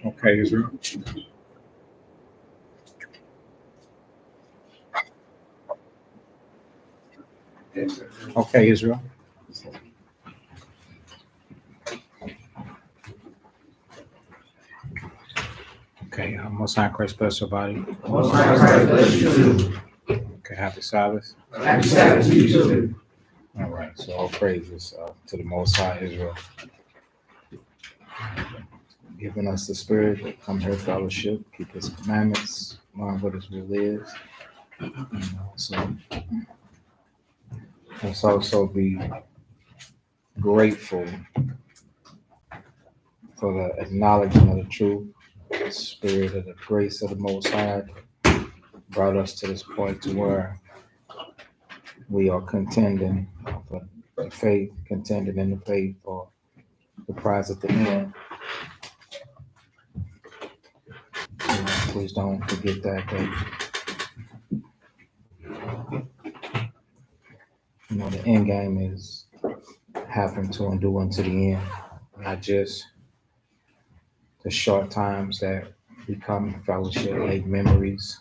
Okay, Israel. Okay, Israel. Okay, Most High Christ bless your body. Most High Christ bless you too. Okay, happy Sabbath. Happy Sabbath to you too. All right, so all praises to the Most High Israel, giving us the spirit to come here fellowship, keep His commandments, learn what His will is. So let's also be grateful for the acknowledgement of the truth, the spirit of the grace of the Most High brought us to this point to where we are contending for the faith, contending in the faith for the prize at the end. Please don't forget that the end game is having to endure unto the end, not just the short times that we come in fellowship, make memories.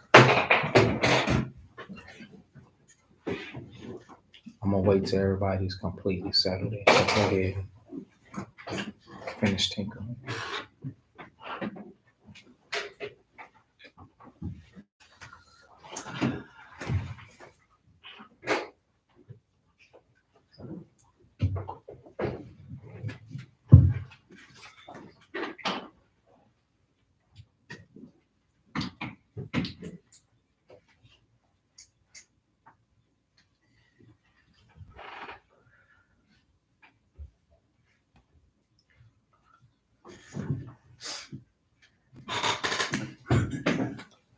I'm gonna wait till everybody's completely settled in. So go ahead and finish tinkering.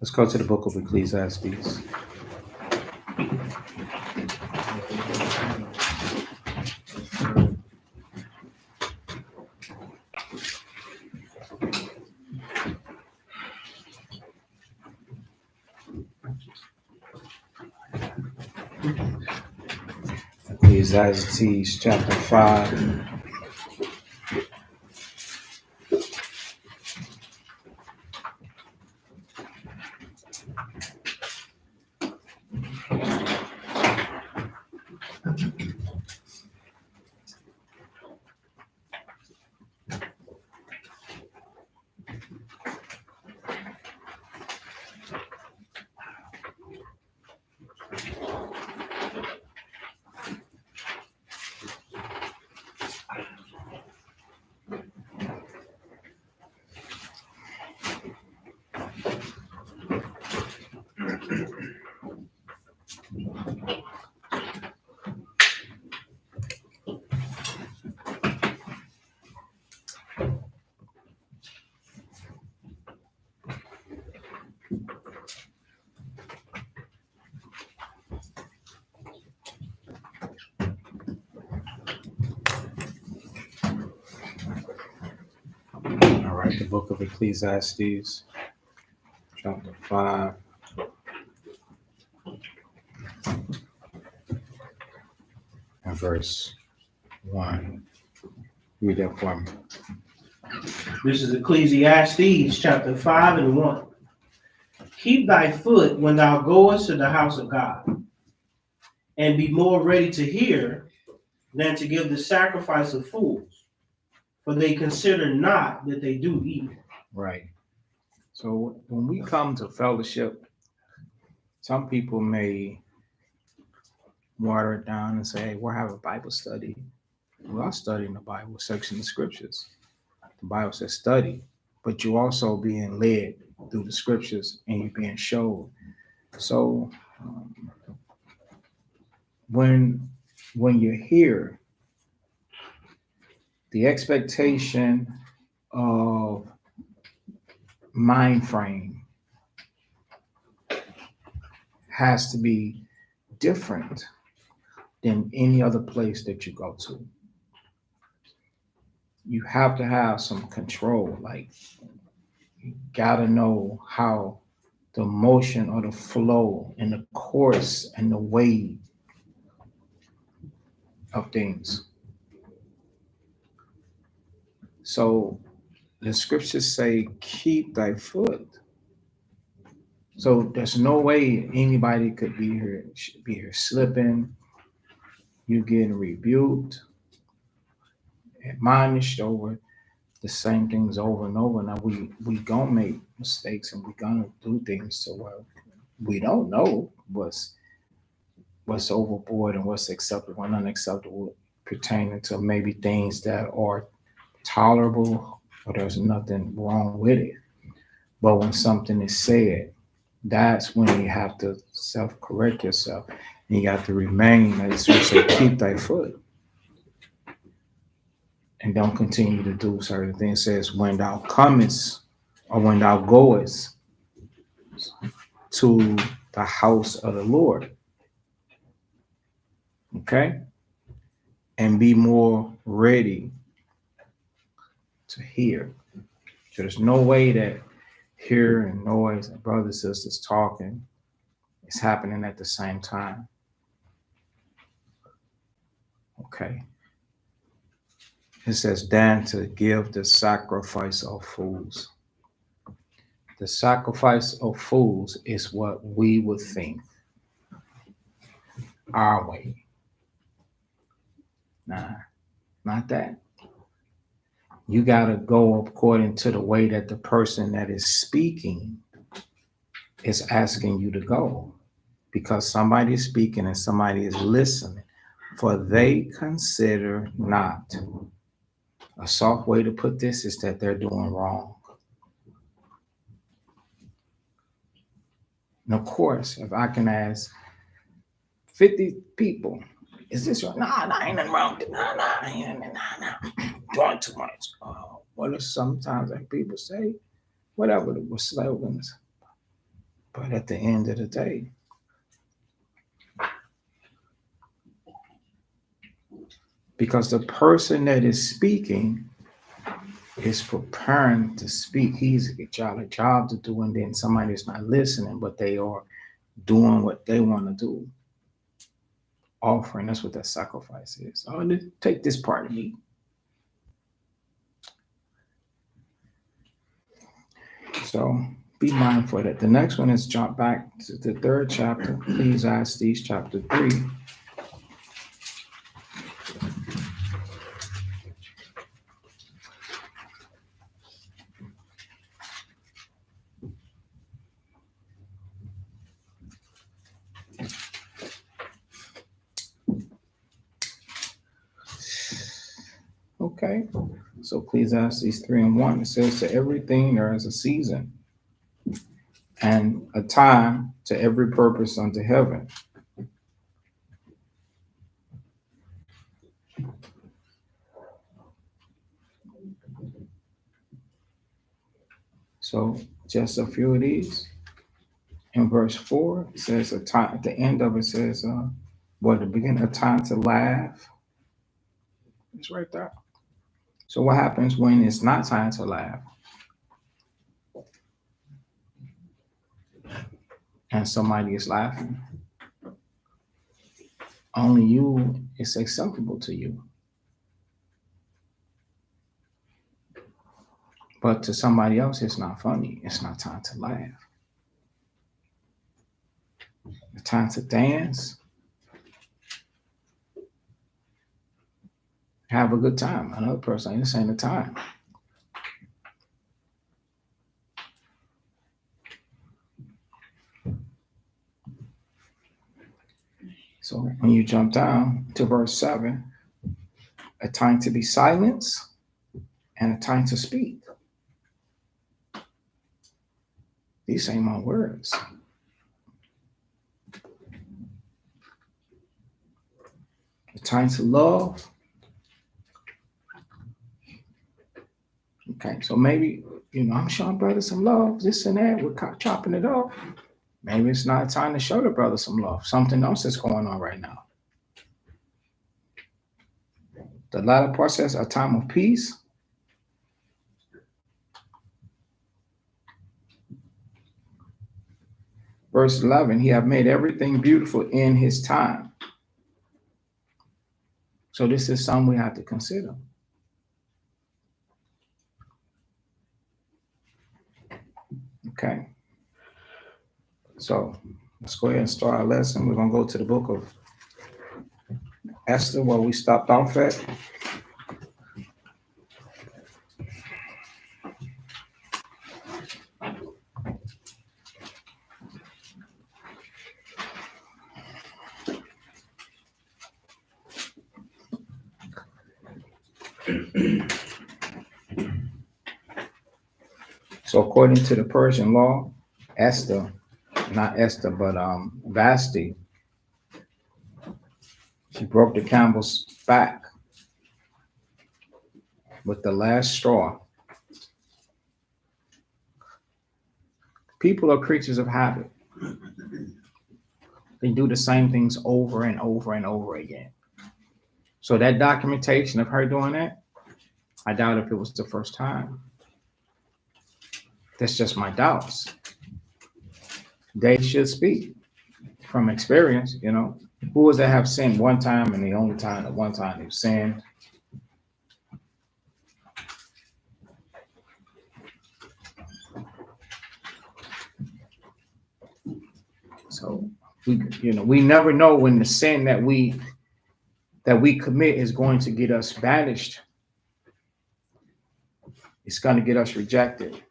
Let's go to the book of Ecclesiastes. Ecclesiastes chapter 5. All right, the book of Ecclesiastes chapter 5. And verse 1. Read that for me. This is Ecclesiastes chapter 5 and 1. Keep thy foot when thou goest to the house of God, and be more ready to hear than to give the sacrifice of fools, for they consider not that they do evil. Right. So when we come to fellowship, some people may water it down and say, hey, we're having a Bible study. We are studying the Bible section of scriptures. The Bible says study, but you're also being led through the scriptures and you're being showed. So when you're here, the expectation of mind frame has to be different than any other place that you go to. You have to have some control. Like, you gotta know how the motion or the flow and the course and the way of things. So the scriptures say, keep thy foot. So there's no way anybody could be here slipping, you getting rebuked, admonished over the same things over and over. Now we gonna make mistakes and we gonna do things so well. We don't know what's overboard and what's acceptable and unacceptable pertaining to maybe things that are tolerable or there's nothing wrong with it. But when something is said, that's when you have to self-correct yourself. And you have to remain, as you say, keep thy foot. And don't continue to do certain things. It says, when thou comest or when thou goest to the house of the Lord. Okay? And be more ready to hear. So there's no way that hearing noise and brothers and sisters talking is happening at the same time. Okay. It says, than to give the sacrifice of fools. The sacrifice of fools is what we would think our way. Nah, not that. You got to go according to the way that the person that is speaking is asking you to go, because somebody is speaking and somebody is listening, for they consider not. A soft way to put this is that they're doing wrong. And of course, if I can ask 50 people, is this right? Nah, ain't nothing wrong with it. Nah, doing too much. What is sometimes like people say, whatever the slogans. But at the end of the day, because the person that is speaking is preparing to speak. He's got a job to do, and then somebody is not listening, but they are doing what they want to do. offering. That's what that sacrifice is. Oh, take this part of me. So be mindful of that. The next one is jump back to the third chapter, Ecclesiastes chapter 3. Okay. So Ecclesiastes 3 and 1, it says, to everything there is a season and a time to every purpose under heaven. So just a few of these. In verse 4, it says a time, at the end of it says, at the beginning, a time to laugh. It's right there. So what happens when it's not time to laugh? And somebody is laughing. Only you, it's acceptable to you. But to somebody else, it's not funny. It's not time to laugh. It's time to dance. Have a good time. Another person, this ain't the time. So when you jump down to verse 7, a time to be silenced and a time to speak. These ain't my words. A time to love. Okay, so maybe, I'm showing brother some love, this and that, we're chopping it up. Maybe it's not time to show the brother some love. Something else is going on right now. The latter part says a time of peace. Verse 11, he have made everything beautiful in his time. So this is something we have to consider. Okay. So let's go ahead and start our lesson. We're going to go to the book of Esther, where we stopped off at. So according to the Persian law, Esther, not Esther, but Vashti, she broke the camel's back with the last straw. People are creatures of habit. They do the same things over and over and over again. So that documentation of her doing that, I doubt if it was the first time. That's just my doubts. They should speak from experience, Who was that have sinned one time and the only time at one time they've sinned? So we never know when the sin that we commit is going to get us banished. It's going to get us rejected.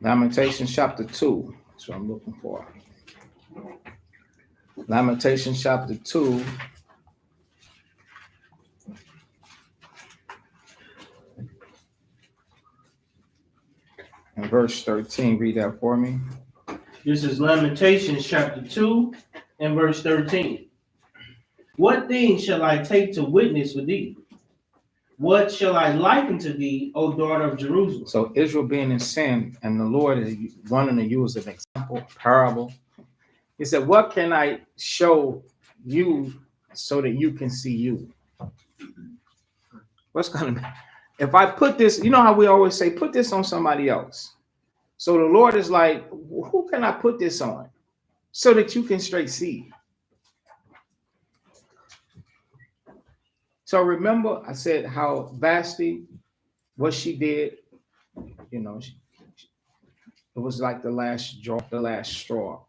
Lamentations chapter 2. That's what I'm looking for. Lamentations chapter 2. in verse 13. Read that for me. This is Lamentations chapter 2 and verse 13. What things shall I take to witness for thee? What shall I liken to thee, O daughter of Jerusalem? So Israel being in sin, and the Lord is wanting to use an example, parable. He said, what can I show you so that you can see you? What's going to be? If I put this, you know how we always say, put this on somebody else. So the Lord is like, who can I put this on so that you can straight see? So remember, I said how Vashti, what she did, you know, it was like the last straw.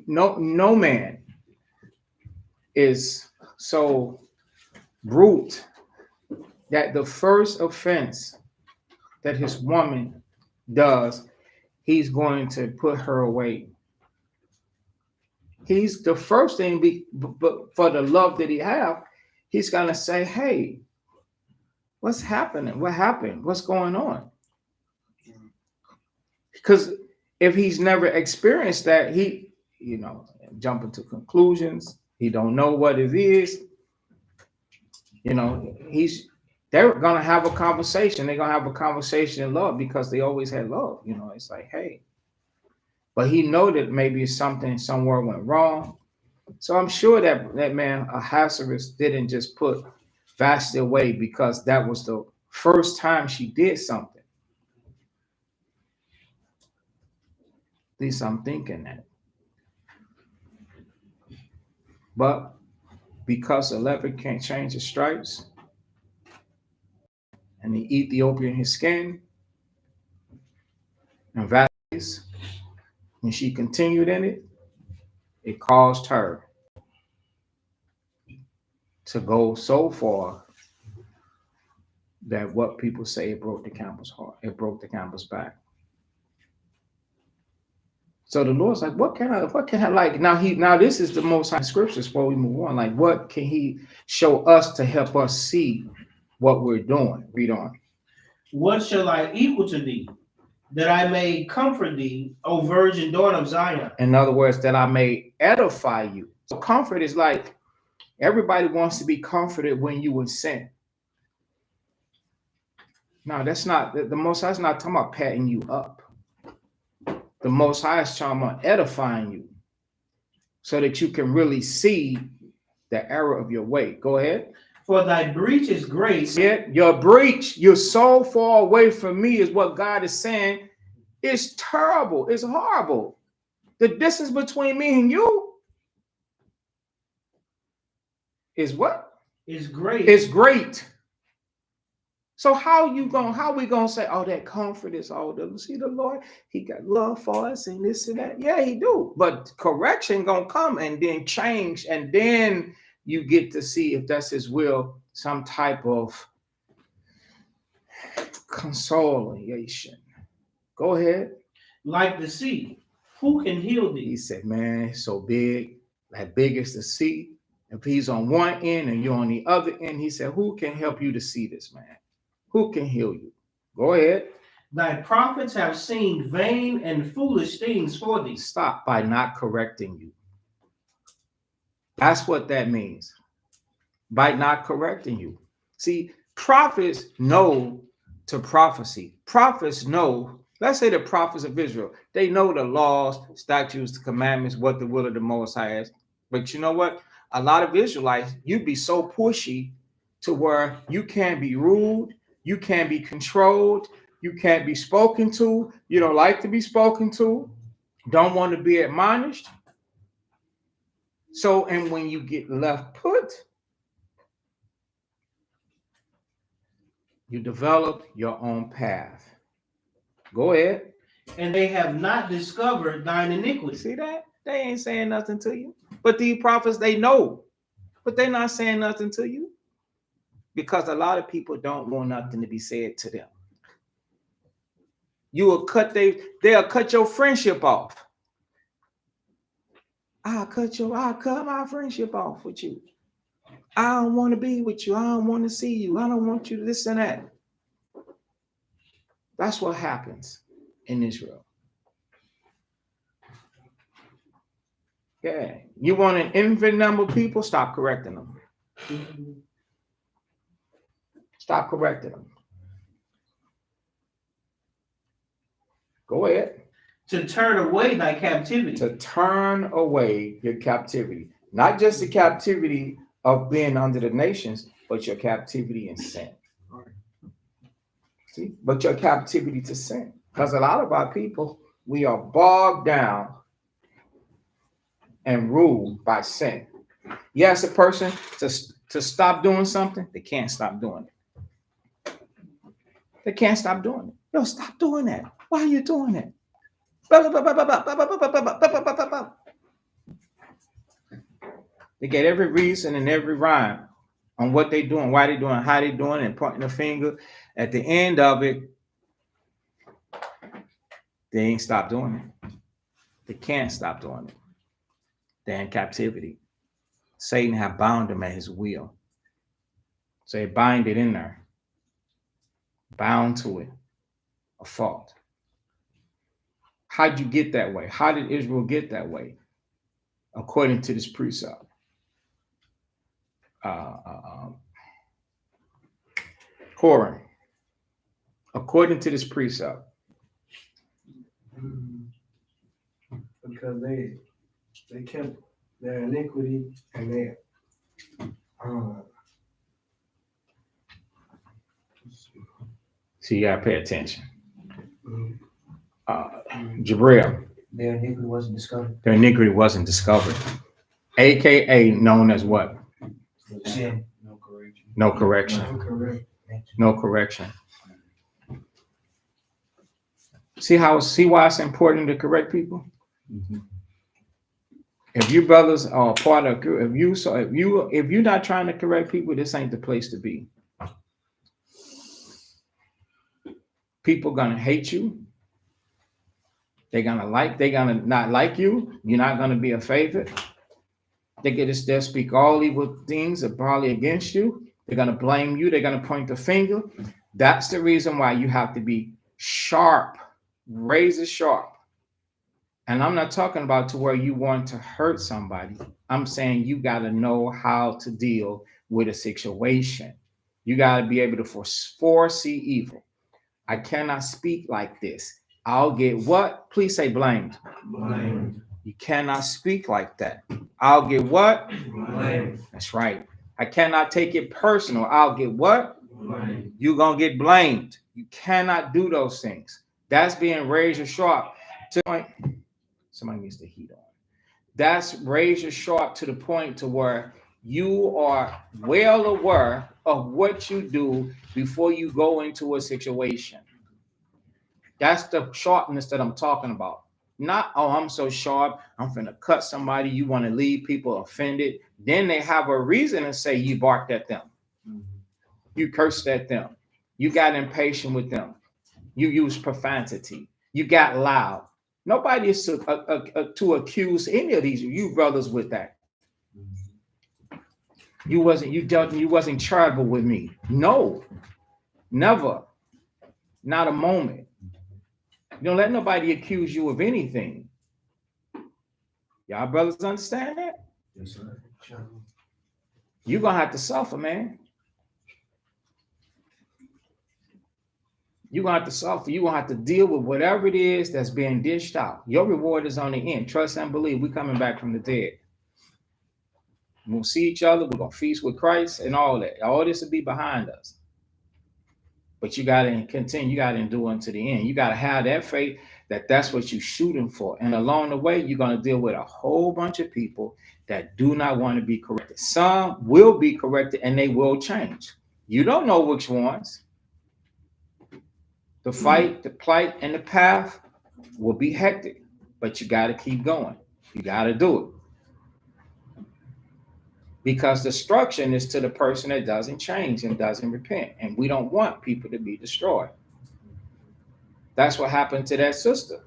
No man is so brute that the first offense that his woman does, he's going to put her away. He's the first thing, but for the love that he have, he's gonna say, "Hey, what's happening? What happened? What's going on?" Because if he's never experienced that, he, jumping to conclusions. He don't know what it is. They're gonna have a conversation. They're gonna have a conversation in love because they always had love. It's like, hey, but he know that maybe something somewhere went wrong. So I'm sure that man Ahasuerus didn't just put Vashti away because that was the first time she did something. At least I'm thinking that. But because the leopard can't change the stripes, and the Ethiopian his skin, and Vashti, when she continued in it, it caused her to go so far that what people say, it broke the camel's heart. It broke the camel's back. So the Lord's like, what can I like? Now this is the most high scriptures before we move on. Like, what can he show us to help us see what we're doing? Read on. What shall I equal to thee, that I may comfort thee, O virgin daughter of Zion? In other words, that I may edify you. So comfort is like, everybody wants to be comforted when you in sin. No, that's not, the Most High is not talking about patting you up. The Most High is talking about edifying you so that you can really see the error of your way. Go ahead. For thy breach is great. Yeah, your breach, you're so far away from me, is what God is saying. It's terrible. It's horrible. The distance between me and you is what? Is great. It's great. So how we gonna say, oh, that comfort is all the see the Lord, he got love for us and this and that. Yeah, he do. But correction gonna come and then change, and then you get to see if that's his will, some type of consolation. Go ahead. Like the sea, who can heal thee? He said, man, it's so big, that big as the sea. If he's on one end and you're on the other end, he said, who can help you to see this, man? Who can heal you? Go ahead. Thy prophets have seen vain and foolish things for thee. Stop by not correcting you. That's what that means. By not correcting you. See, prophets know to prophecy. Prophets know, let's say the prophets of Israel, they know the laws, statutes, the commandments, what the will of the Most High is. But you know what? A lot of Israelites, you'd be so pushy to where you can't be rude, you can't be controlled, you can't be spoken to, you don't like to be spoken to, don't want to be admonished. So, and when you get left put, you develop your own path. Go ahead. And they have not discovered thine iniquity. See that? They ain't saying nothing to you. But these prophets, they know. But they're not saying nothing to you. Because a lot of people don't want nothing to be said to them. They'll cut your friendship off. I'll cut my friendship off with you. I don't want to be with you. I don't want to see you. I don't want you to this and that. That's what happens in Israel. Yeah. You want an infinite number of people? Stop correcting them. Stop correcting them. Go ahead. To turn away thy captivity. To turn away your captivity. Not just the captivity of being under the nations, but your captivity in sin. See? But your captivity to sin. Because a lot of our people, we are bogged down and ruled by sin. You ask a person to stop doing something, they can't stop doing it. They can't stop doing it. Yo, stop doing that. Why are you doing it? They get every reason and every rhyme on what they're doing, why they're doing, how they're doing, and pointing the finger. At the end of it, they ain't stopped doing it. They can't stop doing it. They're in captivity. Satan have bound them at his will. So they bind it in there. Bound to it. A fault. How'd you get that way? How did Israel get that way? According to this precept. Purim. According to this precept. Because they kept their iniquity and their So you gotta pay attention. Jabril. Their iniquity wasn't discovered. Their iniquity wasn't discovered. AKA known as what? Sin. No correction. No correction. See why it's important to correct people? Mm-hmm. If you brothers are part of, if you're not trying to correct people, this ain't the place to be. People gonna hate you. They're gonna not like you. You're not gonna be a favorite. They'll speak all evil things are probably against you. They're gonna blame you. They're gonna point the finger. That's the reason why you have to be sharp, razor sharp. And I'm not talking about to where you want to hurt somebody. I'm saying you got to know how to deal with a situation. You got to be able to foresee evil. I cannot speak like this. I'll get what? Please say blamed. Blamed. You cannot speak like that. I'll get what? Blamed. That's right. I cannot take it personal. I'll get what? Blamed. You're going to get blamed. You cannot do those things. That's being razor sharp. Somebody needs the heat on. That's razor sharp to the point to where you are well aware of what you do before you go into a situation. That's the sharpness that I'm talking about. Not, oh, I'm so sharp, I'm finna cut somebody, you want to leave people offended. Then they have a reason to say you barked at them. You cursed at them. You got impatient with them. You used profanity. You got loud. Nobody is to accuse any of these you brothers with that. You wasn't charitable with me. No, never, not a moment. Don't let nobody accuse you of anything. Y'all brothers understand that? Yes, sir. You're gonna have to suffer, man. You're gonna have to suffer. You're gonna have to deal with whatever it is that's being dished out. Your reward is on the end. Trust and believe. We're coming back from the dead. We'll see each other. We're gonna feast with Christ and all that. All this will be behind us. But you gotta continue. You gotta endure unto the end. You gotta have that faith that that's what you're shooting for. And along the way, you're gonna deal with a whole bunch of people that do not want to be corrected. Some will be corrected and they will change. You don't know which ones. The fight, the plight, and the path will be hectic, but you got to keep going. You got to do it. Because destruction is to the person that doesn't change and doesn't repent. And we don't want people to be destroyed. That's what happened to that sister,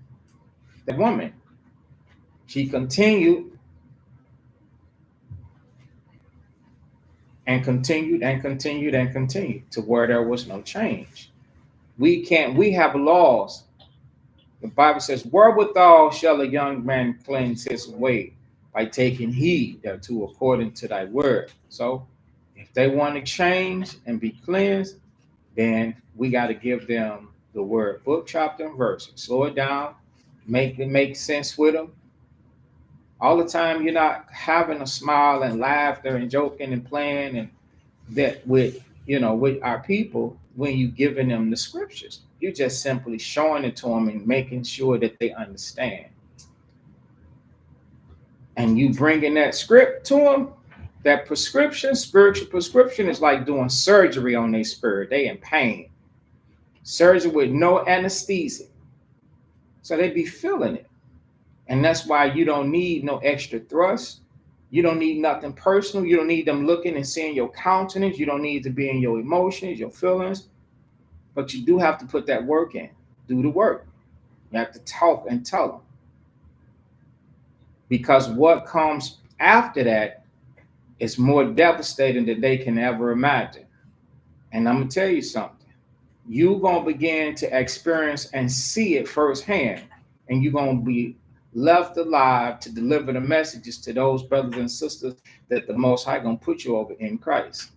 that woman. She continued and continued and continued and continued to where there was no change. We have laws. The Bible says, wherewithal shall a young man cleanse his way? By taking heed thereto according to thy word. So if they want to change and be cleansed, then we got to give them the word, book, chapter, and verse. Slow it down, make it make sense with them. All the time, you're not having a smile and laughter and joking and playing and that with with our people when you giving them the scriptures. You're just simply showing it to them and making sure that they understand. And you bringing that script to them, that prescription, spiritual prescription is like doing surgery on their spirit. They in pain. Surgery with no anesthesia. So they be feeling it. And that's why you don't need no extra thrust. You don't need nothing personal. You don't need them looking and seeing your countenance. You don't need to be in your emotions, your feelings. But you do have to put that work in. Do the work. You have to talk and tell them. Because what comes after that is more devastating than they can ever imagine. And I'm going to tell you something. You're going to begin to experience and see it firsthand. And you're going to be left alive to deliver the messages to those brothers and sisters that the Most High going to put you over in Christ.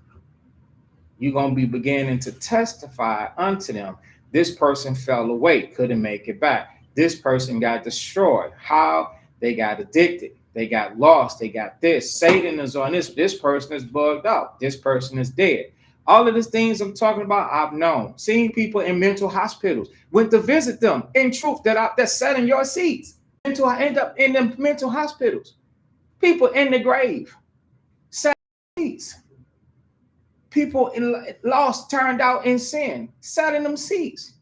You're going to be beginning to testify unto them. This person fell away, couldn't make it back. This person got destroyed. How? They got addicted. They got lost. They got this. Satan is on this. This person is bugged out. This person is dead. All of these things I'm talking about, I've known. Seen people in mental hospitals. Went to visit them. In truth, that sat in your seats. Until I end up in them mental hospitals. People in the grave. Sat in seats. People lost, turned out in sin. Sat in them seats.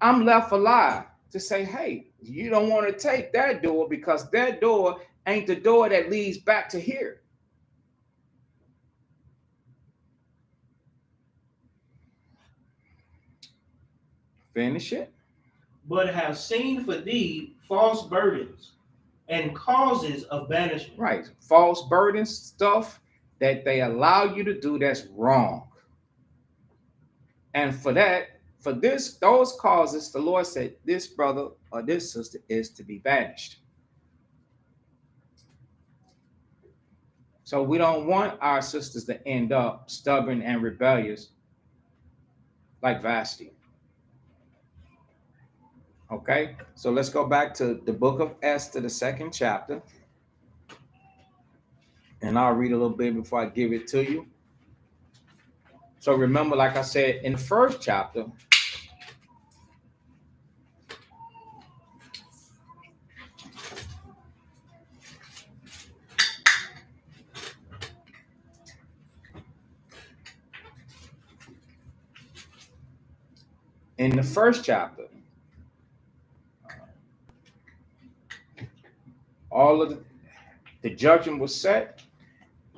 I'm left alive to say, hey, you don't want to take that door because that door ain't the door that leads back to here. Finish it. But have seen for thee false burdens and causes of banishment. Right. False burdens, stuff that they allow you to do that's wrong. And for those causes, the Lord said, this brother or this sister is to be banished. So we don't want our sisters to end up stubborn and rebellious like Vashti. Okay, so let's go back to the book of Esther, the 2nd chapter. And I'll read a little bit before I give it to you. So remember, like I said, in the 1st chapter, all of the judgment was set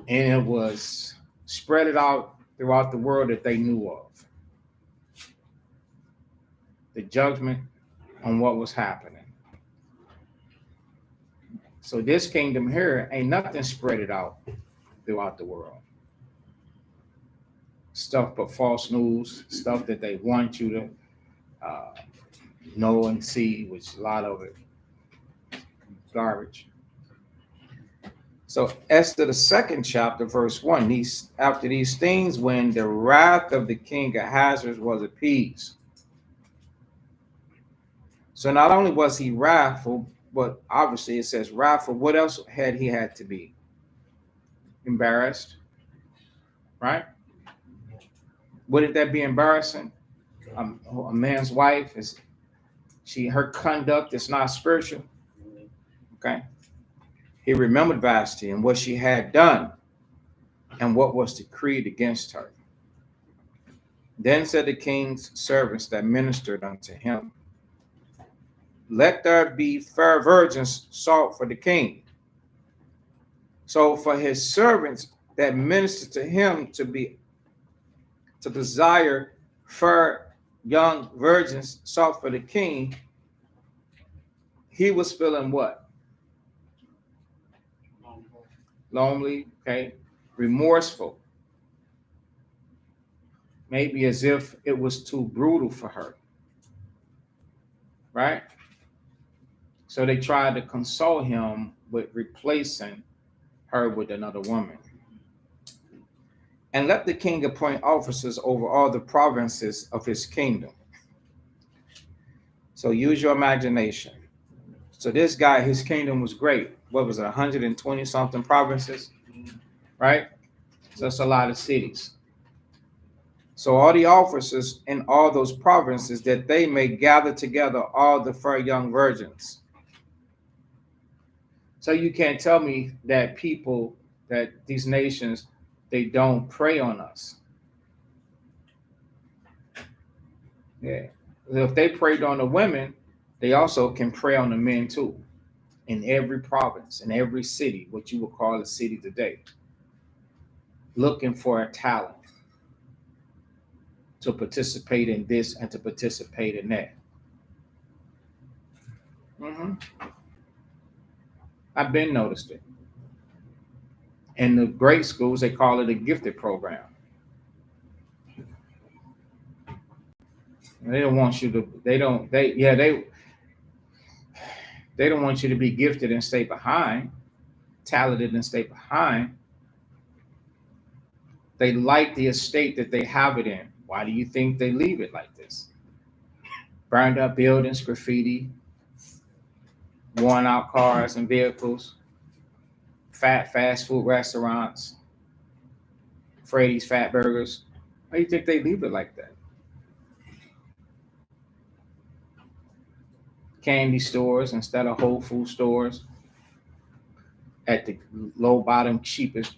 and it was spread it out throughout the world that they knew of. The judgment on what was happening. So this kingdom here ain't nothing spread it out throughout the world. Stuff but false news, stuff that they want you to know and see, which a lot of it garbage. So Esther, the 2nd chapter, verse 1, after these things, when the wrath of the king Ahasuerus was appeased. So not only was he wrathful, but obviously it says wrathful. What else had he had to be? Embarrassed, right? Wouldn't that be embarrassing? A man's wife her conduct is not spiritual. Okay. He remembered Vashti and what she had done and what was decreed against her. Then said the king's servants that ministered unto him, let there be fair virgins sought for the king. So for his servants that ministered to him to desire fair young virgins sought for the king, he was feeling what? Lonely, okay, remorseful. maybe as if it was too brutal for her, right? So they tried to console him with replacing her with another woman. And let the king appoint officers over all the provinces of his kingdom. So use your imagination. So this guy, his kingdom was great. What was it, 120 something provinces, right? So that's a lot of cities. So all the officers in all those provinces, that they may gather together all the fair young virgins. So you can't tell me that people, that these nations, they don't prey on us. Yeah. If they preyed on the women, they also can prey on the men too. In every province, in every city, what you would call a city today, looking for a talent to participate in this and to participate in that. I've been noticed it. In the grade schools, they call it a gifted program. They don't want you to. They don't. They don't want you to be gifted and stay behind, talented and stay behind. They like the estate that they have it in. Why do you think they leave it like this? Burned up buildings, graffiti, worn out cars and vehicles, fast food restaurants, Freddy's Fat Burgers. Why do you think they leave it like that? Candy stores instead of Whole Food stores at the low bottom, cheapest,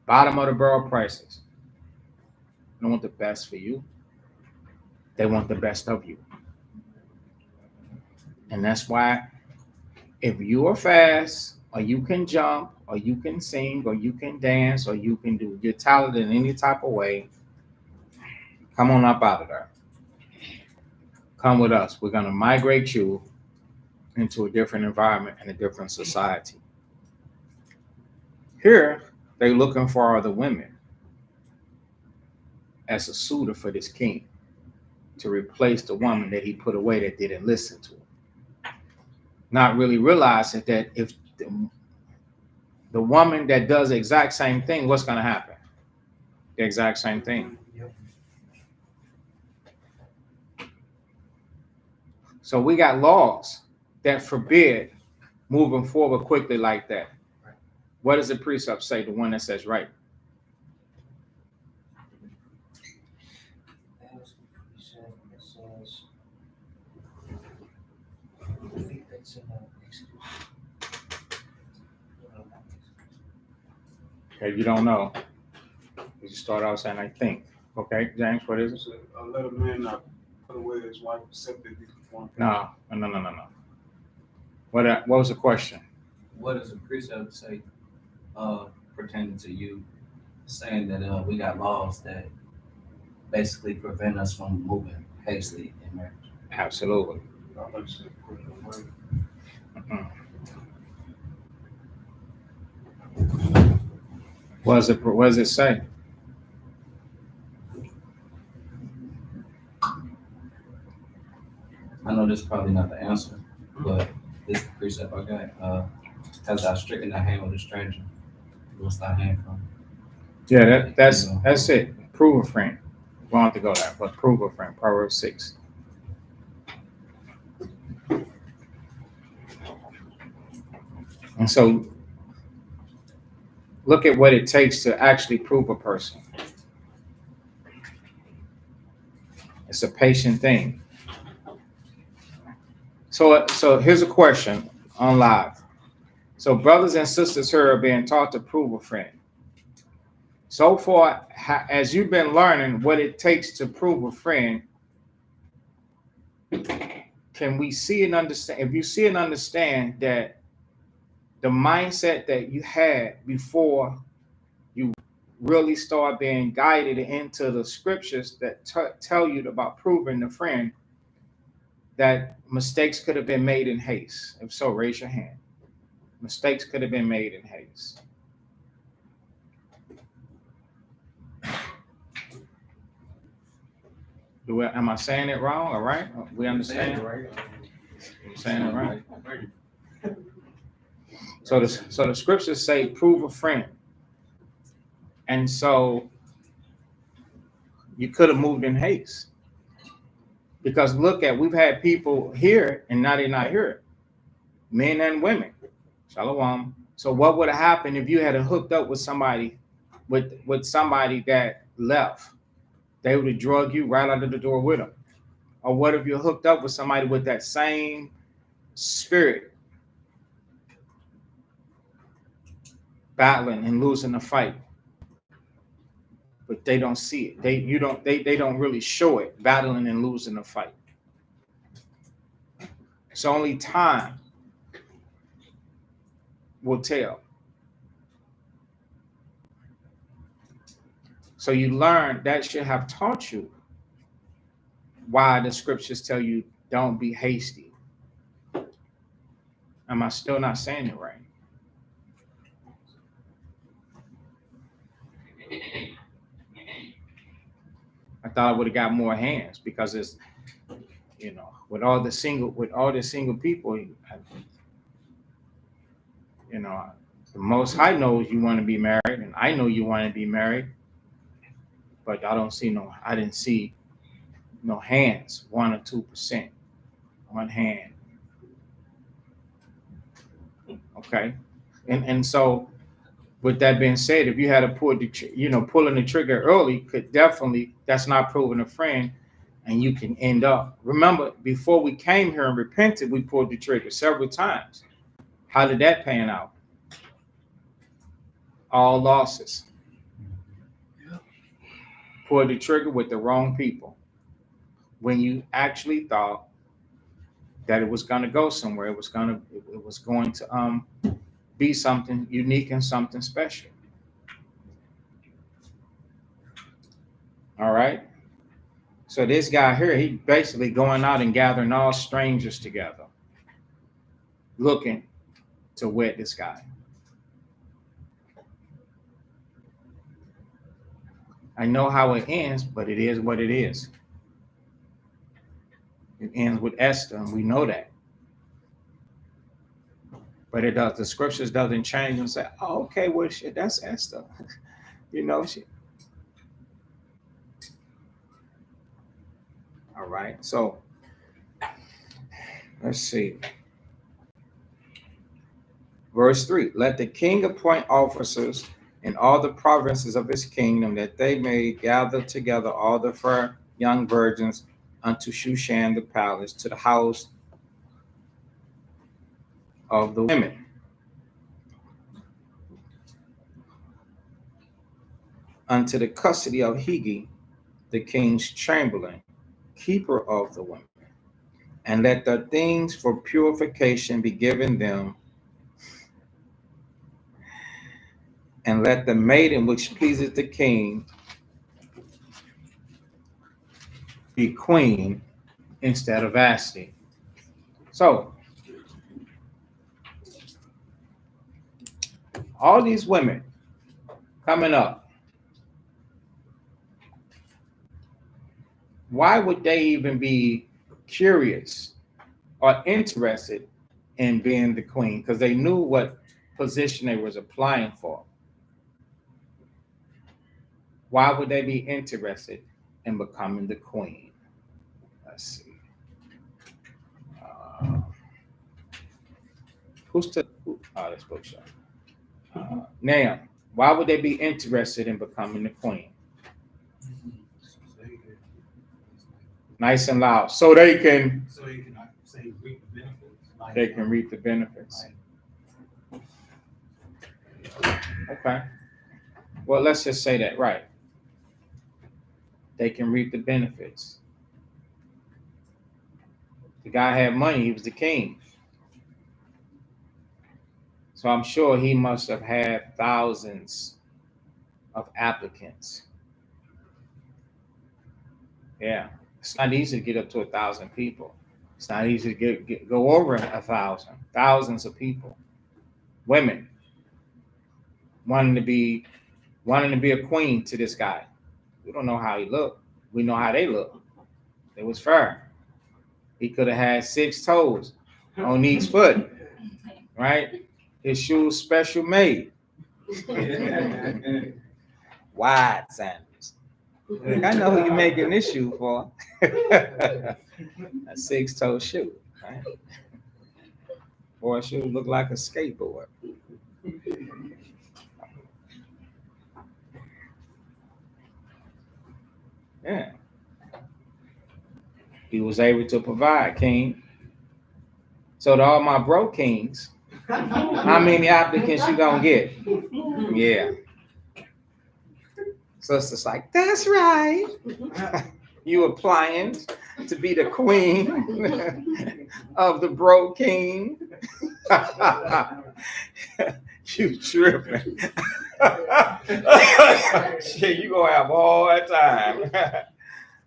bottom of the barrel prices. They don't want the best for you. They want the best of you. And that's why if you are fast, or you can jump, or you can sing, or you can dance, or you can do, you're talented in any type of way, come on up out of there. Come with us. We're going to migrate you into a different environment and a different society. Here, they're looking for other women as a suitor for this king to replace the woman that he put away that didn't listen to him. Not really realizing that if the woman that does the exact same thing, what's going to happen? The exact same thing. So we got laws that forbid moving forward quickly like that. What does the precept say? The one that says right. Okay, you don't know. You start out saying, I think. Okay, James, what is it? Let a man not put away his wife except they be conformed. No. What was the question? What does the precept say pertaining to you saying that we got laws that basically prevent us from moving hastily in marriage? Absolutely. What does it say? I know this is probably not the answer, but this is the precept I got. Has thou stricken thy hand with a stranger, what's thy hand from? Yeah, that's it. Prove a friend. We don't have to go there, but prove a friend. Proverbs 6. And so look at what it takes to actually prove a person. It's a patient thing. So here's a question on live. So brothers and sisters here are being taught to prove a friend. So far, as you've been learning what it takes to prove a friend, can we see and understand? If you see and understand that the mindset that you had before you really start being guided into the scriptures that tell you about proving the friend, that mistakes could have been made in haste. If so, raise your hand. Mistakes could have been made in haste. Am I saying it wrong? All right, we understand. Right. I'm saying it right. So the scriptures say, "Prove a friend," and so you could have moved in haste because we've had people here and now they're not here, men and women. Shalom. So what would have happened if you had hooked up with somebody, with somebody that left? They would have drugged you right out of the door with them. Or what if you hooked up with somebody with that same spirit, battling and losing the fight, but they don't see it. They don't really show it, battling and losing the fight. So only time will tell. So you learn that should have taught you why the scriptures tell you don't be hasty. Am I still not saying it right? I thought I would have got more hands because it's, with all the single people, the Most High knows you want to be married, and I know you want to be married, but I didn't see no hands, 1 or 2%, one hand. Okay, and so with that being said, if you had to pulling the trigger early that's not proving a friend, and you can end up. Remember, before we came here and repented, we pulled the trigger several times. How did that pan out? All losses. Pulled the trigger with the wrong people when you actually thought that it was going to go somewhere. It was going to be something unique and something special. All right. So this guy here, he basically going out and gathering all strangers together, looking to wed this guy. I know how it ends, but it is what it is. It ends with Esther, and we know that. But it does. The scriptures doesn't change and say, "Oh, okay, well, shit, that's Esther." Shit. All right. So let's see. Verse 3: Let the king appoint officers in all the provinces of his kingdom, that they may gather together all the fair young virgins unto Shushan the palace, to the house of the women. Unto the custody of Higi, the king's chamberlain, keeper of the women. And let the things for purification be given them, and let the maiden which pleases the king be queen instead of Vashti. So, all these women coming up, why would they even be curious or interested in being the queen? Because they knew what position they was applying for. Why would they be interested in becoming the queen? Let's see. This bookshop. Now, why would they be interested in becoming the queen? Nice and loud. So they can say reap the benefits. they can reap the benefits. Okay. Well, let's just say that, right. They can reap the benefits. The guy had money, he was the king. So I'm sure he must have had thousands of applicants. Yeah. It's not easy to get up to 1,000 people. It's not easy to go over 1,000. Thousands of people. Women wanting to be a queen to this guy. We don't know how he looked. We know how they look. It was fair. He could have had 6 toes on each foot, right? His shoes special made. Wide sandals. Like, I know who you're making this shoe for. A 6-toe shoe, right? Boy, shoe look like a skateboard. Yeah. He was able to provide, King. So to all my bro kings, how many applicants you gonna get? Yeah. Sister's like, that's right. You applying to be the queen of the bro king. You tripping. Shit, you gonna have all that time.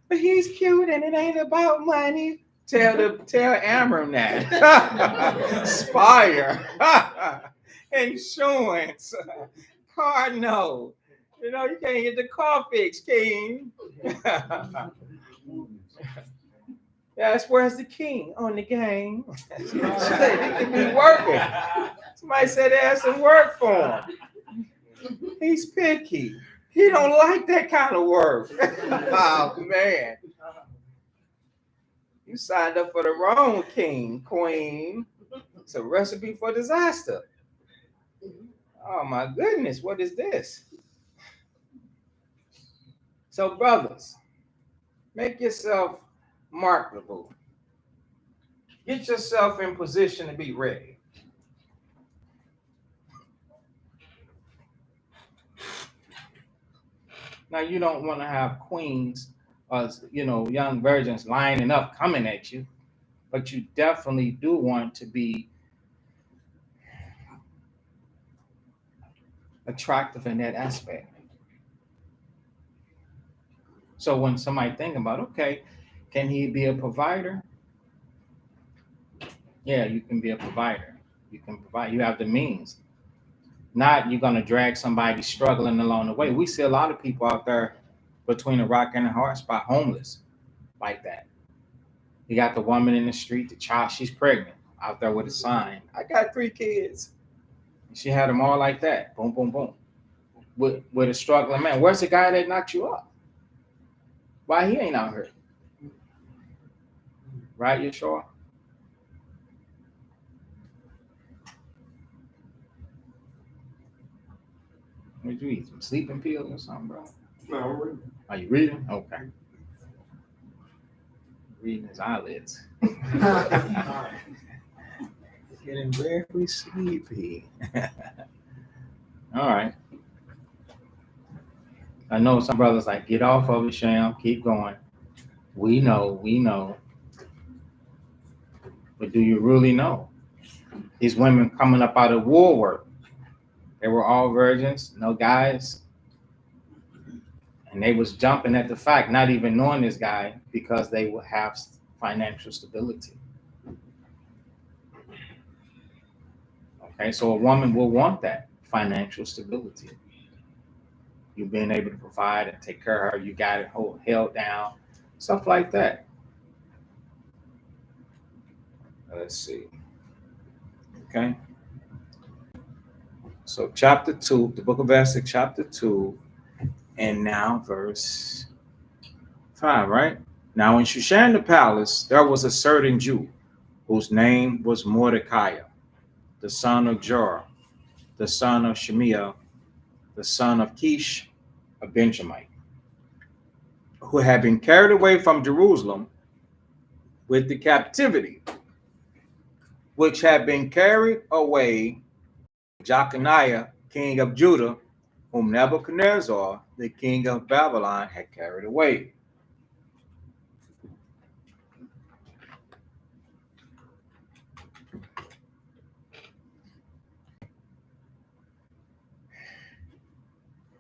But he's cute and it ain't about money. Tell Amram that. Spire. Insurance. Car note. You know, you can't get the car fixed, King. That's where's the king on the game. He could be working. Somebody said they had some work for him. He's picky. He don't like that kind of work. Oh man. You signed up for the wrong king, queen. It's a recipe for disaster. Oh my goodness, what is this? So brothers, make yourself marketable. Get yourself in position to be ready. Now you don't want to have queens or young virgins lining up coming at you, but you definitely do want to be attractive in that aspect. So when somebody think about, okay, can he be a provider? Yeah, you can be a provider. You can provide. You have the means. Not you're gonna drag somebody struggling along the way. We see a lot of people out there between a rock and a hard spot, homeless, like that. You got the woman in the street, the child, she's pregnant, out there with a sign. I got 3 kids. She had them all like that. Boom, boom, boom. With a struggling man. Where's the guy that knocked you up? Why he ain't out here? Right, you sure? What you eat? Some sleeping pills or something, bro? No, I'm ready. Are you reading? Okay. Reading his eyelids. Getting very sleepy. All right. I know some brothers like, get off of it, Sham. Keep going. We know. But do you really know? These women coming up out of woolwork, they were all virgins, no guys. And they was jumping at the fact, not even knowing this guy, because they will have financial stability. Okay, so a woman will want that financial stability. You being able to provide and take care of her, you got it held down, stuff like that. Let's see. Okay. So chapter 2, the book of Esther, chapter 2, and now verse 5, right? Now in Shushan the palace, there was a certain Jew whose name was Mordecai, the son of Joram, the son of Shemiah, the son of Kish, a Benjamite, who had been carried away from Jerusalem with the captivity, which had been carried away Jeconiah, king of Judah, whom Nebuchadnezzar, the king of Babylon, had carried away.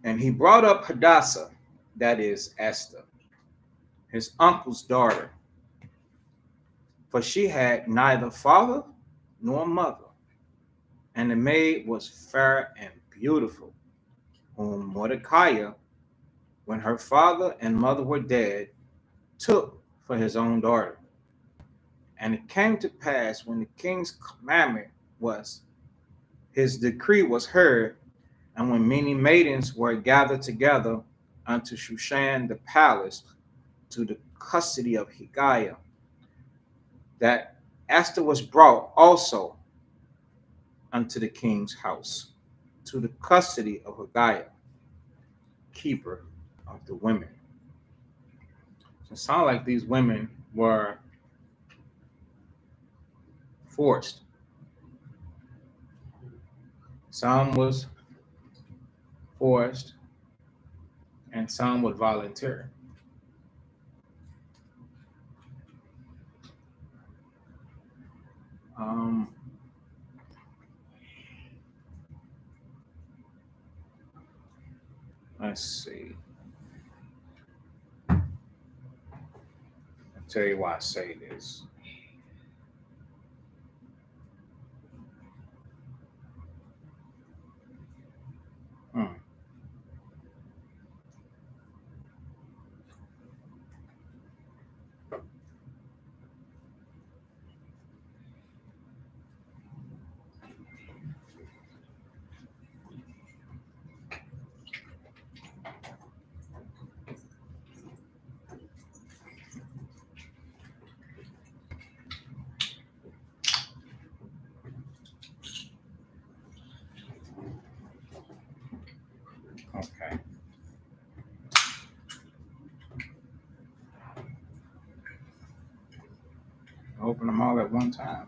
And he brought up Hadassah, that is Esther, his uncle's daughter, for she had neither father nor mother, and the maid was fair and beautiful, whom Mordecai, when her father and mother were dead, took for his own daughter. And it came to pass when the king's commandment was, his decree was heard, and when many maidens were gathered together unto Shushan the palace to the custody of Hegiah, that Esther was brought also unto the king's house to the custody of Hegiah, keeper of the women. So it sounds like these women were forced. Some was forced and some would volunteer. Let's see. I'll tell you why I say this. Okay. Open them all at one time.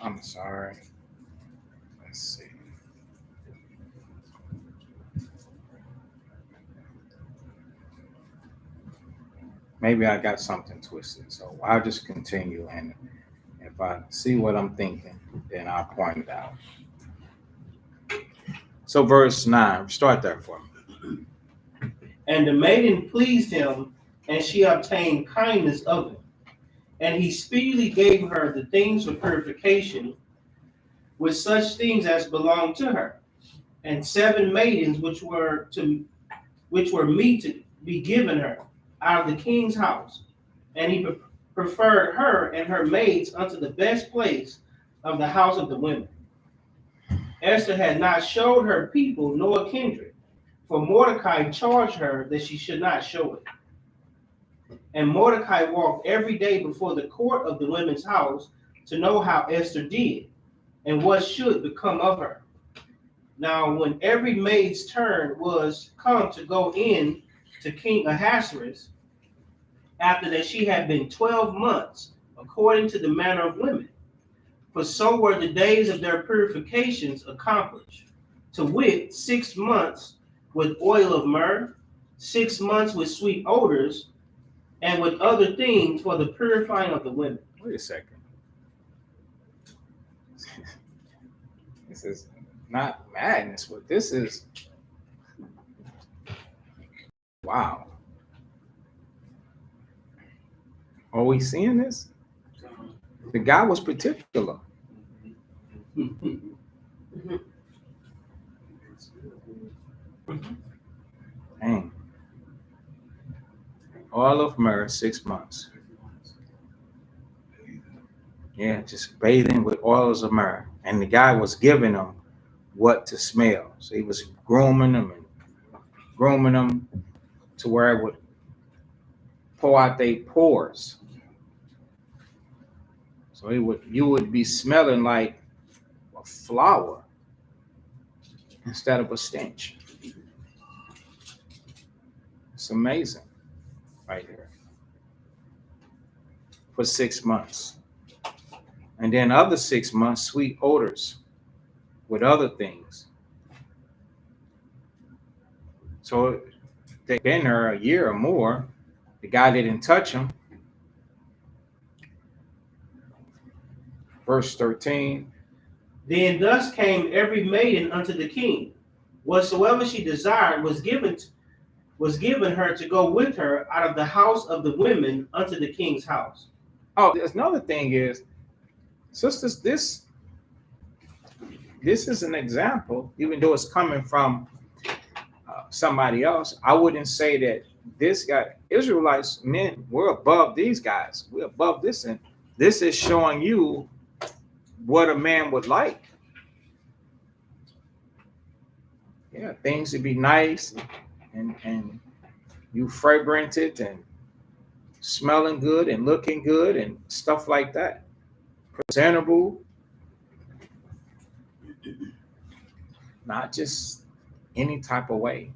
I'm sorry. Let's see. Maybe I got something twisted, so I'll just continue, and if I see what I'm thinking, then I'll point it out. So verse 9, start there for me. And the maiden pleased him, and she obtained kindness of him. And he speedily gave her the things of purification, with such things as belonged to her, and 7 maidens which were meet to be given her out of the king's house. And he preferred her and her maids unto the best place of the house of the women. Esther had not showed her people nor kindred, for Mordecai charged her that she should not show it. And Mordecai walked every day before the court of the women's house to know how Esther did, and what should become of her. Now, when every maid's turn was come to go in to King Ahasuerus, after that she had been 12 months, according to the manner of women, for so were the days of their purifications accomplished, to wit, 6 months with oil of myrrh, 6 months with sweet odors, and with other things for the purifying of the women. Wait a second. This is not madness, but this is, wow. Are we seeing this? The guy was particular. Dang. Oil of myrrh, 6 months. Yeah, just bathing with oils of myrrh. And the guy was giving them what to smell. So he was grooming them to where it would pour out their pores. So you would be smelling like a flower instead of a stench. It's amazing right here. For 6 months. And then other 6 months, sweet odors with other things. So they've been there a year or more. The guy didn't touch him. Verse 13. Then thus came every maiden unto the king. Whatsoever she desired was given her to go with her out of the house of the women unto the king's house. Oh, there's another thing is, sisters, this this is an example, even though it's coming from somebody else. I wouldn't say that this guy, Israelites, men, we're above these guys. We're above this. And this is showing you what a man would like. Yeah, things to be nice and you fragranted and smelling good and looking good and stuff like that. Presentable, not just any type of way.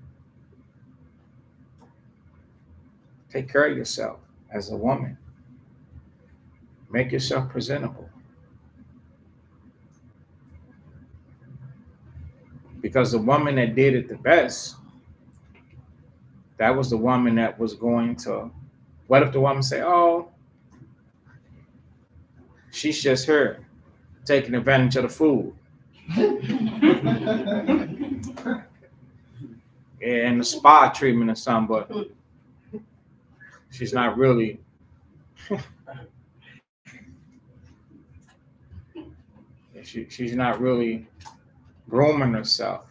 Take care of yourself as a woman. Make yourself presentable. Because the woman that did it the best, that was the woman that was going to, what if the woman say, oh, she's just here taking advantage of the food. And the spa treatment or something, but she's not really she's not really grooming herself.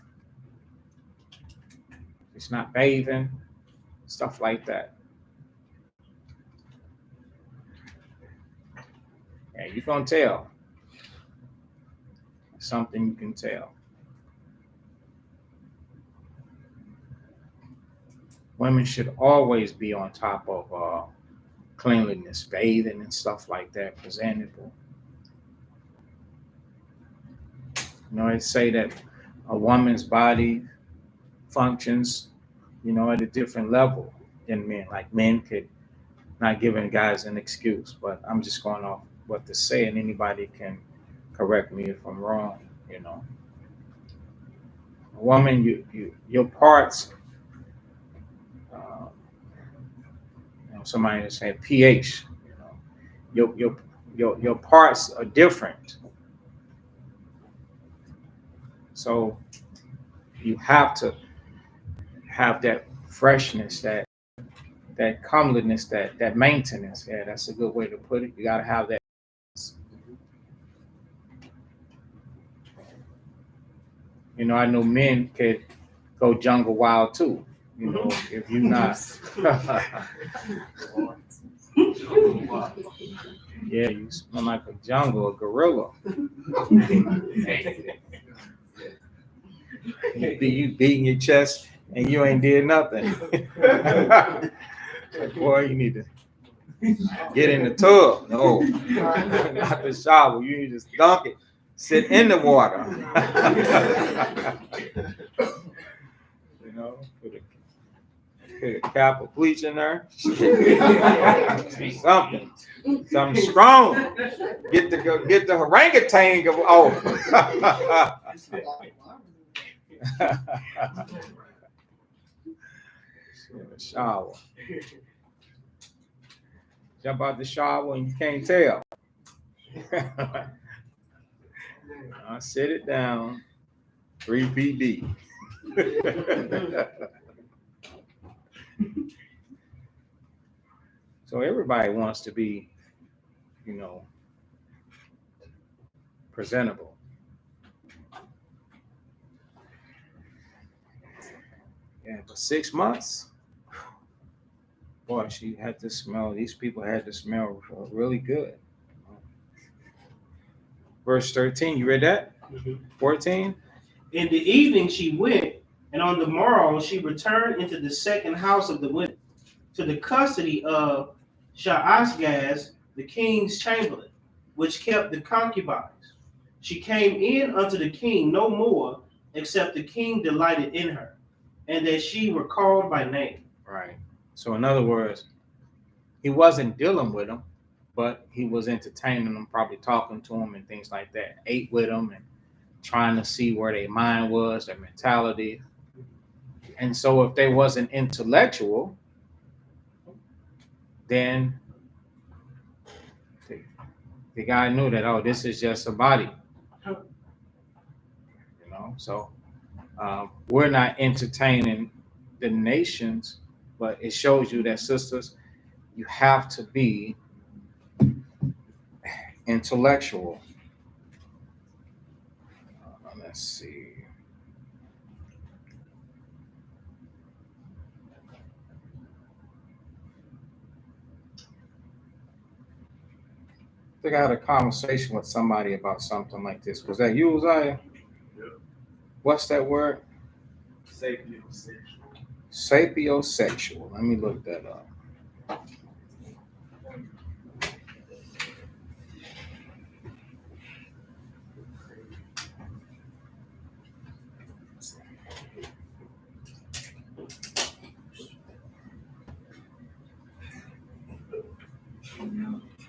She's not bathing, stuff like that. Yeah, you're gonna tell. Something you can tell. Women should always be on top of cleanliness, bathing and stuff like that, presentable. You know, they say that a woman's body functions, you know, at a different level than men. Like men could, not giving guys an excuse, but I'm just going off what to say, and anybody can correct me if I'm wrong. You know, a woman, your parts. You know, somebody is saying pH. You know, your parts are different. So you have to have that freshness, that comeliness, that maintenance. Yeah, that's a good way to put it. You got to have that. You know, I know men could go jungle wild too. You know, if you're not. Yeah, you smell like a jungle, a gorilla. You beating your chest and you ain't did nothing. Like, boy, you need to get in the tub. No, not the shower. You need to dunk it. Sit in the water. You know, put a cap of bleach in there. Something strong. Get the orangutan off. In the shower. Jump out the shower and you can't tell. Sit it down, 3 feet deep. So everybody wants to be, you know, presentable. Yeah, but 6 months, boy, she had to smell. These people had to smell really good. Verse 13, you read that? 14. In the evening she went, and on the morrow she returned into the second house of the women, to the custody of Shaashgaz, the king's chamberlain, which kept the concubines. She came in unto the king no more, except the king delighted in her, and that she were called by name. Right. So in other words, he wasn't dealing with them, but he was entertaining them, probably talking to them and things like that. Ate with them and trying to see where their mind was, their mentality. And so if they wasn't intellectual, then the guy knew that, oh, this is just a body. You know, so we're not entertaining the nations, but it shows you that, sisters, you have to be intellectual. Let's see. I think I had a conversation with somebody about something like this. Was that you, Uzziah? Yep. What's that word? Sapiosexual. Sapiosexual. Let me look that up.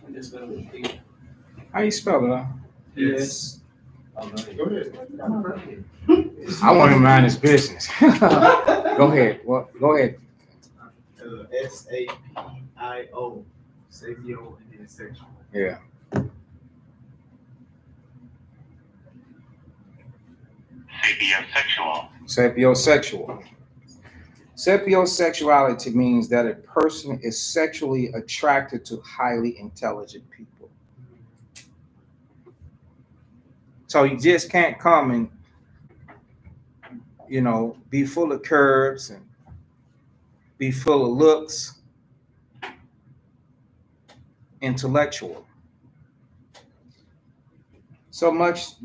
I just gonna repeat. How you spell it? Huh? Yes. Go ahead. I want him to mind his business. Go ahead. Well, go ahead. Sapio. Sapio and then sexual. Yeah. Sapiosexual. Sapiosexual. Sapiosexuality means that a person is sexually attracted to highly intelligent people. So you just can't come and, be full of curves and be full of looks, intellectual. So much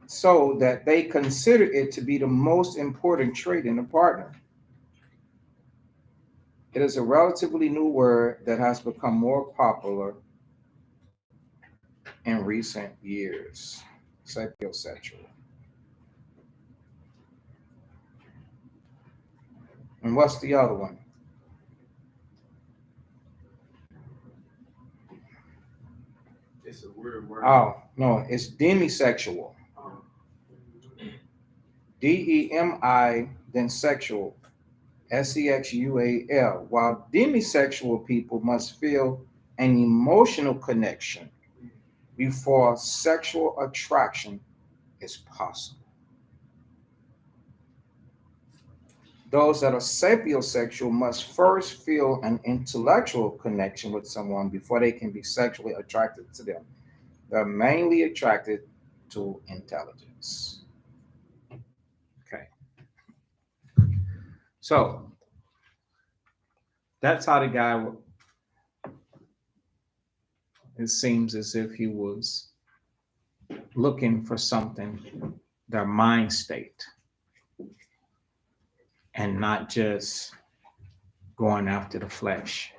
so that they consider it to be the most important trait in a partner. It is a relatively new word that has become more popular in recent years. Sapiosexual. And what's the other one? It's a weird word. Oh, no, it's demisexual. DEMI, then sexual. SEXUAL. While demisexual people must feel an emotional connection before sexual attraction is possible. Those that are sapiosexual must first feel an intellectual connection with someone before they can be sexually attracted to them. They're mainly attracted to intelligence. Okay. So that's how the guy, it seems as if he was looking for something, their mind state, and not just going after the flesh.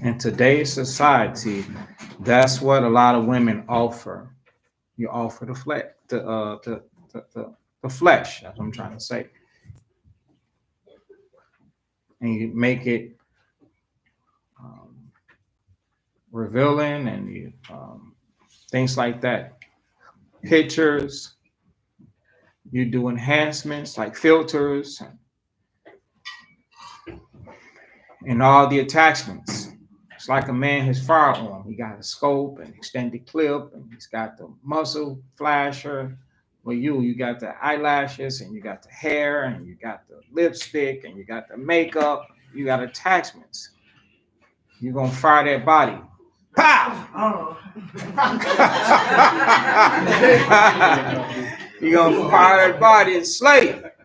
In today's society, that's what a lot of women offer. You offer the flesh, the flesh. That's what I'm trying to say, and you make it revealing, and you things like that. Pictures. You do enhancements like filters and all the attachments. It's like a man has firearm. He got a scope and extended clip, and he's got the muzzle flasher. Well, you got the eyelashes, and you got the hair, and you got the lipstick, and you got the makeup. You got attachments. You're gonna fire that body. Pow! You're gonna fire that body and slay it.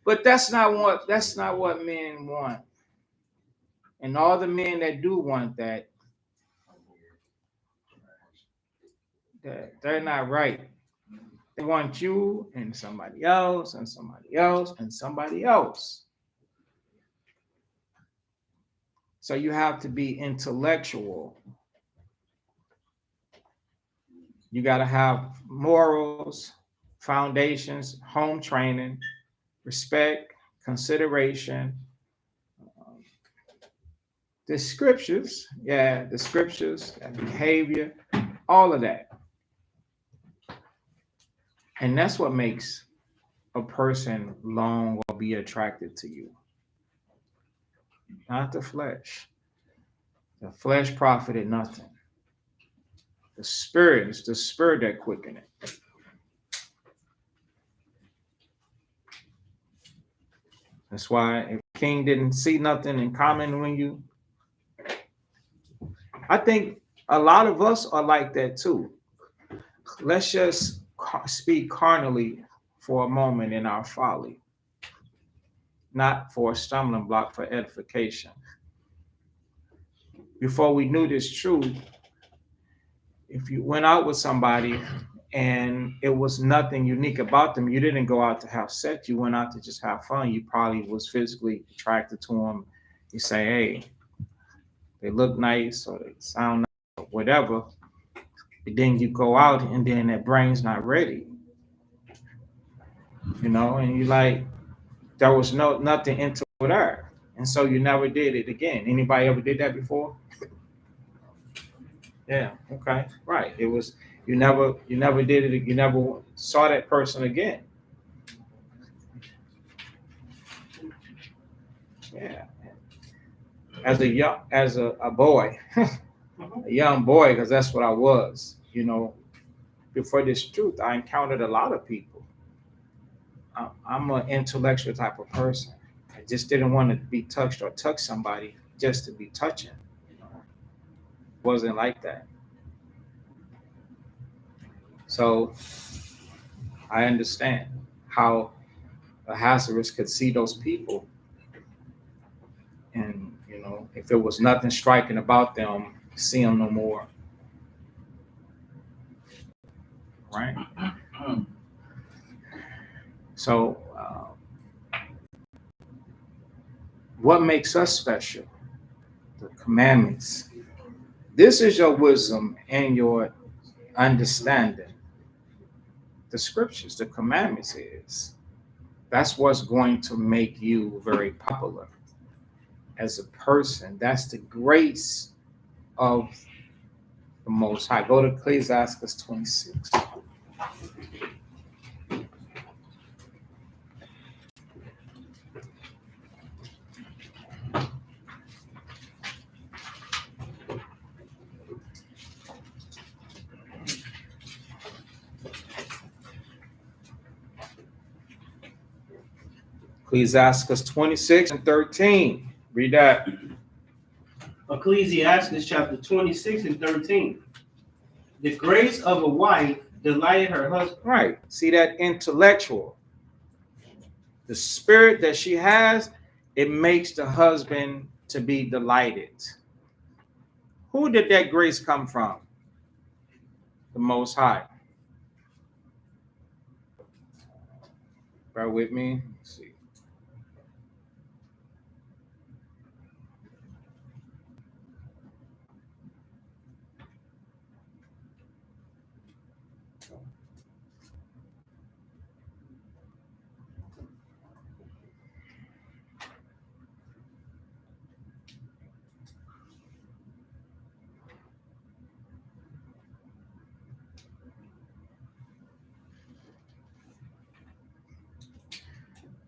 But that's not what men want. And all the men that do want that, they're not right. They want you and somebody else and somebody else and somebody else. So you have to be intellectual. You got to have morals, foundations, home training, respect, consideration, the scriptures, behavior, all of that. And that's what makes a person long or be attracted to you. Not the flesh. The flesh profited nothing. The spirit is the spirit that quickeneth it. That's why if King didn't see nothing in common with you, I think a lot of us are like that too. let's just speak carnally for a moment in our folly, not for a stumbling block, for edification. Before we knew this truth, if you went out with somebody and it was nothing unique about them, you didn't go out to have sex, you went out to just have fun. You probably was physically attracted to them. You say, hey, they look nice or they sound nice or whatever. But then you go out and then that brain's not ready, and you like, there was nothing into there. And so you never did it again. Anybody ever did that before? Yeah, okay, right. It was you never did it, you never saw that person again. Yeah. As a boy, a young boy, because that's what I was, before this truth, I encountered a lot of people. I'm an intellectual type of person. I just didn't want to be touched or touch somebody just to be touching. Wasn't like that. So I understand how Ahasuerus could see those people, and if there was nothing striking about them, see them no more. Right. So, what makes us special? The commandments. This is your wisdom and your understanding. The scriptures, the commandments is. That's what's going to make you very popular as a person. That's the grace of the Most High. Go to Ecclesiastes 26. Ecclesiastes 26 and 13. Read that. Ecclesiastes chapter 26 and 13. The grace of a wife delighted her husband. Right. See that intellectual. The spirit that she has, it makes the husband to be delighted. Who did that grace come from? The Most High. Bear with me. Let's see.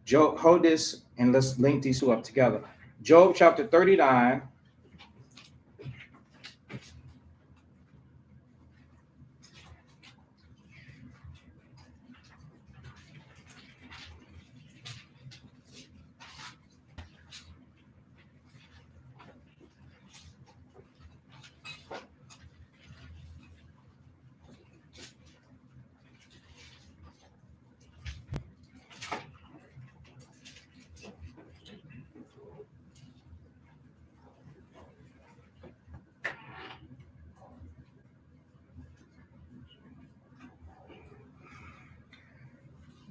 Job, hold this and let's link these two up together. Job chapter 39.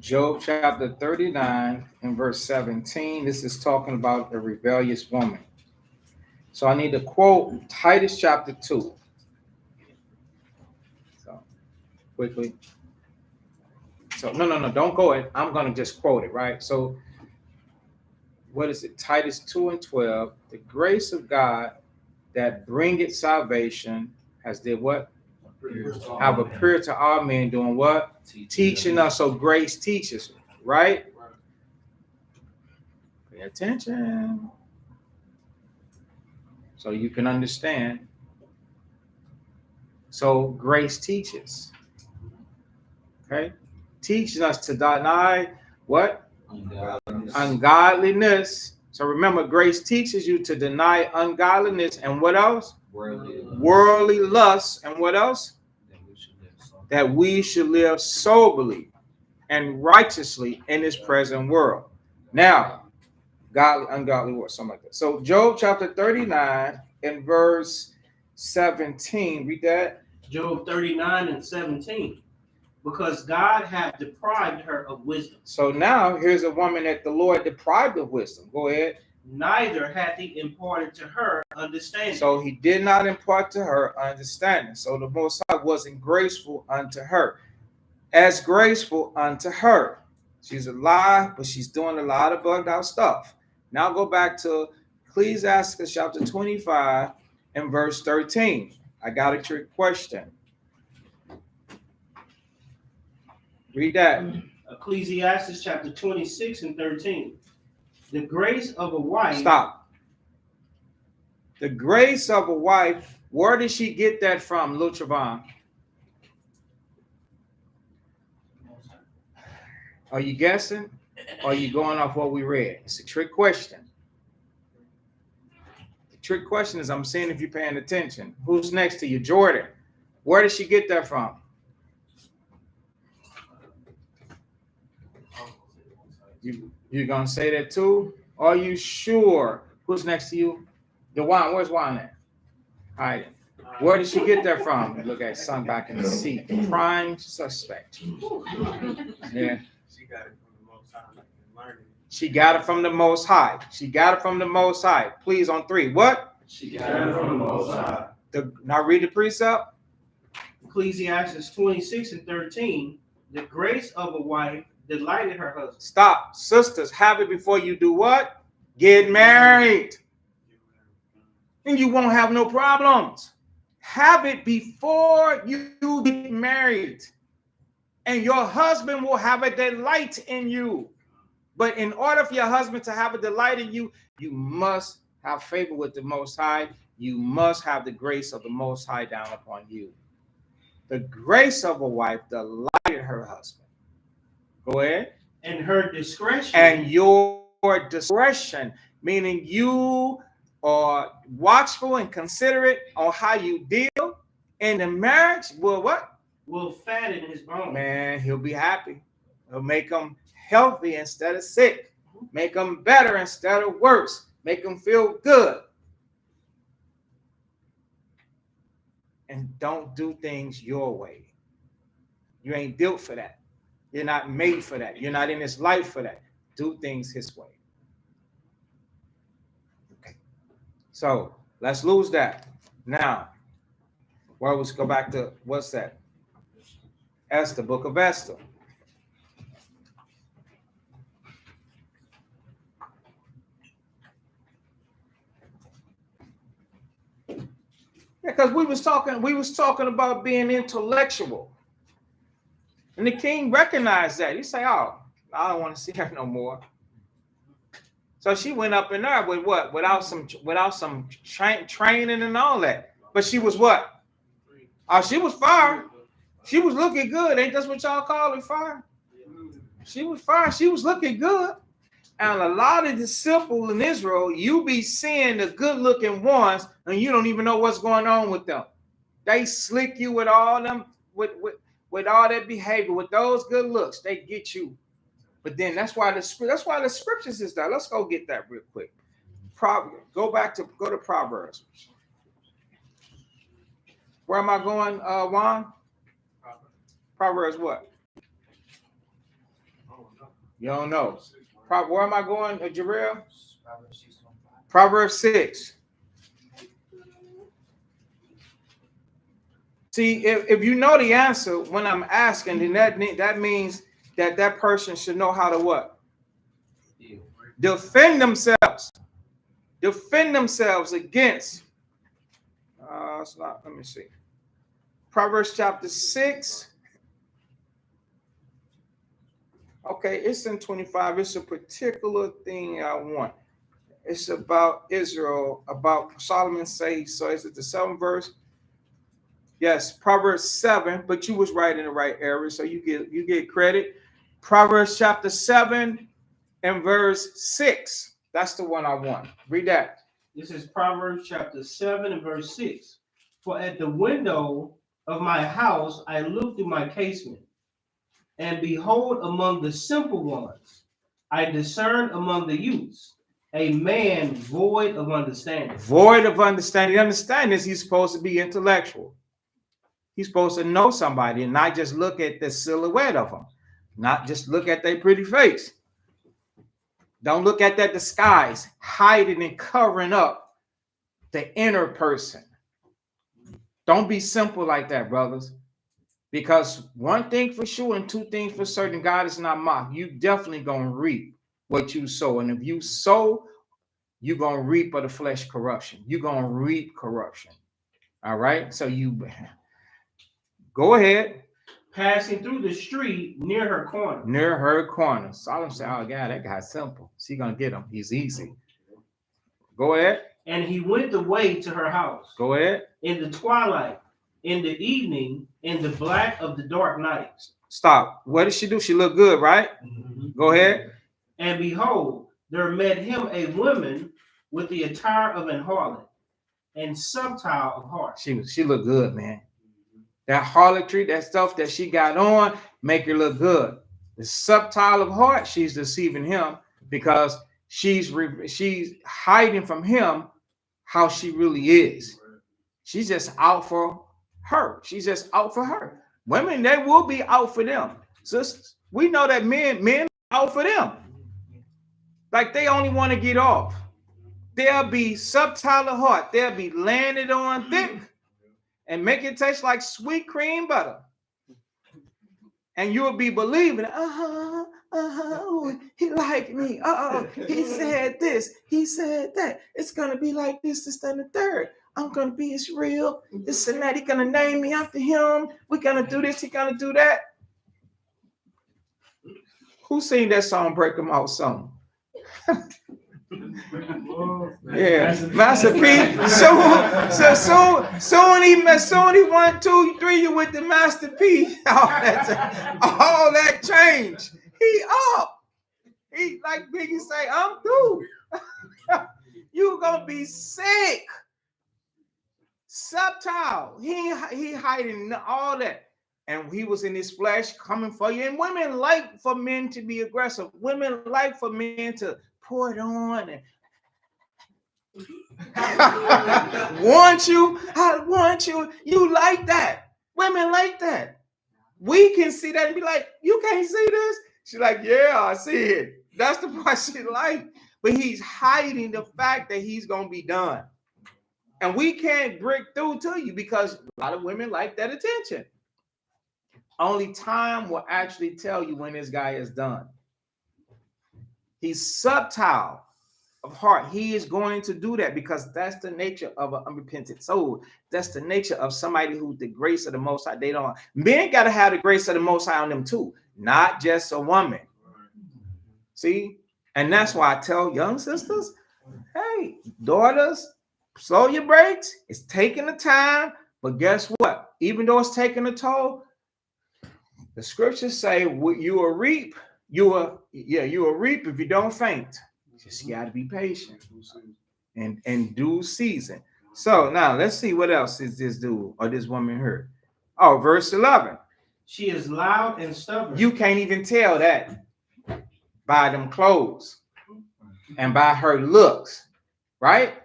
Job chapter 39 and verse 17. This is talking about a rebellious woman. So I need to quote Titus chapter 2. So quickly. So no, don't go it. I'm going to just quote it, right? So what is it? Titus 2 and 12. The grace of God that bringeth salvation has did what? Have appeared to all men doing what? Teaching us. So grace teaches, right? Pay attention so you can understand. So grace teaches. Okay? Teaching us to deny what? Ungodliness. So remember, grace teaches you to deny ungodliness and what else? Worldly lusts. And what else? that we should live soberly and righteously in this present world. Now, godly, ungodly war, something like that. So Job chapter 39 and verse 17. Read that. Job 39 and 17. Because God hath deprived her of wisdom. So now here's a woman that the Lord deprived of wisdom. Go ahead. Neither hath he imparted to her understanding. So he did not impart to her understanding. So the Most High wasn't graceful unto her. As graceful unto her. She's alive, but she's doing a lot of bugged out stuff. Now go back to Ecclesiastes chapter 25 and verse 13. I got a trick question. Read that. Ecclesiastes chapter 26 and 13. The grace of a wife. Stop. The grace of a wife, where did she get that from, Lil Travon? Are you guessing? Or are you going off what we read? It's a trick question. The trick question is, I'm seeing if you're paying attention. Who's next to you? Jordan. Where did she get that from? You're going to say that too? Are you sure? Who's next to you? DeJuan, where's Juan at? Hiding. Where did she get that from? Look at son back in the seat. Prime suspect. Yeah. She got it from the Most High and learning. She got it from the Most High. She got it from the Most High. Please, on 3. What? She got it from the Most High. Now read the precept. Ecclesiastes 26 and 13. The grace of a wife delighted her husband. Stop. Sisters, have it before you do what? Get married. And you won't have no problems. Have it before you get married. And your husband will have a delight in you. But in order for your husband to have a delight in you, you must have favor with the Most High. You must have the grace of the Most High down upon you. The grace of a wife delighted her husband. Go ahead. And her discretion. And your discretion, meaning you are watchful and considerate on how you deal in the marriage, will what? Will fatten his bones. Man, he'll be happy. It'll make him healthy instead of sick. Make him better instead of worse. Make him feel good. And don't do things your way. You ain't built for that. You're not made for that. You're not in this life for that. Do things his way. Okay. So let's lose that. Now, well, let's go back to what's that? Esther, book of Esther. Because we was talking about being intellectual. And the king recognized that. He said, oh, I don't want to see her no more. So she went up in there with what? Without some training and all that. But she was what? Oh, she was fire. She was looking good. Ain't that what y'all call it, fire? She was fire. She was looking good. And a lot of the simple in Israel, you be seeing the good looking ones and you don't even know what's going on with them. They slick you with all them, with all that behavior, with those good looks, they get you. But then that's why the scriptures is there. Let's go get that real quick. Go to Proverbs. Where am I going, Juan? Proverbs what? You don't know. Where am I going, Jarrell? Proverbs 6. See, if you know the answer when I'm asking, then that means that person should know how to what? Defend themselves. Defend themselves against. It's not. Let me see. Proverbs chapter 6. Okay, it's in 25. It's a particular thing I want. It's about Israel, about Solomon say. So is it the 7th verse? Yes, Proverbs 7, but you was right in the right area, so you get credit. Proverbs chapter 7 and verse 6. That's the one I want. Read that. This is Proverbs chapter 7 and verse 6. For at the window of my house, I looked through my casement, and behold, among the simple ones, I discerned among the youths a man void of understanding. Void of understanding. Understanding is he's supposed to be intellectual. He's supposed to know somebody and not just look at the silhouette of them, not just look at their pretty face. Don't look at that disguise, hiding and covering up the inner person. Don't be simple like that, brothers. Because one thing for sure and two things for certain, God is not mocked. You definitely gonna reap what you sow. And if you sow, you're gonna reap of the flesh corruption. You're gonna reap corruption. All right. So you go ahead. Passing through the street near her corner. Near her corner. Solomon said, oh, God, that guy's simple. She going to get him. He's easy. Go ahead. And he went the way to her house. Go ahead. In the twilight, in the evening, in the black of the dark night. Stop. What did she do? She looked good, right? Mm-hmm. Go ahead. And behold, there met him a woman with the attire of an harlot and subtile of heart. She looked good, man. That harlotry, that stuff that she got on, make her look good. The subtile of heart, she's deceiving him because she's hiding from him how she really is. She's just out for her. She's just out for her. Women, they will be out for them. Sisters, we know that men out for them. Like they only want to get off. They'll be subtile of heart. They'll be landed on thick and make it taste like sweet cream butter. And you'll be believing, he liked me. He said this. He said that. It's going to be like this, this, and the third. I'm going to be his real. This and that. He's going to name me after him. We're going to do this. He's going to do that. Who sing that song, Break 'em Out song? Yeah, Master P. Soon he 1, 2, 3, you with the Master P. All that change. He up. He like Biggie say, I'm through. You gonna be sick. Subtile. He hiding all that. And he was in his flesh coming for you. And women like for men to be aggressive. Women like for men to pour it on and I want you. You like that. Women like that. We can see that and be like, you can't see this? She's like, yeah, I see it. That's the part she like. But he's hiding the fact that he's going to be done. And we can't break through to you because a lot of women like that attention. Only time will actually tell you when this guy is done. He's subtile of heart. He is going to do that because that's the nature of an unrepentant soul. That's the nature of somebody who the grace of the Most High, they don't. Men got to have the grace of the Most High on them too, not just a woman. See? And that's why I tell young sisters, hey, daughters, slow your brakes. It's taking the time, but guess what? Even though it's taking a toll, the scriptures say you will reap. You will reap if you don't faint. Just got to be patient and due season. So now let's see what else is this dude or this woman heard. Oh, verse 11. She is loud and stubborn. You can't even tell that by them clothes and by her looks, right?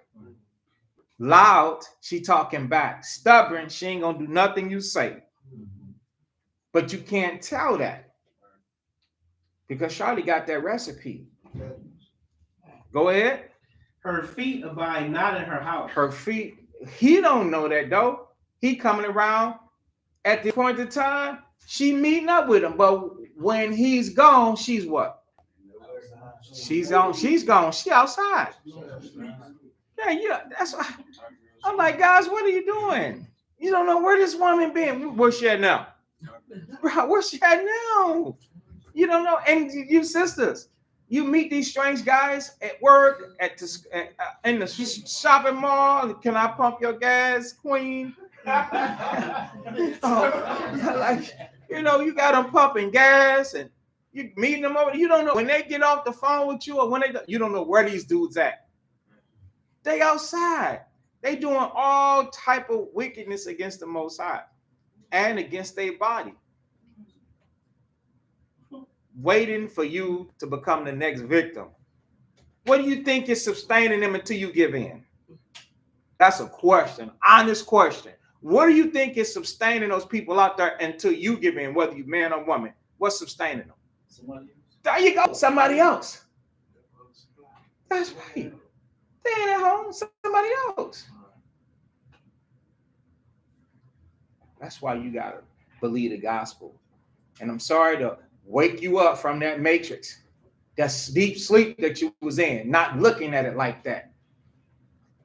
Loud, she talking back. Stubborn, she ain't gonna do nothing you say. But you can't tell that because Charlie got that recipe. Go ahead. Her feet abide not in her house. Her feet, he don't know that though. He coming around at the point of time, she meeting up with him. But when he's gone, she's what? She's gone. She outside. Yeah, that's why I'm like, guys, what are you doing? You don't know where this woman been. Where's she at now? Bro, where's she at now? You don't know. And you sisters, you meet these strange guys at work, in the shopping mall. Can I pump your gas, queen? You got them pumping gas and you meeting them over. You don't know when they get off the phone with you or you don't know where these dudes at. They outside. They doing all type of wickedness against the Most High. and against their body, waiting for you to become the next victim. What do you think is sustaining them until you give in? That's a question, honest question. What do you think is sustaining those people out there until you give in, whether you're man or woman? What's sustaining them? Somebody else. There you go, somebody else. That's right. They ain't at home, somebody else. That's why you gotta believe the gospel. And I'm sorry to wake you up from that matrix, that deep sleep that you was in, not looking at it like that.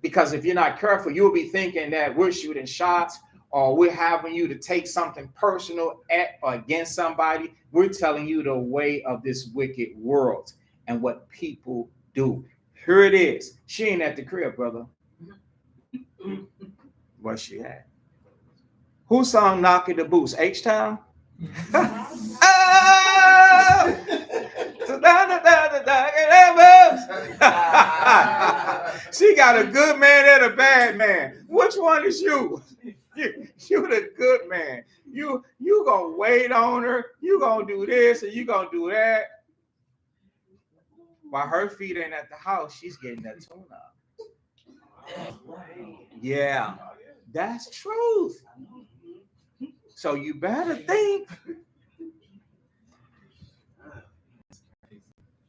Because if you're not careful, you'll be thinking that we're shooting shots or we're having you to take something personal at or against somebody. We're telling you the way of this wicked world and what people do. Here it is. She ain't at the crib, brother. Where she at? Who sung Knock at the Boots? H-Town? She got a good man and a bad man. Which one is you? You the good man. You gonna wait on her. You gonna do this and you gonna do that. While her feet ain't at the house, she's getting that tune up. Yeah, that's truth. So you better think.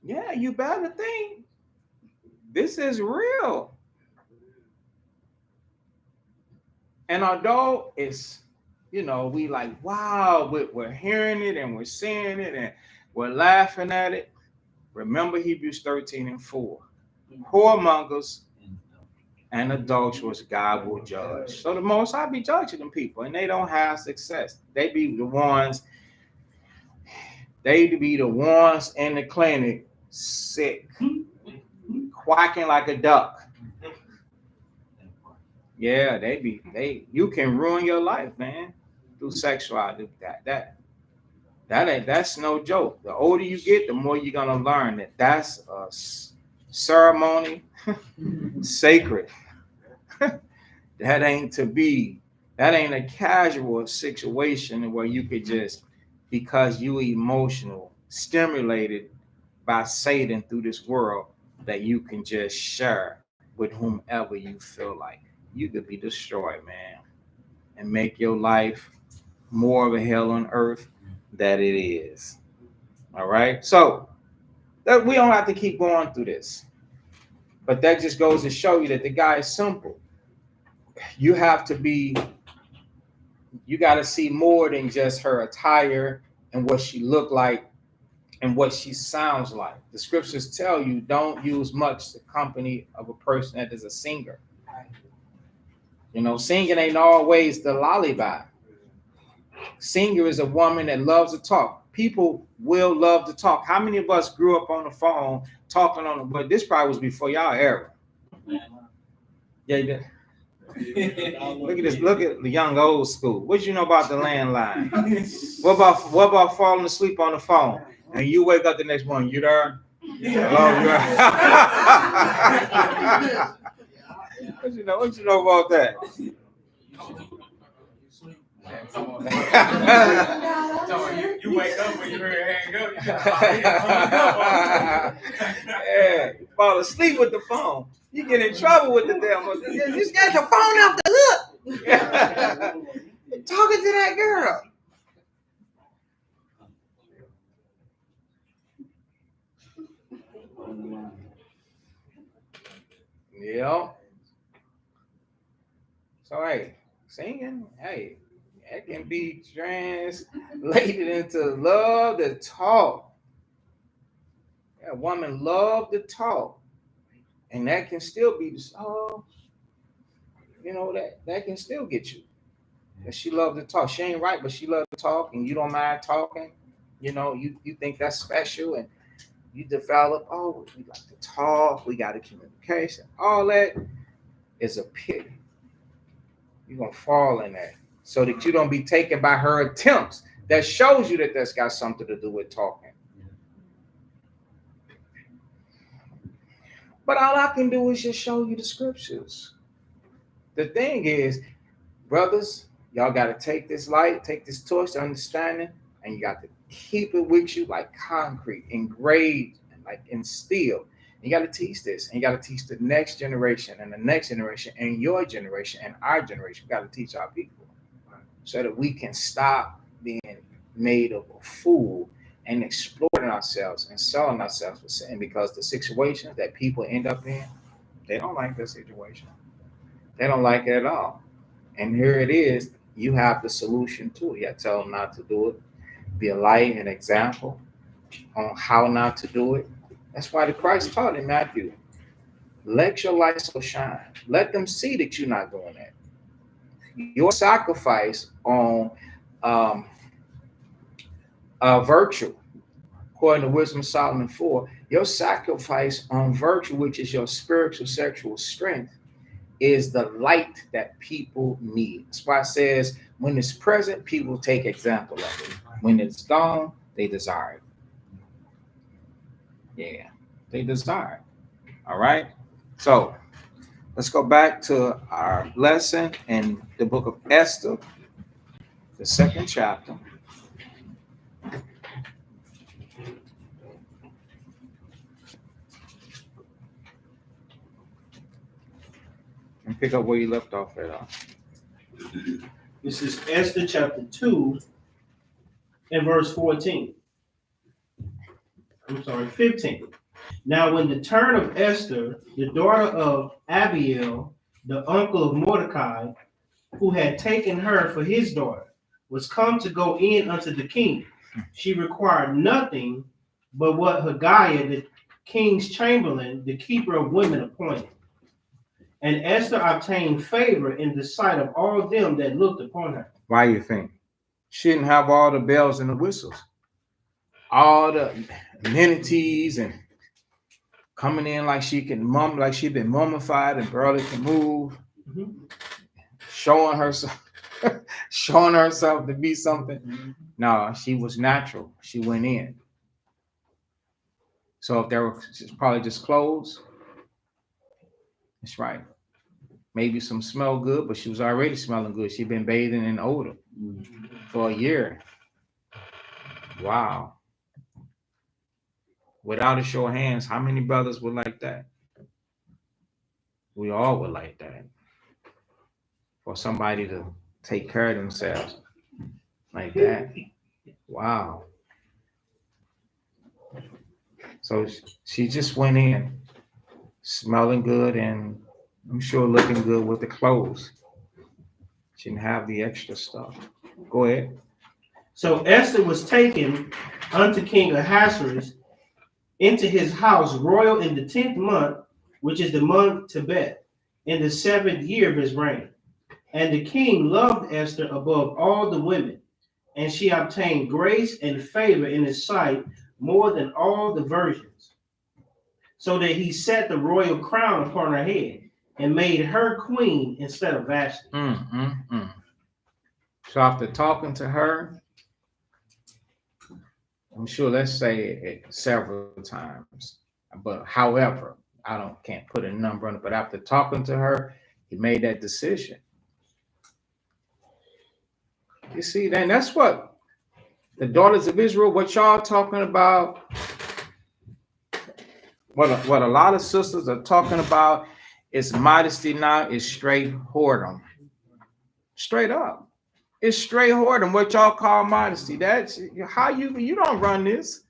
Yeah, you better think. This is real. And although it's, we like, wow, we're hearing it and we're seeing it and we're laughing at it. Remember Hebrews 13:4. Whoremongers and adulterers God will judge. So the Most High be judging them people, and they don't have success. They be the ones in the clinic sick, quacking like a duck. Yeah, you can ruin your life, man, through sexuality. That's no joke. The older you get, the more you're gonna learn that that's a ceremony, sacred. That ain't a casual situation where you could just, because you emotional, stimulated by Satan through this world, that you can just share with whomever you feel like. You could be destroyed, man, and make your life more of a hell on earth that it is. All right. So that we don't have to keep going through this. But that just goes to show you that the guy is simple. You got to see more than just her attire and what she looked like and what she sounds like. The scriptures tell you don't use much the company of a person that is a singer. Singing ain't always the lullaby. Singer is a woman that loves to talk. People will love to talk. How many of us grew up on the phone talking on but this probably was before y'all era. Yeah. Look at this. Look at the young old school. What you know about the landline? What about falling asleep on the phone? And you wake up the next morning, you there? Hello, you there? What you know about that? You wake up when you hear it hang up. Yeah, you fall asleep with the phone. You get in trouble with the damn. You just got your phone off the hook. Talking to that girl. Yeah. So hey, singing, hey, it can be translated into love to talk. Yeah, a woman love to talk, and that can still be that can still get you. That she love to talk. She ain't right, but she love to talk, and you don't mind talking. You think that's special, and you develop. Oh, we like to talk. We got a communication. All that is a pit. You're gonna fall in that, so that you don't be taken by her attempts. That shows you that that's got something to do with talking. But all I can do is just show you the scriptures. The thing is, brothers, Y'all got to take this light, take this torch to understanding, and you got to keep it with you like concrete, engraved, like in steel. You got to teach this, and you got to teach the next generation, and the next generation, and your generation, and our generation. We got to teach our people so that we can stop being made of a fool and exploiting ourselves and selling ourselves for sin, because the situations that people end up in, they don't like their situation. They don't like it at all. And here it is. You have the solution to it. You have to tell them not to do it. Be a light and example on how not to do it. That's why the Christ taught in Matthew, let your light so shine. Let them see that you're not doing that. Your sacrifice on virtue, according to Wisdom of Solomon 4, your sacrifice on virtue, which is your spiritual sexual strength, is the light that people need. That's why it says, when it's present, people take example of it. When it's gone, they desire it. Yeah, they desire it. All right. So let's go back to our lesson in the book of Esther, the 2nd chapter. And pick up where you left off at. This is Esther chapter 2 and verse 14. I'm sorry, 15. Now, when the turn of Esther, the daughter of Abiel, the uncle of Mordecai, who had taken her for his daughter, was come to go in unto the king, she required nothing but what Haggai, the king's chamberlain, the keeper of women, appointed. And Esther obtained favor in the sight of all them that looked upon her. Why you think? She didn't have all the bells and the whistles, all the amenities, and coming in like she can like she'd been mummified and barely can move, showing herself to be something. No, she was natural. She went in. So if there were probably just clothes, that's right. Maybe some smell good, but she was already smelling good. She'd been bathing in odor for a year. Wow. Without a show of hands, how many brothers would like that? We all would like that. For somebody to take care of themselves like that. Wow. So she just went in smelling good, and I'm sure looking good with the clothes. She didn't have the extra stuff. Go ahead. So Esther was taken unto King Ahasuerus into his house royal in the 10th month, which is the month Tebet, in the 7th year of his reign. And the king loved Esther above all the women, and she obtained grace and favor in his sight more than all the virgins, so that he set the royal crown upon her head and made her queen instead of Vashti. So after talking to her, I'm sure, let's say it several times, but however, can't put a number on it, but after talking to her, he made that decision. You see, then that's what the daughters of Israel, what y'all talking about, what a lot of sisters are talking about is modesty now, is straight whoredom. Straight up. It's straight whoredom, what y'all call modesty. That's how you don't run this.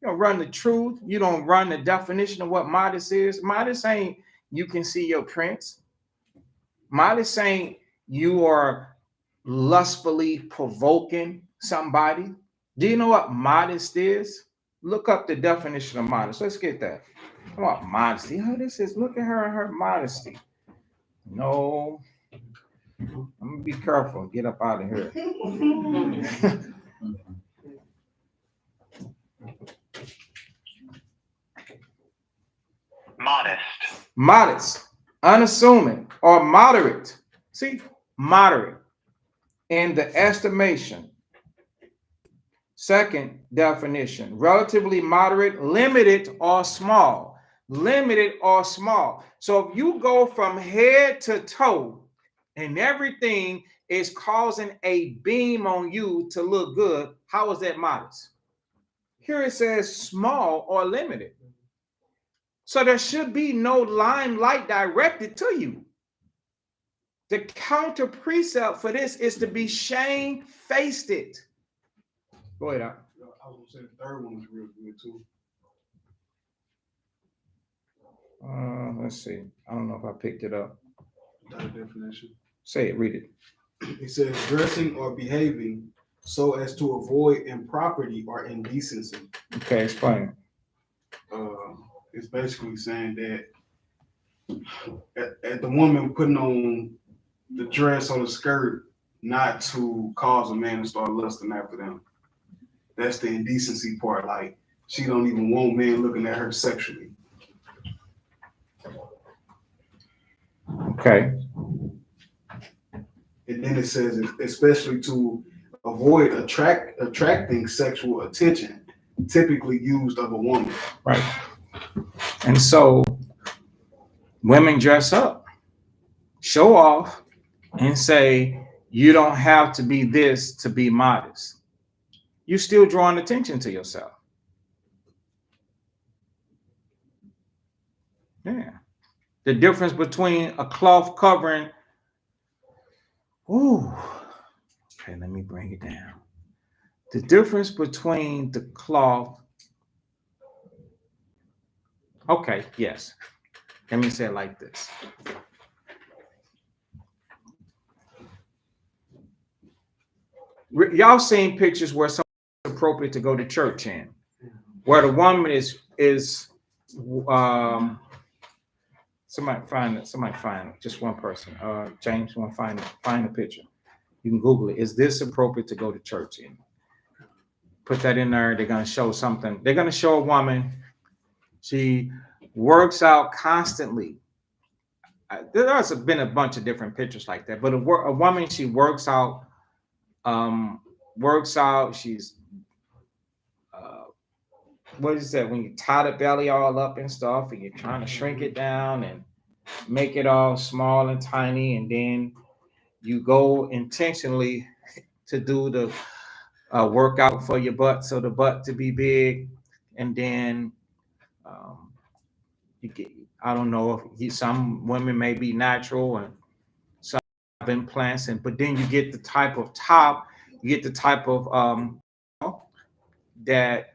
You don't run the truth. You don't run the definition of what modest is. Modest ain't you can see your prints. Modest ain't you are lustfully provoking somebody. Do you know what modest is? Look up the definition of modest. Let's get that. Come on, modesty. Oh, this is, look at her and her modesty. No. I'm gonna be careful and get up out of here. Modest, unassuming, or moderate. See, moderate in the estimation. Second definition, relatively moderate, limited or small. Limited or small. So if you go from head to toe and everything is causing a beam on you to look good, how is that modest? Here it says small or limited. So there should be no limelight directed to you. The counter precept for this is to be shamefaced it. Go ahead, Doc. I was gonna say the third one was real good too. Let's see. I don't know if I picked it up. That definition. Say it, read it. It says dressing or behaving so as to avoid improperty or indecency. Okay, explain. It's basically saying that at the woman putting on the dress or the skirt not to cause a man to start lusting after them. That's the indecency part. Like she don't even want men looking at her sexually. Okay. And then it says especially to avoid attracting sexual attention, typically used of a woman. Right. And so women dress up, show off, and say, you don't have to be this to be modest. You're still drawing attention to yourself. Yeah. The difference between a cloth covering, okay, let me bring it down. The difference between the cloth, okay, yes. Let me say it like this. Y'all seen pictures where it's appropriate to go to church in, where the woman is somebody find it, just one person. James, want to find the picture. You can Google it. Is this appropriate to go to church in? Put that in there. They're going to show something. They're going to show a woman. She works out constantly. There's been a bunch of different pictures like that, but a woman, she works out. She's what is that when you tie the belly all up and stuff and you're trying to shrink it down and make it all small and tiny, and then you go intentionally to do the workout for your butt, so the butt to be big, and then you get, I don't know if some women may be natural and some have implants, but then you get the type of top, you get the type of that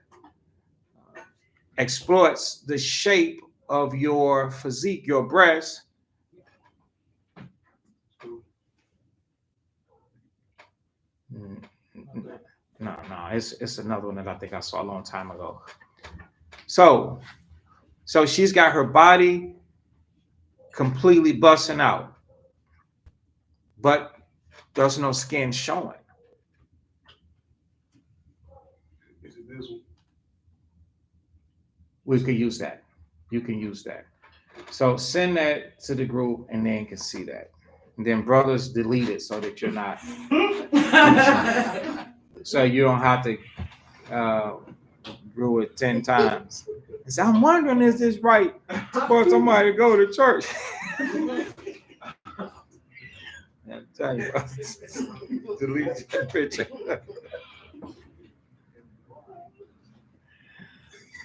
exploits the shape of your physique, your breast. No, it's another one that I think I saw a long time ago. So she's got her body completely busting out, but there's no skin showing. Is it this one? We could use that. You can use that. So send that to the group and then can see that. And then brothers delete it so that you're not, so you don't have to do it 10 times. So I'm wondering, is this right for somebody to go to church? I'll tell you, delete that picture.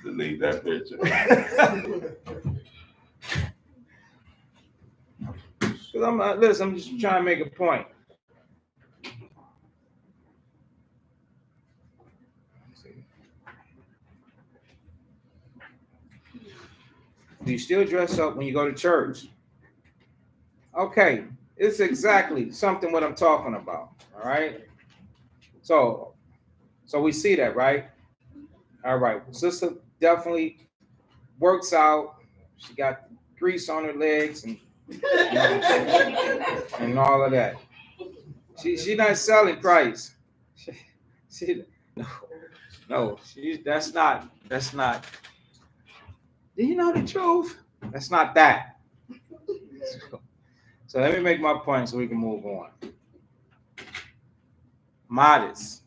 Delete that picture. Because I'm just trying to make a point. Do you still dress up when you go to church? Okay, it's exactly something what I'm talking about. All right. So we see that, right? All right. Sister definitely works out. She got grease on her legs and all of that. She not selling Christ. That's not. Do you know the truth? That's not that. So let me make my point so we can move on. Modest.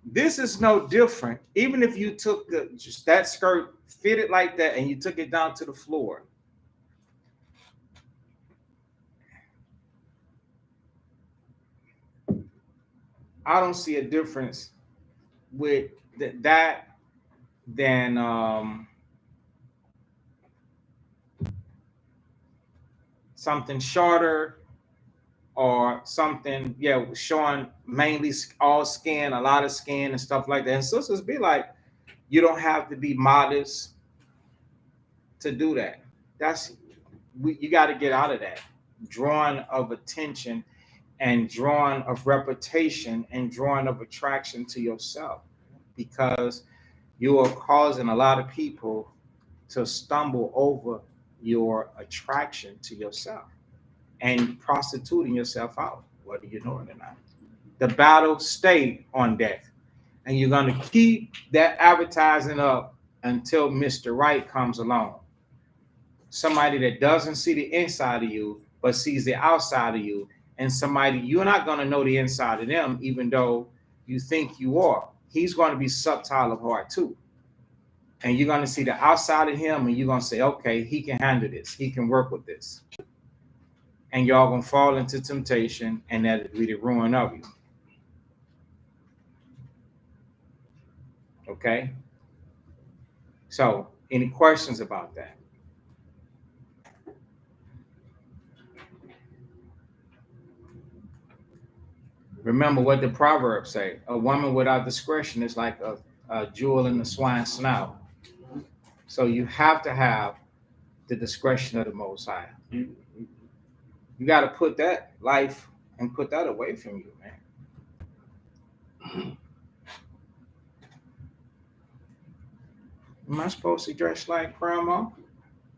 This is no different. Even if you took that skirt, fitted like that, and you took it down to the floor. I don't see a difference with that than something shorter or something, yeah, showing mainly all skin, a lot of skin and stuff like that. And sisters be like, you don't have to be modest to do that. You got to get out of that drawing of attention and drawing of reputation and drawing of attraction to yourself, because you are causing a lot of people to stumble over your attraction to yourself and prostituting yourself out, whether you know it or not. The battle stay on deck, and you're going to keep that advertising up until Mr. Right comes along. Somebody that doesn't see the inside of you, but sees the outside of you, and somebody you're not going to know the inside of them, even though you think you are. He's going to be subtle of heart too. And you're going to see the outside of him, and you're going to say, okay, he can handle this. He can work with this. And y'all going to fall into temptation, and that'll be the ruin of you. Okay? So, any questions about that? Remember what the Proverbs say. A woman without discretion is like a jewel in the swine's snout. So you have to have the discretion of the Most High. You got to put that life and put that away from you, man. Am I supposed to dress like grandma?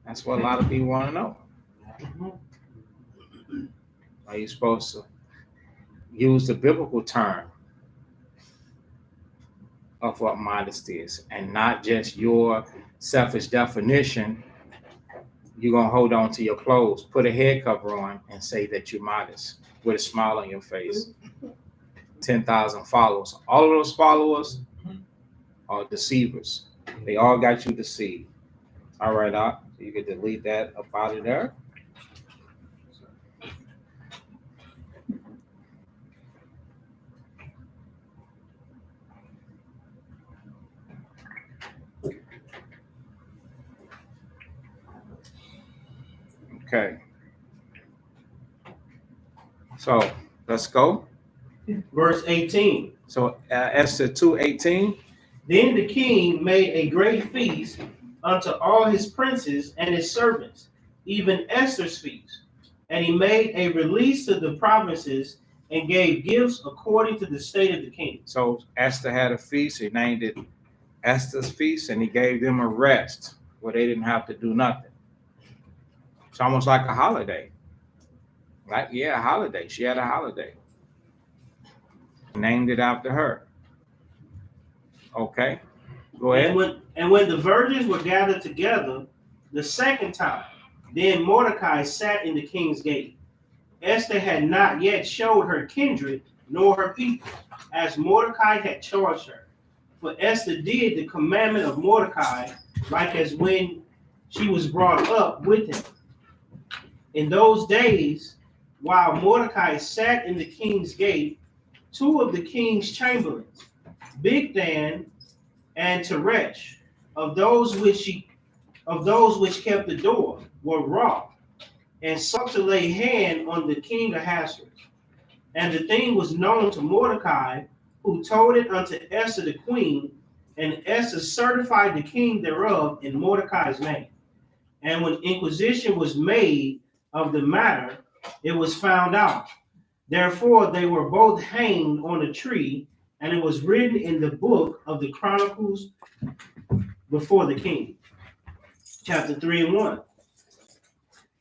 That's what a lot of people want to know. Are you supposed to use the biblical term of what modesty is, and not just your selfish definition? You're going to hold on to your clothes, put a head cover on, and say that you're modest with a smile on your face. 10,000 followers. All of those followers are deceivers. They all got you deceived. All right, Doc. You can delete that up out of there. Okay. So let's go. Verse 18. So Esther 2:18. Then the king made a great feast unto all his princes and his servants, even Esther's feast. And he made a release to the provinces and gave gifts according to the state of the king. So Esther had a feast. He named it Esther's feast, and he gave them a rest where they didn't have to do nothing. It's almost like a holiday. Like, yeah, a holiday. She had a holiday. Named it after her. Okay, go ahead. And when the virgins were gathered together the second time, then Mordecai sat in the king's gate. Esther had not yet showed her kindred nor her people, as Mordecai had charged her. For Esther did the commandment of Mordecai, like as when she was brought up with him. In those days, while Mordecai sat in the king's gate, two of the king's chamberlains, Bigthan and Teresh, of those which kept the door, were wroth, and sought to lay hand on the king Ahasuerus. And the thing was known to Mordecai, who told it unto Esther the queen, and Esther certified the king thereof in Mordecai's name. And when inquisition was made of the matter, it was found out. Therefore they were both hanged on a tree, and it was written in the book of the Chronicles before the king. Chapter 3:1.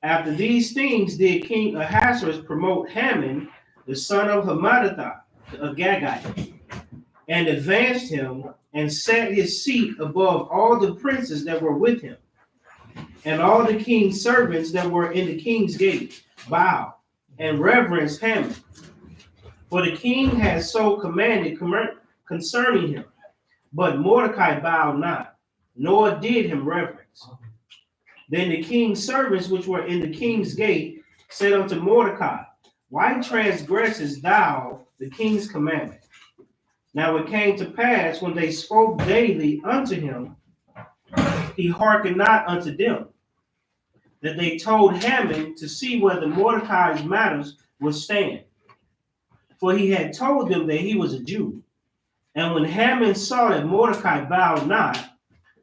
After these things did King Ahasuerus promote Haman, the son of Hammedatha, a Gagite, and advanced him and set his seat above all the princes that were with him. And all the king's servants that were in the king's gate bowed and reverenced Haman. For the king had so commanded concerning him. But Mordecai bowed not, nor did him reverence. Then the king's servants which were in the king's gate said unto Mordecai, Why transgressest thou the king's commandment? Now it came to pass when they spoke daily unto him, he hearkened not unto them, that they told Haman to see whether Mordecai's matters would stand. For he had told them that he was a Jew. And when Haman saw that Mordecai bowed not,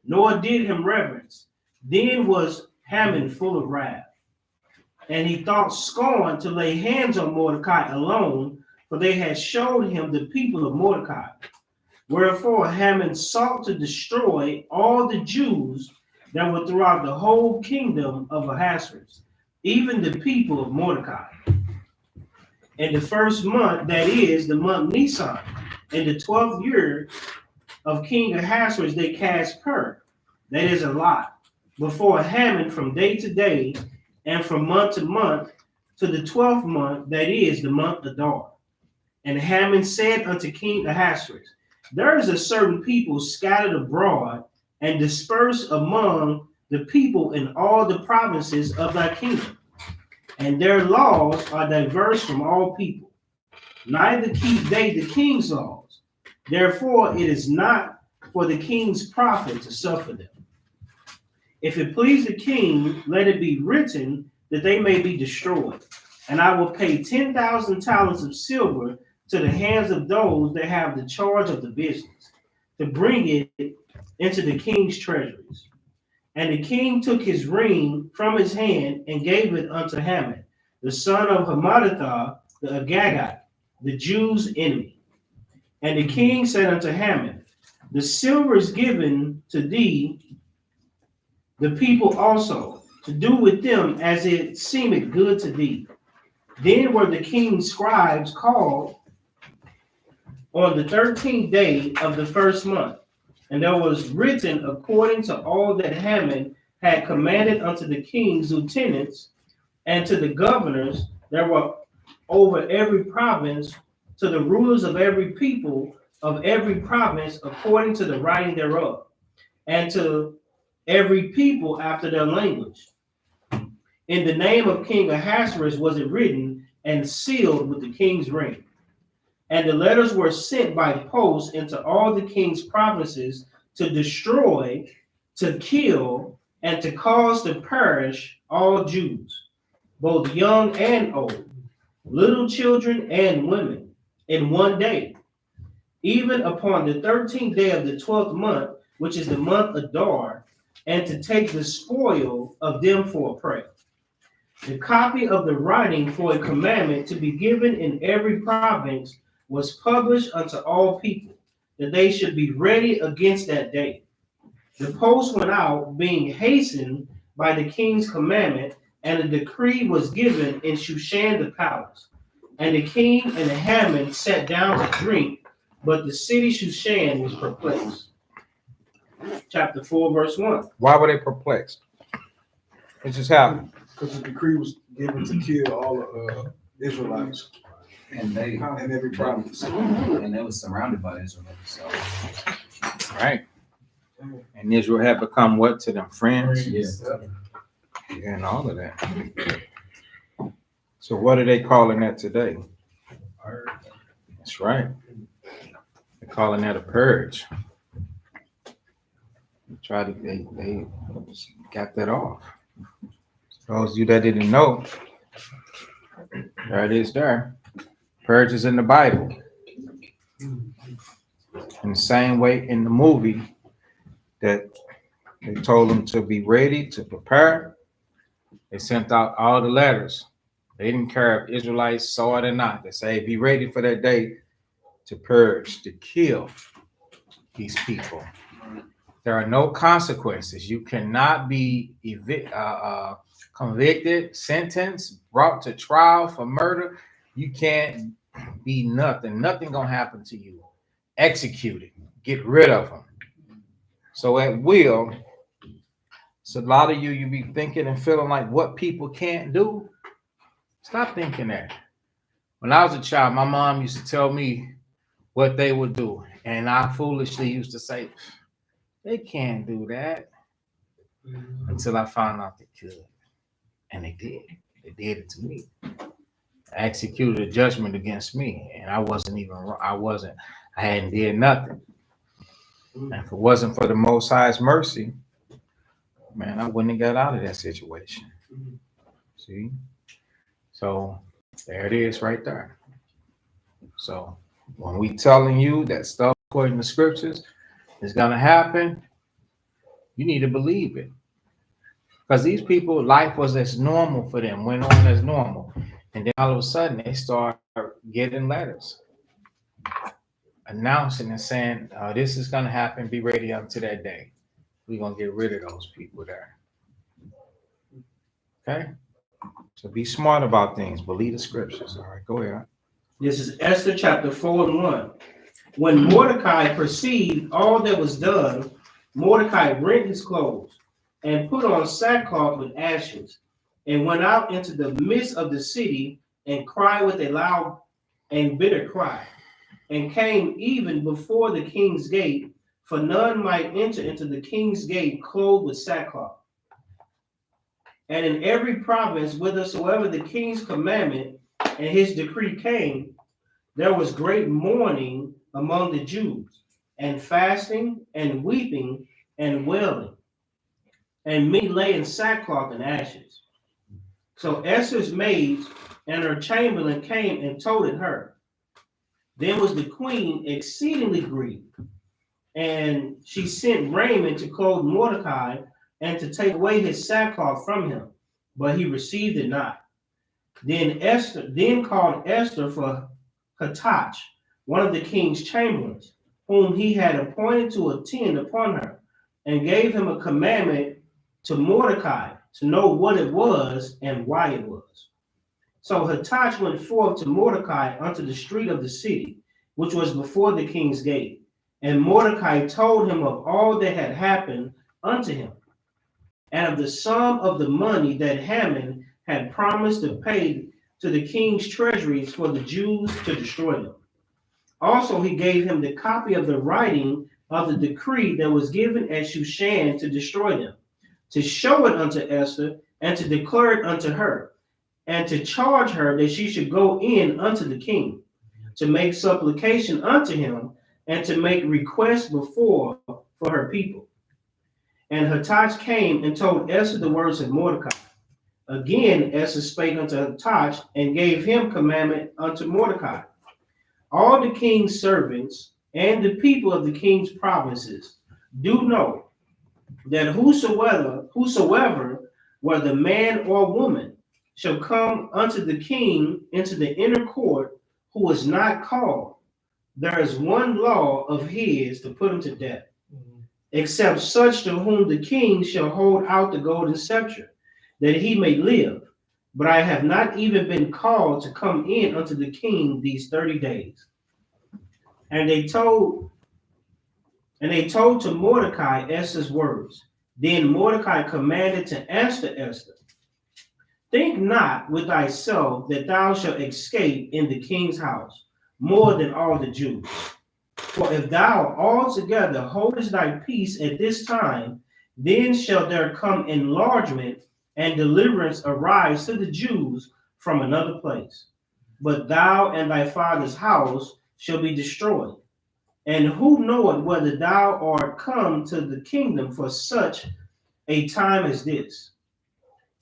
nor did him reverence, then was Haman full of wrath. And he thought scorn to lay hands on Mordecai alone, for they had showed him the people of Mordecai. Wherefore Haman sought to destroy all the Jews that were throughout the whole kingdom of Ahasuerus, even the people of Mordecai. In the first month, that is, the month Nisan, in the 12th year of King Ahasuerus, they cast pur, that is a lot, before Haman from day to day, and from month to month, to the 12th month, that is, the month Adar. And Haman said unto King Ahasuerus, there is a certain people scattered abroad and dispersed among the people in all the provinces of thy kingdom, and their laws are diverse from all people. Neither keep they the king's laws. Therefore, it is not for the king's profit to suffer them. If it please the king, let it be written that they may be destroyed. And I will pay 10,000 talents of silver to the hands of those that have the charge of the business, to bring it into the king's treasuries. And the king took his ring from his hand and gave it unto Haman, the son of Hammedatha, the Agagite, the Jews' enemy. And the king said unto Haman, the silver is given to thee, the people also, to do with them as it seemeth good to thee. Then were the king's scribes called on the 13th day of the first month, and there was written according to all that Haman had commanded unto the king's lieutenants and to the governors that were over every province, to the rulers of every people of every province according to the writing thereof, and to every people after their language. In the name of King Ahasuerus was it written and sealed with the king's ring. And the letters were sent by post into all the king's provinces to destroy, to kill, and to cause to perish all Jews, both young and old, little children and women, in one day, even upon the 13th day of the 12th month, which is the month Adar, and to take the spoil of them for a prey. The copy of the writing for a commandment to be given in every province was published unto all people, that they should be ready against that day. The post went out, being hastened by the king's commandment, and a decree was given in Shushan the palace. And the king and Haman sat down to drink, but the city Shushan was perplexed. Chapter 4, verse 1. Why were they perplexed? It just happened. Because the decree was given to kill all the Israelites And they in every province. and they was surrounded by Israelites. So Right. And Israel had become what to them? Friends? yeah. And all of that. So what are they calling that today? That's right. They're calling that a purge. They got that off. So those of you that didn't know, there it is there. Purge is in the Bible. In the same way in the movie that they told them to be ready to prepare, they sent out all the letters. They didn't care if Israelites saw it or not. They say, be ready for that day to purge, to kill these people. There are no consequences. You cannot be convicted, sentenced, brought to trial for murder. You can't be nothing. Nothing gonna happen to you. Executed. Get rid of them. So at will, so a lot of you be thinking and feeling like what people can't do. Stop thinking that. When I was a child, my mom used to tell me what they would do. And I foolishly used to say, they can't do that. Until I found out they could. And they did. They did it to me. Executed a judgment against me. And I wasn't even, I hadn't did nothing. And if it wasn't for the Most High's mercy, man, I wouldn't have got out of that situation. See? So there it is right there. So when we telling you that stuff according to scriptures is gonna happen, you need to believe it. Because these people, life was as normal for them, went on as normal. And then all of a sudden they start getting letters announcing and saying, this is gonna happen, be ready unto that day. We're gonna get rid of those people there. Okay? So be smart about things, believe the scriptures. All right, go ahead. This is Esther chapter 4 and 1. When Mordecai perceived all that was done, Mordecai rent his clothes and put on sackcloth with ashes, and went out into the midst of the city and cried with a loud and bitter cry, and came even before the king's gate, for none might enter into the king's gate clothed with sackcloth. And in every province whithersoever the king's commandment and his decree came, there was great mourning among the Jews, and fasting, and weeping, and wailing. And many lay in sackcloth and ashes. So Esther's maids and her chamberlain came and told it her. Then was the queen exceedingly grieved, and she sent raiment to clothe Mordecai and to take away his sackcloth from him, but he received it not. Then called Esther for Hathach, one of the king's chamberlains, whom he had appointed to attend upon her, and gave him a commandment to Mordecai to know what it was and why it was. So Hathach went forth to Mordecai unto the street of the city, which was before the king's gate. And Mordecai told him of all that had happened unto him, and of the sum of the money that Haman had promised to pay to the king's treasuries for the Jews to destroy them. Also he gave him the copy of the writing of the decree that was given at Shushan to destroy them, to show it unto Esther, and to declare it unto her, and to charge her that she should go in unto the king, to make supplication unto him, and to make request before for her people. And Hathach came and told Esther the words of Mordecai. Again Esther spake unto Hathach, and gave him commandment unto Mordecai. All the king's servants and the people of the king's provinces do know that whosoever, whether man or woman, shall come unto the king into the inner court, who is not called, there is one law of his to put him to death, except such to whom the king shall hold out the golden scepter, that he may live. But I have not even been called to come in unto the king these 30 days. And they told to Mordecai Esther's words. Then Mordecai commanded to answer Esther, think not with thyself that thou shalt escape in the king's house more than all the Jews. For if thou altogether holdest thy peace at this time, then shall there come enlargement and deliverance arise to the Jews from another place. But thou and thy father's house shall be destroyed. And who knoweth whether thou art come to the kingdom for such a time as this?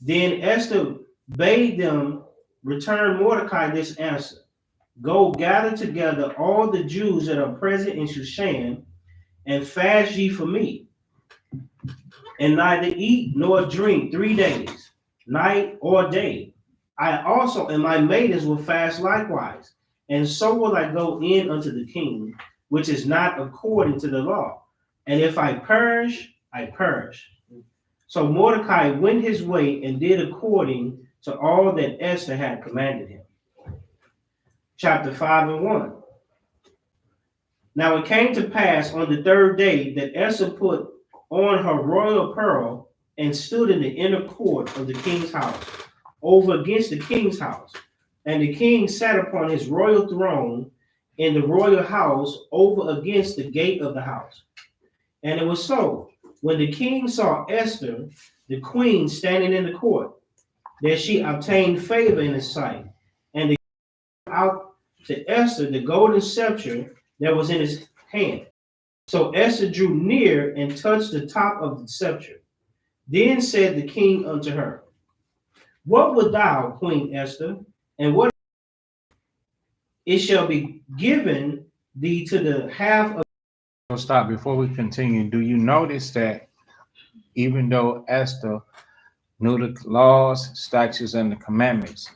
Then Esther bade them return Mordecai this answer. Go gather together all the Jews that are present in Shushan, and fast ye for me, and neither eat nor drink 3 days, night or day. I also and my maidens will fast likewise, and so will I go in unto the king, which is not according to the law. And if I perish, I perish. So Mordecai went his way and did according to all that Esther had commanded him. Chapter 5 and 1. Now it came to pass on the 3rd day that Esther put on her royal apparel and stood in the inner court of the king's house, over against the king's house. And the king sat upon his royal throne in the royal house, over against the gate of the house. And it was so, when the king saw Esther, the queen, standing in the court, that she obtained favor in his sight, and out to Esther the golden scepter that was in his hand. So Esther drew near and touched the top of the scepter. Then said the king unto her, what would thou, Queen Esther? And what it shall be given thee to the half of. So stop before we continue. Do you notice that even though Esther knew the laws, statutes, and the commandments,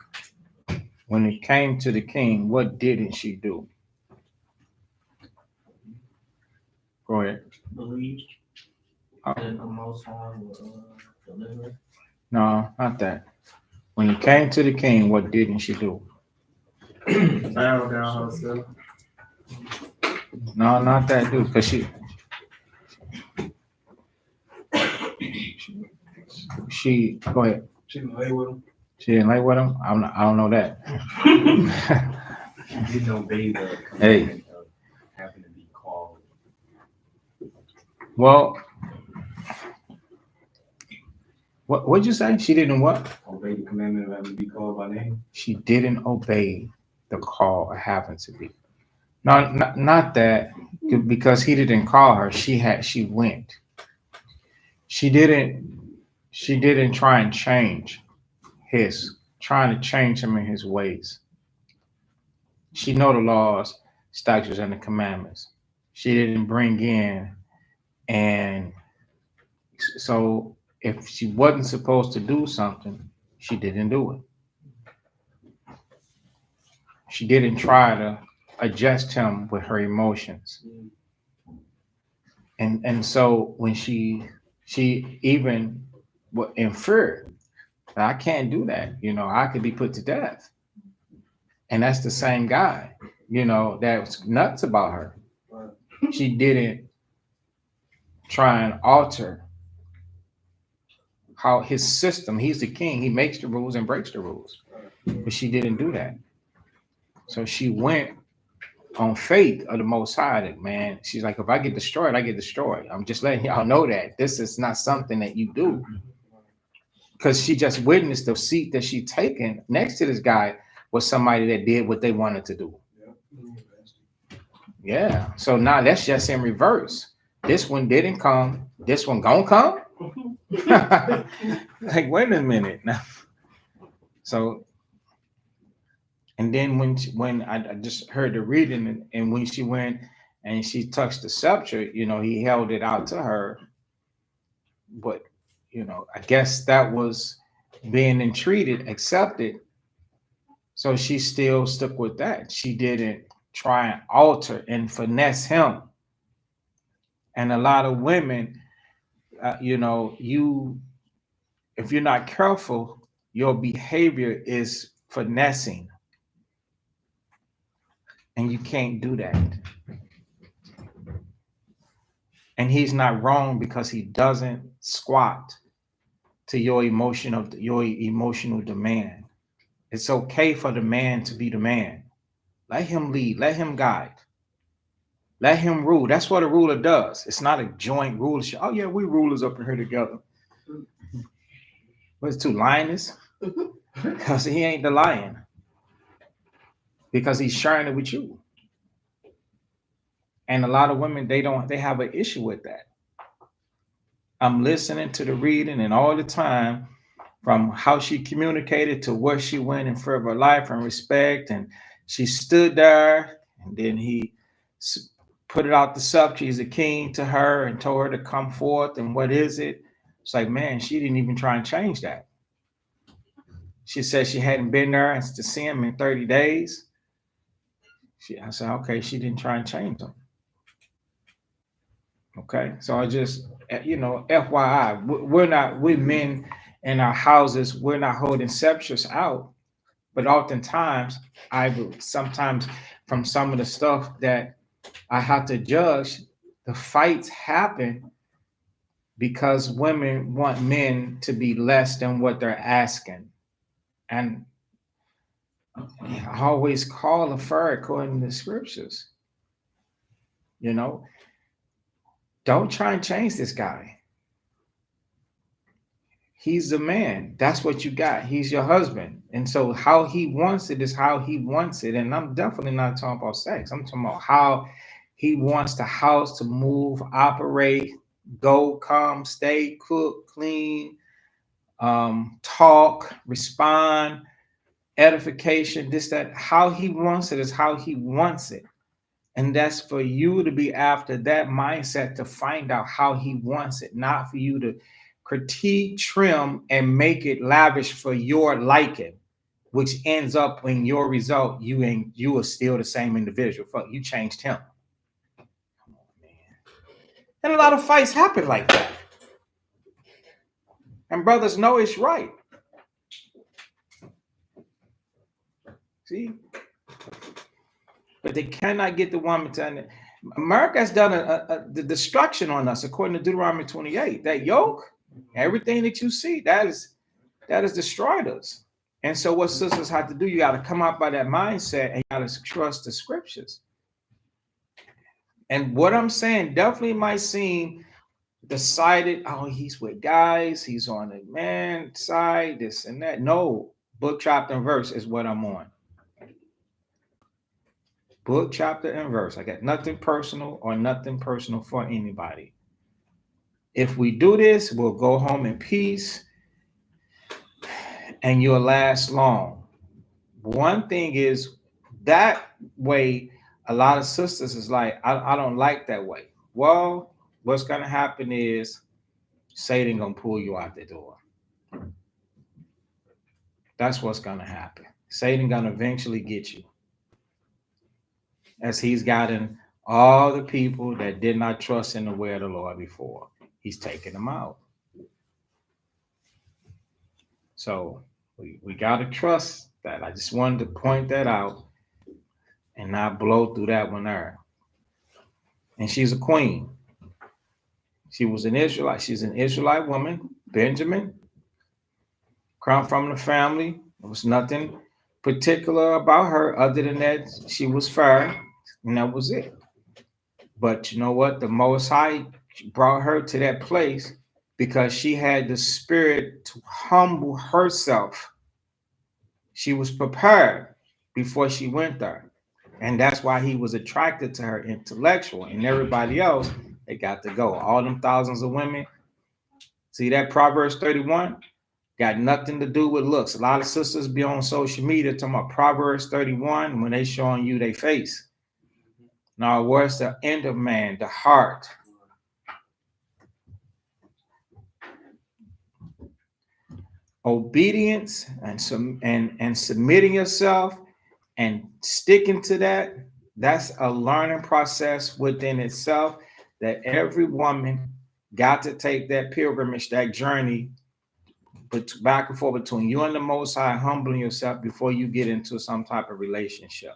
when it came to the king, what didn't she do? Go ahead. Believe that the Most High will deliver. No, not that. When it came to the king, what didn't she do? Bow down herself. No, not that, dude. Because she, go ahead. She didn't lay with him. She didn't lay with him. I don't know that. You didn't obey the Hey. commandment of having to be called. Well, what'd you say? She didn't what? Obey the commandment of having to be called by name. She didn't obey the call it happened to be. No, not that, because he didn't call her. She went. She didn't try and trying to change him in his ways. She know the laws, statutes, and the commandments. She didn't bring in, and so if she wasn't supposed to do something, she didn't do it. She didn't try to adjust him with her emotions. And so when she even inferred, I can't do that. I could be put to death. And that's the same guy, that's nuts about her. She didn't try and alter how his system, he's the king, he makes the rules and breaks the rules. But she didn't do that. So she went on faith of the Most High. That, man, she's like, if I get destroyed, I get destroyed. I'm just letting y'all know that this is not something that you do. Because she just witnessed the seat that she taken next to this guy was somebody that did what they wanted to do. Yeah. So now that's just in reverse. This one didn't come. This one gonna come? Like, wait a minute now. So, and then when I just heard the reading, and when she went and she touched the scepter, he held it out to her. But, I guess that was being entreated, accepted. So she still stuck with that. She didn't try and alter and finesse him. And a lot of women, if you're not careful, your behavior is finessing. And you can't do that. And he's not wrong because he doesn't squat to your emotional demand. It's okay for the man to be the man. Let him lead. Let him guide. Let him rule. That's what a ruler does. It's not a joint rulership. Oh yeah, we rulers up in here together. What's two lioness? Because he ain't the lion. Because he's sharing it with you. And a lot of women, they have an issue with that. I'm listening to the reading and all the time, from how she communicated to where she went in further life and respect. And she stood there, and then he put it out the scepter. He's a king to her and told her to come forth. And what is it? It's like, man, she didn't even try and change that. She said she hadn't been there and to see him in 30 days. I said, okay, she didn't try and change him. Okay, so I just, FYI, we're men in our houses, we're not holding scepters out, but oftentimes sometimes from some of the stuff that I have to judge, the fights happen because women want men to be less than what they're asking. And I always call a fair according to the scriptures. Don't try and change this guy. He's the man. That's what you got. He's your husband. And so how he wants it is how he wants it. And I'm definitely not talking about sex. I'm talking about how he wants the house to move, operate, go, come, stay, cook, clean, talk, respond, edification, this, that. How he wants it is how he wants it. And that's for you to be after that mindset to find out how he wants it, not for you to critique, trim, and make it lavish for your liking, which ends up in your result, you are still the same individual. Fuck, you changed him. Come on, man. And a lot of fights happen like that. And brothers know it's right. See? But they cannot get the woman to. America has done the destruction on us, according to Deuteronomy 28. That yoke, everything that you see, that has destroyed us. And so, what sisters have to do, you got to come out by that mindset and you got to trust the scriptures. And what I'm saying definitely might seem decided. Oh, he's with guys, he's on the man side, this and that. No, book, chapter, and verse is what I'm on. Book, chapter, and verse. I got nothing personal for anybody. If we do this, we'll go home in peace and you'll last long. One thing is that way, a lot of sisters is like, I don't like that way. Well, what's going to happen is Satan going to pull you out the door. That's what's going to happen. Satan going to eventually get you. As he's gotten all the people that did not trust in the way of the Lord before. He's taking them out. So we got to trust that. I just wanted to point that out and not blow through that one there. And she's a queen. She was an Israelite. She's an Israelite woman, Benjamin. Come from the family. There was nothing particular about her other than that she was fair. And that was it. But you know what? The Most High brought her to that place because she had the spirit to humble herself. She was prepared before she went there. And that's why he was attracted to her intellectual. And everybody else, they got to go. All them thousands of women. See that Proverbs 31? Got nothing to do with looks. A lot of sisters be on social media talking about Proverbs 31 when they showing you their face. Now, where's the end of man, the heart? Obedience and submitting yourself and sticking to that, that's a learning process within itself that every woman got to take that pilgrimage, that journey back and forth between you and the Most High, humbling yourself before you get into some type of relationship.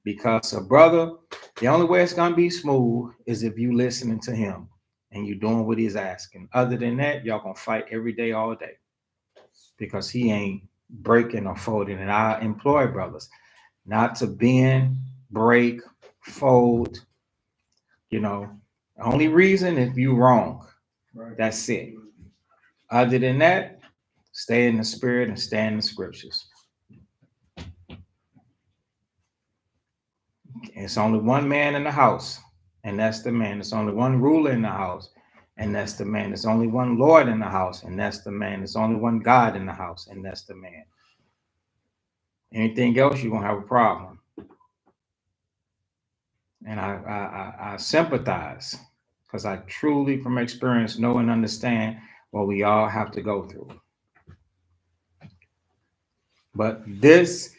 Because a brother, the only way it's going to be smooth is if you listening to him and you doing what he's asking. Other than that, y'all going to fight every day, all day. Because he ain't breaking or folding. And I implore brothers not to bend, break, fold. You know, the only reason if you wrong. Right. That's it. Other than that, stay in the spirit and stay in the scriptures. It's only one man in the house, and that's the man. It's only one ruler in the house, and that's the man. There's only one Lord in the house, and that's the man. There's only one God in the house, and that's the man. Anything else, you're going to have a problem. And I sympathize because I truly, from experience, know and understand what we all have to go through. But this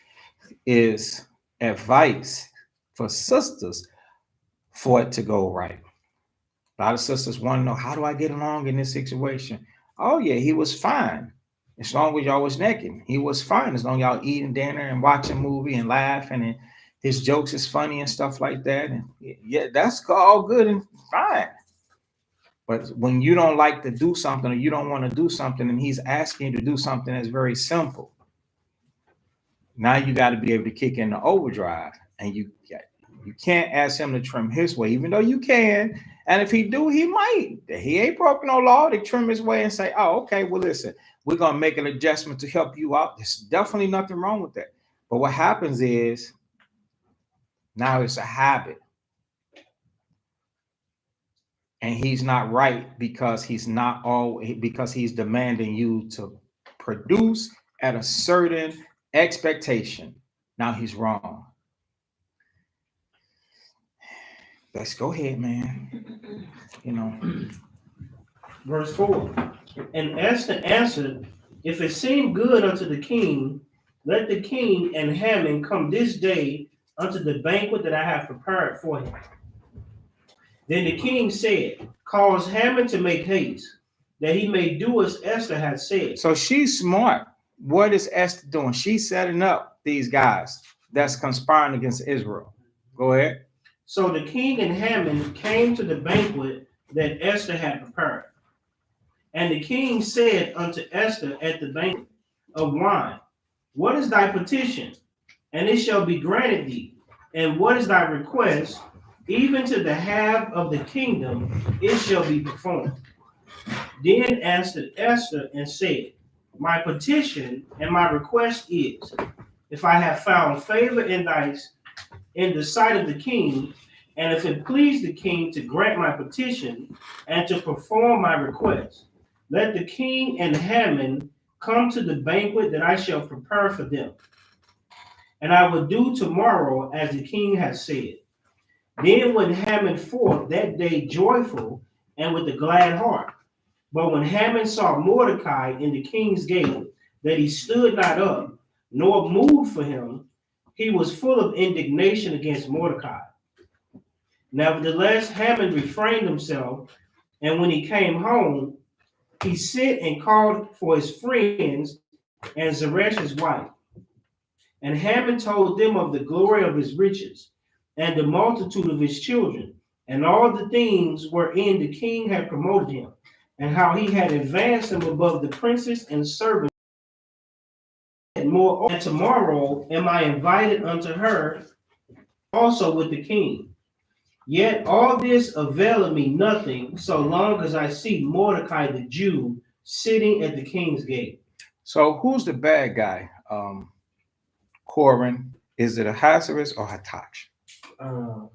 is advice for sisters for it to go right. A lot of sisters want to know, how do I get along in this situation? Oh, yeah, he was fine. As long as y'all was naked, he was fine. As long as y'all eating dinner and watching a movie and laughing and his jokes is funny and stuff like that. And yeah, that's all good and fine. But when you don't like to do something or you don't want to do something and he's asking you to do something that's very simple, now you got to be able to kick in the overdrive and you You can't ask him to trim his way, even though you can. And if he do, he might. He ain't broken no law to trim his way and say, oh, okay, well, listen, we're going to make an adjustment to help you out. There's definitely nothing wrong with that. But what happens is now it's a habit. And he's not right because he's demanding you to produce at a certain expectation. Now he's wrong. Let's go ahead, man. You know. Verse 4. And Esther answered, if it seem good unto the king, let the king and Haman come this day unto the banquet that I have prepared for him. Then the king said, cause Haman to make haste, that he may do as Esther had said. So she's smart. What is Esther doing? She's setting up these guys that's conspiring against Israel. Go ahead. So the king and Haman came to the banquet that Esther had prepared. And the king said unto Esther at the banquet of wine, what is thy petition? And it shall be granted thee. And what is thy request? Even to the half of the kingdom, it shall be performed. Then answered Esther and said, my petition and my request is, if I have found favor in the sight of the king, and if it please the king to grant my petition and to perform my request, let the king and Haman come to the banquet that I shall prepare for them. And I will do tomorrow as the king has said. Then went Haman forth that day joyful and with a glad heart. But when Haman saw Mordecai in the king's gate, that he stood not up, nor moved for him, he was full of indignation against Mordecai. Nevertheless, Haman refrained himself, and when he came home, he sent and called for his friends and Zeresh his wife. And Haman told them of the glory of his riches, and the multitude of his children, and all the things wherein the king had promoted him, and how he had advanced him above the princes and servants. And more, and tomorrow am I invited unto her also with the king. Yet all this availeth me nothing, so long as I see Mordecai the Jew sitting at the king's gate. So who's the bad guy? Corin, is it Ahasuerus or Hathach? I thought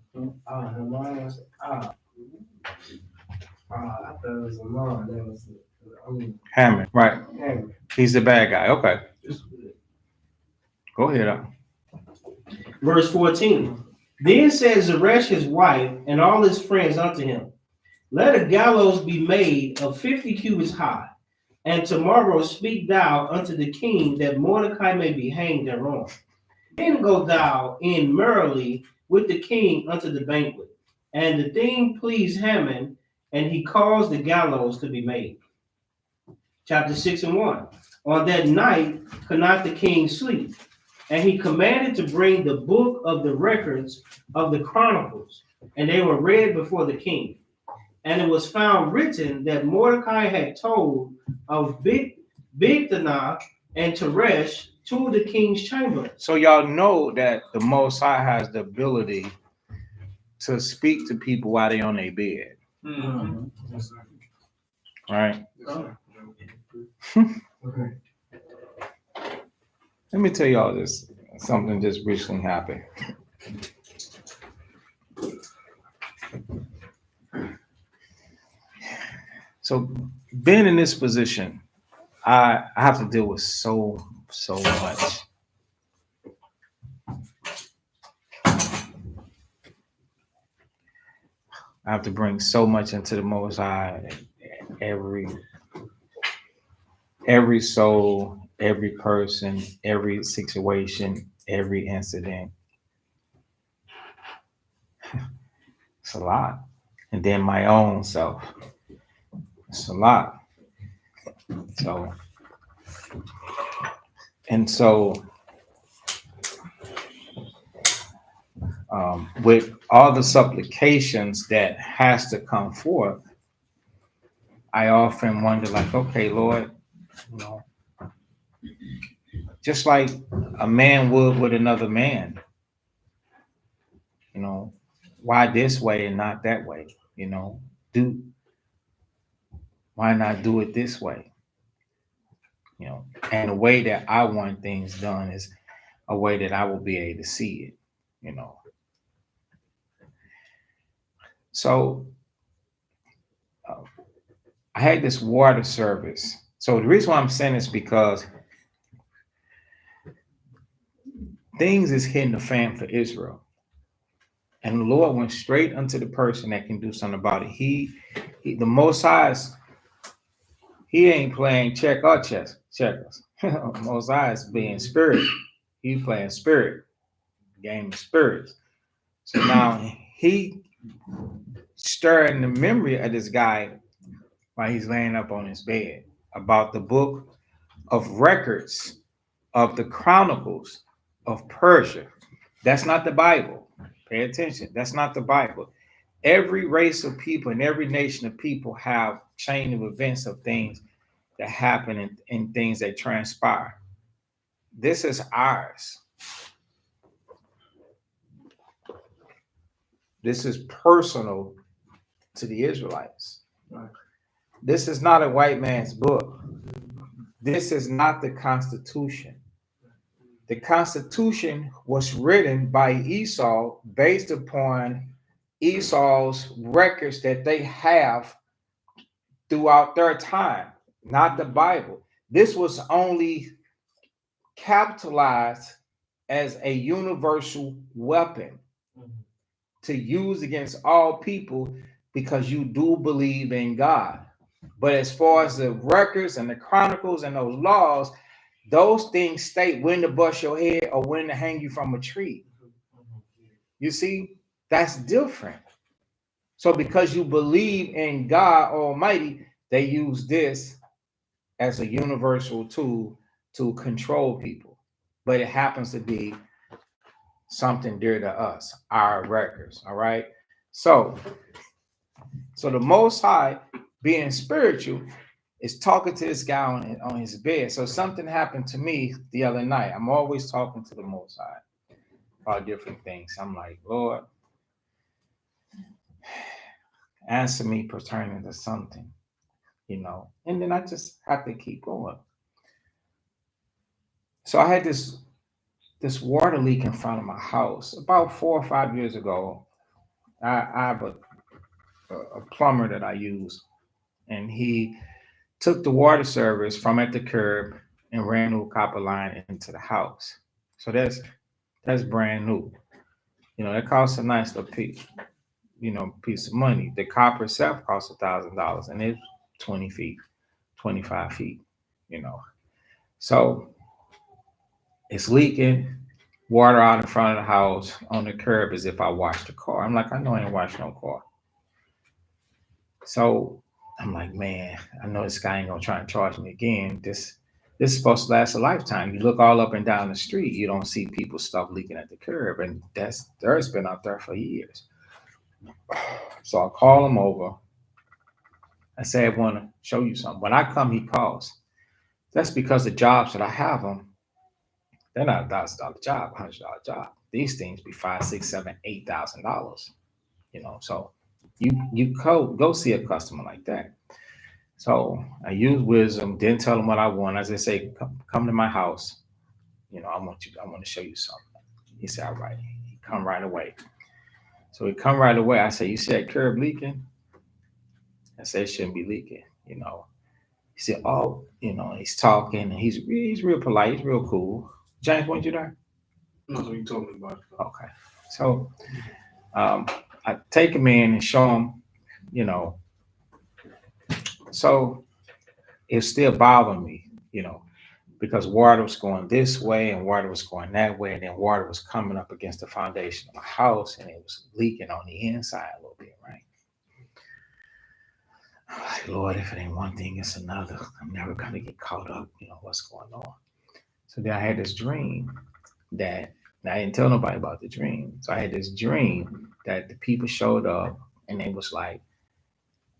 it was a law. That was, Haman, right? Haman. He's the bad guy. Okay. Go ahead. Verse 14. Then said Zeresh his wife and all his friends unto him, let a gallows be made of 50 cubits high, and tomorrow speak thou unto the king that Mordecai may be hanged thereon. Then go thou in merrily with the king unto the banquet. And the thing pleased Haman, and he caused the gallows to be made. Chapter 6 and 1. On that night could not the king sleep, and he commanded to bring the book of the records of the chronicles, and they were read before the king. And it was found written that Mordecai had told of Bigthana and Teresh to the king's chamber. So y'all know that the Most High has the ability to speak to people while they're on their bed. Mm-hmm. Right? Okay. Let me tell y'all this. Something just recently happened. So being in this position, I have to deal with so much. I have to bring so much into the Most High. Every soul, every person, every situation, every incident. It's a lot. And then my own self. It's a lot. So with all the supplications that has to come forth, I often wonder, like, okay, Lord, you know, just like a man would with another man. You know, why this way and not that way? You know, why not do it this way? You know, and the way that I want things done is a way that I will be able to see it. You know, so uh, I had this water service. So the reason why I'm saying this because things is hitting the fan for Israel. And the Lord went straight unto the person that can do something about it. The Most High, he ain't playing check or checkers. Most High is being spirit. He playing spirit, game of spirits. So now he stirring the memory of this guy while he's laying up on his bed about the book of records of the Chronicles of Persia. That's not the Bible. Pay attention. That's not the Bible. Every race of people and every nation of people have chain of events of things that happen and things that transpire. This is ours. This is personal to the Israelites. This is not a white man's book. This is not the Constitution. The Constitution was written by Esau based upon Esau's records that they have throughout their time, not the Bible. This was only capitalized as a universal weapon to use against all people because you do believe in God. But as far as the records and the chronicles and those laws, those things state when to bust your head or when to hang you from a tree. You see, that's different. So because you believe in God Almighty, they use this as a universal tool to control people. But it happens to be something dear to us, our records. All right. So the Most High, being spiritual, is talking to this guy on his bed. So something happened to me the other night. I'm always talking to the Most High about different things. I'm like, Lord, answer me pertaining to something, you know. And then I just have to keep going. So I had this water leak in front of my house about 4 or 5 years ago. I have a plumber that I use, and he took the water service from at the curb and ran a copper line into the house. So that's brand new. You know, that costs a nice little piece, piece of money. The copper itself costs $1,000, and it's 20 feet, 25 feet. You know, so it's leaking water out in front of the house on the curb as if I washed the car. I'm like, I know I ain't washed no car. So I'm like, man, I know this guy ain't gonna try and charge me again. This is supposed to last a lifetime. You look all up and down the street, you don't see people's stuff leaking at the curb, and there's been out there for years. So I call him over. I say, I want to show you something. When I come, he calls. That's because the jobs that I have them, they're not $1,000 job, $100 job. These things be $5,000, $6,000, $7,000, $8,000. You know, so you go see a customer like that. So I used wisdom, didn't tell him what I want. As I say, come to my house. You know, I want to show you something. He said, all right. He come right away. So he come right away. I said, you said curb leaking? I said, it shouldn't be leaking, you know. He said, oh, you know, he's talking and he's real polite, he's real cool. James, weren't you there? That's what you told me about. Okay. So I take him in and show him, you know. So it's still bothering me, you know, because water was going this way and water was going that way, and then water was coming up against the foundation of my house and it was leaking on the inside a little bit, right? I'm like, Lord, if it ain't one thing, it's another. I'm never gonna get caught up, you know, what's going on. So then I had this dream that I didn't tell nobody about the dream. So I had this dream that the people showed up and they was like,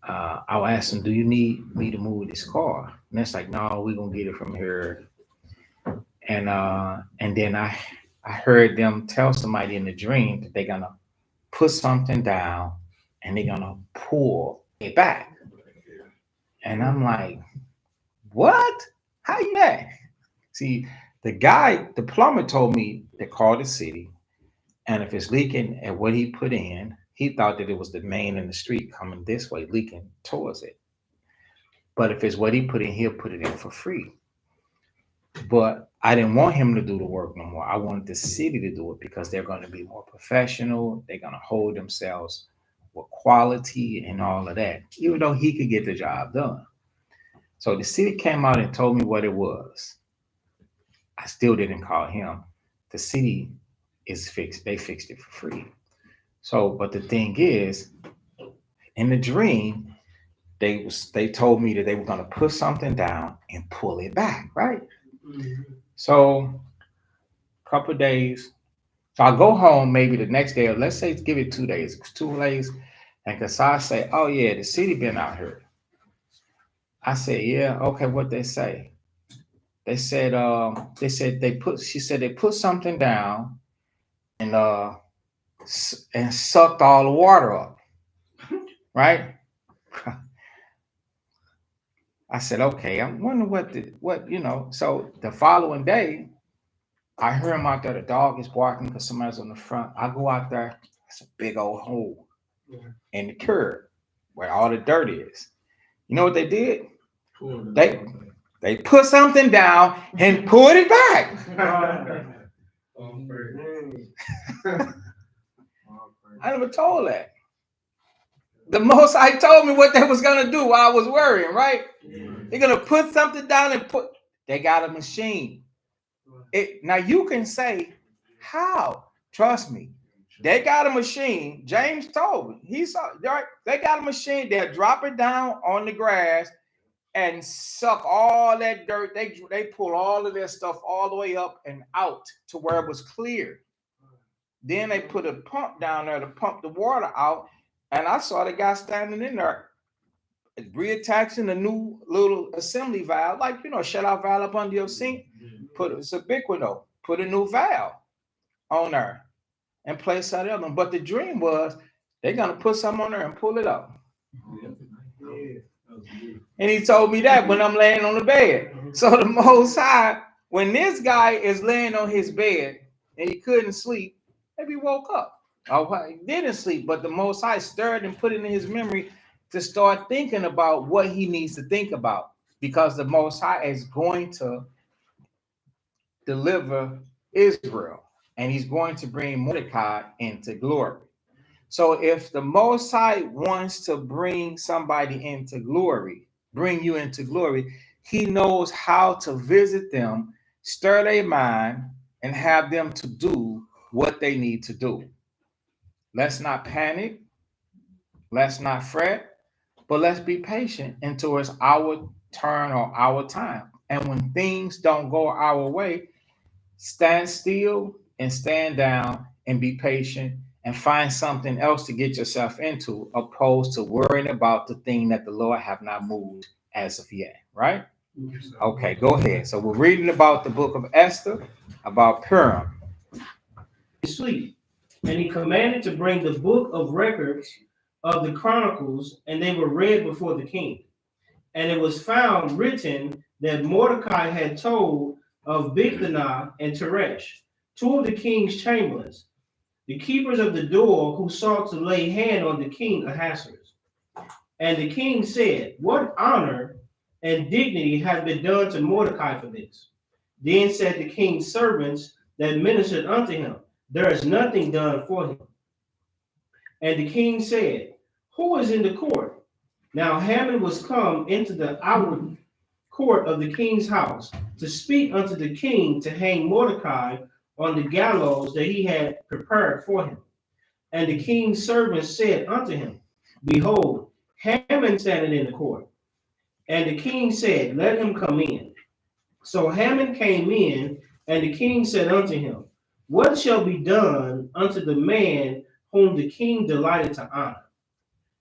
I'll ask them, do you need me to move this car? And it's like, no, we're gonna get it from here. And then I heard them tell somebody in the dream that they're gonna put something down and they're gonna pull it back. And I'm like, what? How you that? See, the plumber told me to call the city, and if it's leaking at what he put in, he thought that it was the main in the street coming this way, leaking towards it. But if it's what he put in, he'll put it in for free. But I didn't want him to do the work no more. I wanted the city to do it because they're going to be more professional. They're going to hold themselves with quality and all of that, even though he could get the job done. So the city came out and told me what it was. I still didn't call him. The city is fixed. They fixed it for free. So, but the thing is, in the dream, they told me that they were going to put something down and pull it back, right? So, a couple of days. So I go home maybe the next day, or let's say give it 2 days. It's 2 days, and Kasai say, "Oh yeah, the city been out here." I said, "Yeah, okay." What they say? They said she said they put something down and and sucked all the water up, right? I said, okay. I wonder what you know. So the following day, I hear him out there. The dog is barking because somebody's on the front. I go out there. It's a big old hole in the curb where all the dirt is. You know what they did? They put something down and pulled it back. I never told that. The Most High told me what they was gonna do while I was worrying, right? They're gonna put something down and put. They got a machine. Now you can say, how? Trust me, they got a machine. James told me. He saw. They got a machine. They'll drop it down on the grass and suck all that dirt. They pull all of their stuff all the way up and out to where it was clear. Then they put a pump down there to pump the water out. And I saw the guy standing in there reattaching a new little assembly valve, like, shut off valve up under your sink. It's a Ubiquino. Put a new valve on there and place that other one. But the dream was they're going to put something on there and pull it up. And he told me that when I'm laying on the bed. So the Most High, when this guy is laying on his bed and he couldn't sleep, maybe he woke up. Oh, he didn't sleep, but the Most High stirred and put it in his memory to start thinking about what he needs to think about, because the Most High is going to deliver Israel and he's going to bring Mordecai into glory. So if the Most High wants to bring somebody into glory, bring you into glory, he knows how to visit them, stir their mind, and have them to do what they need to do. Let's not panic. Let's not fret, but let's be patient until it's our turn or our time. And when things don't go our way, stand still and stand down and be patient and find something else to get yourself into, opposed to worrying about the thing that the Lord have not moved as of yet, right? Okay, go ahead. So we're reading about the book of Esther, about Purim. Sleep. And he commanded to bring the book of records of the chronicles, and they were read before the king. And it was found written that Mordecai had told of Bigthana and Teresh, two of the king's chamberlains, the keepers of the door, who sought to lay hand on the king Ahasuerus. And the king said, what honor and dignity has been done to Mordecai for this? Then said the king's servants that ministered unto him, there is nothing done for him. And the king said, who is in the court? Now Haman was come into the outward court of the king's house to speak unto the king to hang Mordecai on the gallows that he had prepared for him. And the king's servants said unto him, behold, Haman standing in the court. And the king said, let him come in. So Haman came in, and the king said unto him, what shall be done unto the man whom the king delighted to honor?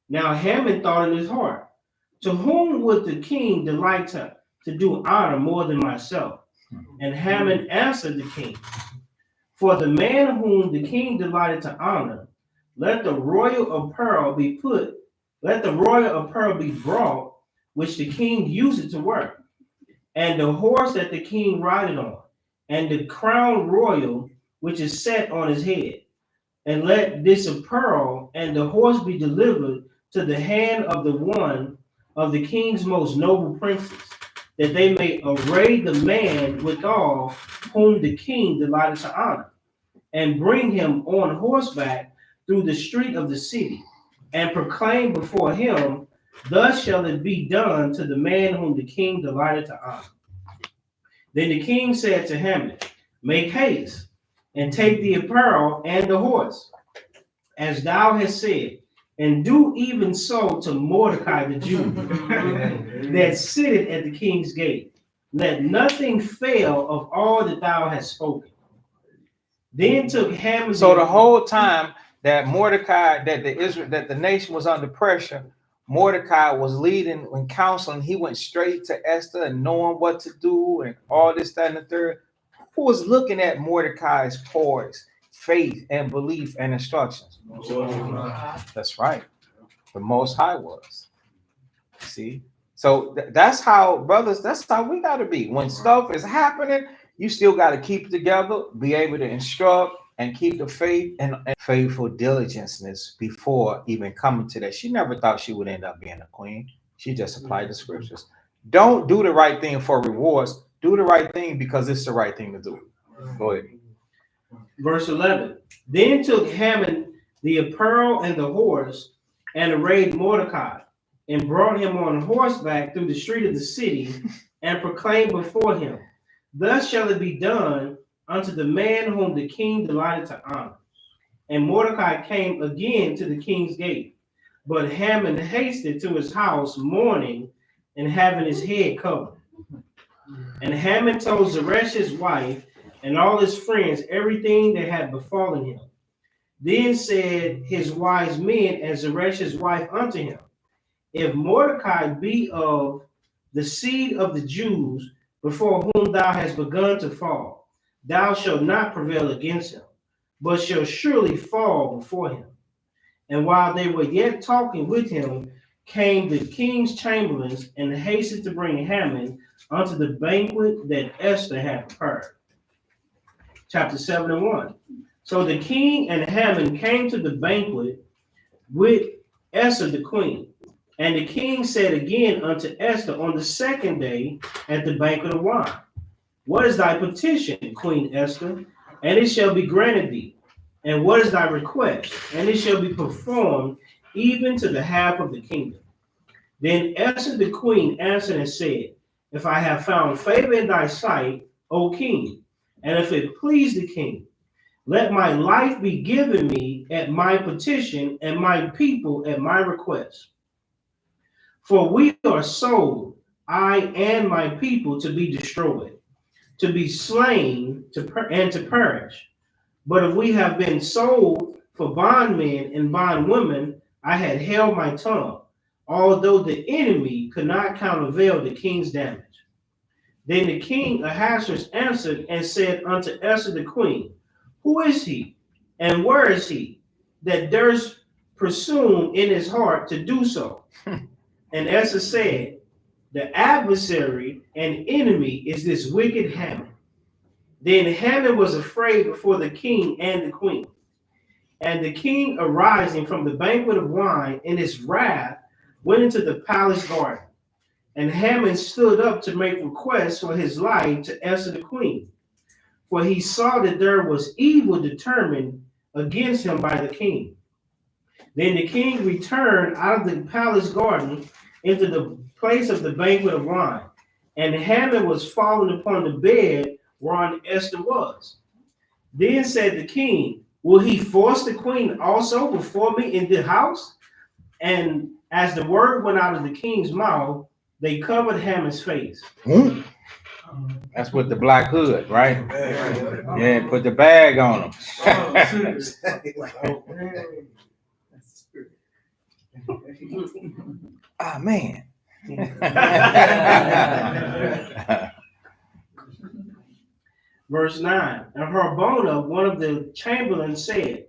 Now Haman thought in his heart, to whom would the king delight to do honor more than myself? And Haman answered the king, for the man whom the king delighted to honor, let the royal apparel be brought, which the king used to wear, and the horse that the king rideth on, and the crown royal which is set on his head. And let this apparel and the horse be delivered to the hand of the one of the king's most noble princes, that they may array the man withal whom the king delighted to honor, and bring him on horseback through the street of the city, and proclaim before him, thus shall it be done to the man whom the king delighted to honor. Then the king said to Haman, make haste, and take the apparel and the horse, as thou hast said, and do even so to Mordecai the Jew, that sitteth at the king's gate. Let nothing fail of all that thou hast spoken. Then took Haman. So the whole time that Mordecai, that the nation was under pressure, Mordecai was leading and counseling. He went straight to Esther and knowing what to do and all this, that, and the third. Who was looking at Mordecai's poise, faith, and belief and instructions? That's right. The Most High was. See? So that's how, brothers, that's how we got to be. When stuff is happening, you still got to keep it together, be able to instruct, and keep the faith and faithful diligenceness before even coming to that. She never thought she would end up being a queen. She just applied the scriptures. Don't do the right thing for rewards. Do the right thing because it's the right thing to do. Go ahead. Verse 11. Then took Haman the apparel and the horse, and arrayed Mordecai, and brought him on horseback through the street of the city, and proclaimed before him, thus shall it be done unto the man whom the king delighted to honor. And Mordecai came again to the king's gate, but Haman hasted to his house mourning and having his head covered. And Haman told Zeresh his wife and all his friends everything that had befallen him. Then said his wise men and Zeresh his wife unto him, if Mordecai be of the seed of the Jews, before whom thou hast begun to fall, thou shalt not prevail against him, but shall surely fall before him. And while they were yet talking with him, came the king's chamberlains and hastened to bring Haman unto the banquet that Esther had prepared. Chapter 7 and 1. So the king and Haman came to the banquet with Esther the queen. And the king said again unto Esther on the second day at the banquet of wine, what is thy petition, Queen Esther? And it shall be granted thee. And what is thy request? And it shall be performed even to the half of the kingdom. Then Esther the queen answered and said, if I have found favor in thy sight, O king, and if it please the king, let my life be given me at my petition, and my people at my request. For we are sold, I and my people, to be destroyed, to be slain, and to perish. But if we have been sold for bondmen and bondwomen, I had held my tongue, although the enemy could not countervail the king's damage. Then the king Ahasuerus answered and said unto Esther the queen, who is he, and where is he, that durst presume in his heart to do so? And Esther said, the adversary and enemy is this wicked Haman. Then Haman was afraid before the king and the queen. And the king, arising from the banquet of wine in his wrath, went into the palace garden. And Haman stood up to make request for his life to Esther the queen. For he saw that there was evil determined against him by the king. Then the king returned out of the palace garden into the place of the banquet of wine. And Haman was fallen upon the bed whereon Esther was. Then said the king, will he force the queen also before me in the house? And as the word went out of the king's mouth, they covered Haman's face. That's with the black hood, right? Yeah, put the bag on him. Ah, man. Verse 9. And Harbona, one of the chamberlains, said,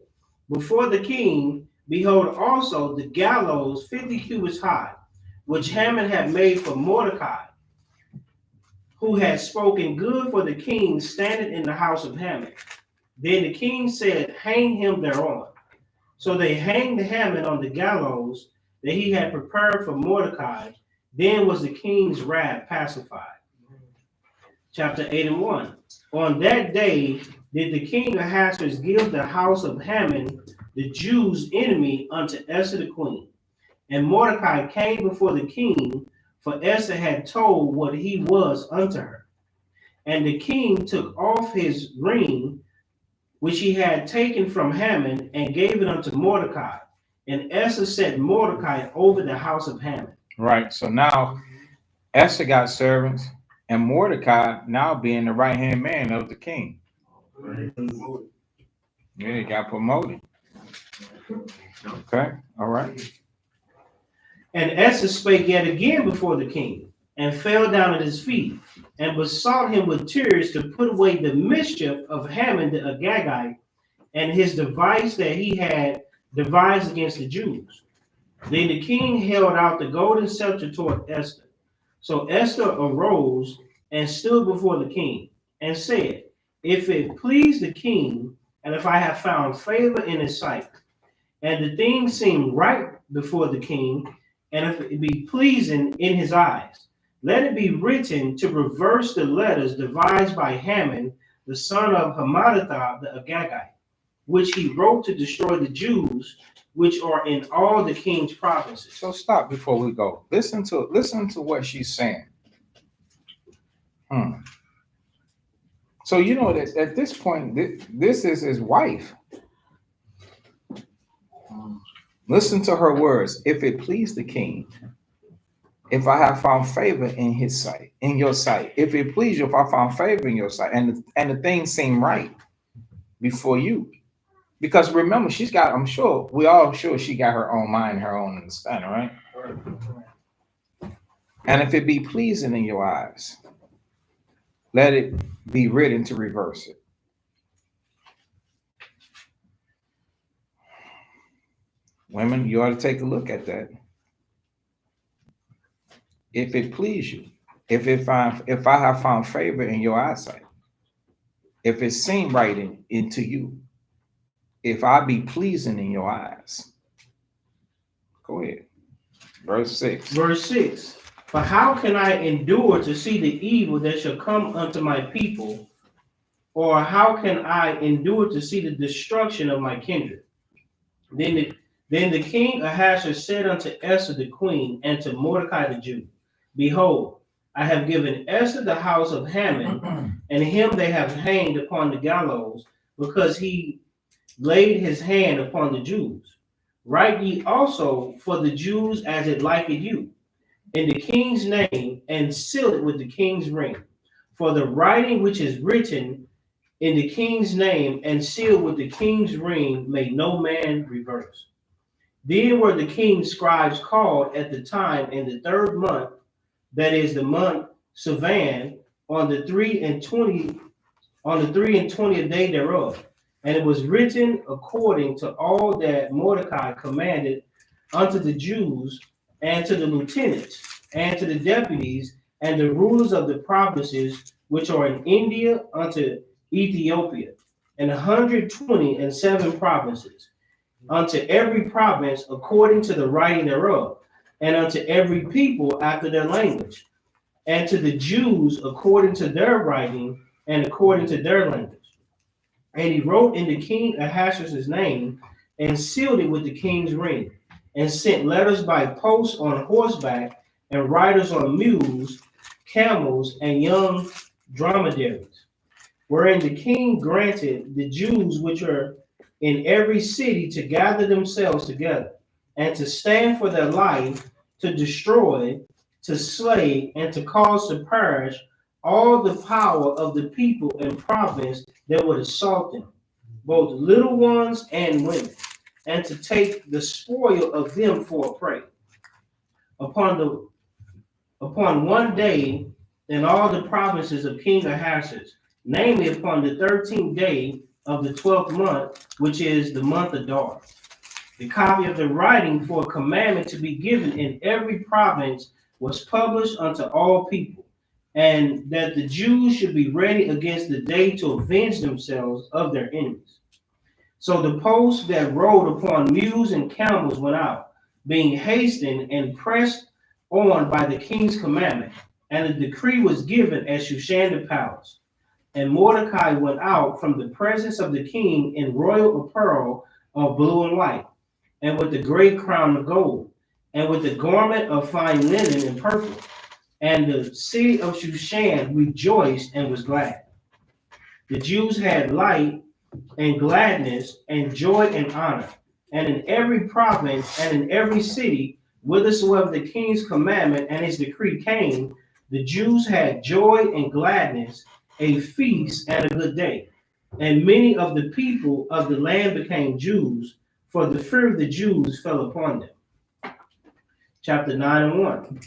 before the king, behold also the gallows 50 cubits high, which Haman had made for Mordecai, who had spoken good for the king, standing in the house of Haman. Then the king said, hang him thereon. So they hanged Haman on the gallows that he had prepared for Mordecai. Then was the king's wrath pacified. Chapter 81. On that day did the king Ahasuerus give the house of Haman, the Jews' enemy, unto Esther the queen. And Mordecai came before the king, for Esther had told what he was unto her. And the king took off his ring, which he had taken from Haman, and gave it unto Mordecai. And Esther set Mordecai over the house of Haman. Right. So now Esther got servants, and Mordecai now being the right-hand man of the king. Yeah, he got promoted. Okay. All right. And Esther spake yet again before the king, and fell down at his feet, and besought him with tears to put away the mischief of Haman the Agagite, and his device that he had devised against the Jews. Then the king held out the golden scepter toward Esther. So Esther arose and stood before the king, and said, if it please the king, and if I have found favor in his sight, and the thing seem right before the king, and if it be pleasing in his eyes, let it be written to reverse the letters devised by Haman, the son of Hammedatha the Agagite, which he wrote to destroy the Jews, which are in all the king's provinces. So stop before we go. Listen to what she's saying. So you know that at this point, this is his wife. Listen to her words. If it please the king, if I have found favor in his sight, in your sight, if it please you, if I found favor in your sight, and the things seem right before you. Because remember, she's got, I'm sure, we all sure she got her own mind, her own understanding, right? And if it be pleasing in your eyes, let it be written to reverse it. Women, you ought to take a look at that. If it please you, if I have found favor in your eyesight, if it seem right into you, if I be pleasing in your eyes. Go ahead. Verse 6. Verse 6. For how can I endure to see the evil that shall come unto my people? Or how can I endure to see the destruction of my kindred? Then the king Ahasuerus said unto Esther the queen, and to Mordecai the Jew, behold, I have given Esther the house of Haman, and him they have hanged upon the gallows, because he laid his hand upon the Jews. Write ye also for the Jews as it liketh you, in the king's name, and seal it with the king's ring. For the writing which is written in the king's name and sealed with the king's ring may no man reverse. Then were the king's scribes called at the time in the 3rd month, that is the month Sivan, on the 23rd day thereof. And it was written according to all that Mordecai commanded unto the Jews, and to the lieutenants, and to the deputies, and the rulers of the provinces which are in India unto Ethiopia, and 127 provinces, unto every province according to the writing thereof, and unto every people after their language, and to the Jews according to their writing and according to their language. And he wrote in the king Ahasuerus' name, and sealed it with the king's ring, and sent letters by post on horseback, and riders on mules, camels, and young dromedaries, wherein the king granted the Jews which are in every city to gather themselves together, and to stand for their life, to destroy, to slay, and to cause to perish all the power of the people and province that would assault them, both little ones and women, and to take the spoil of them for a prey. Upon one day in all the provinces of King Ahasuerus, namely upon the 13th day of the 12th month, which is the month of Adar. The copy of the writing for a commandment to be given in every province was published unto all people, and that the Jews should be ready against the day to avenge themselves of their enemies. So the posts that rode upon mules and camels went out, being hastened and pressed on by the king's commandment. And a decree was given at Shushan the palace. And Mordecai went out from the presence of the king in royal apparel of blue and white, and with the great crown of gold, and with the garment of fine linen and purple. And the city of Shushan rejoiced and was glad. The Jews had light and gladness and joy and honor. And in every province and in every city, whithersoever the king's commandment and his decree came, the Jews had joy and gladness, a feast and a good day. And many of the people of the land became Jews, for the fear of the Jews fell upon them. Chapter 9 and 1.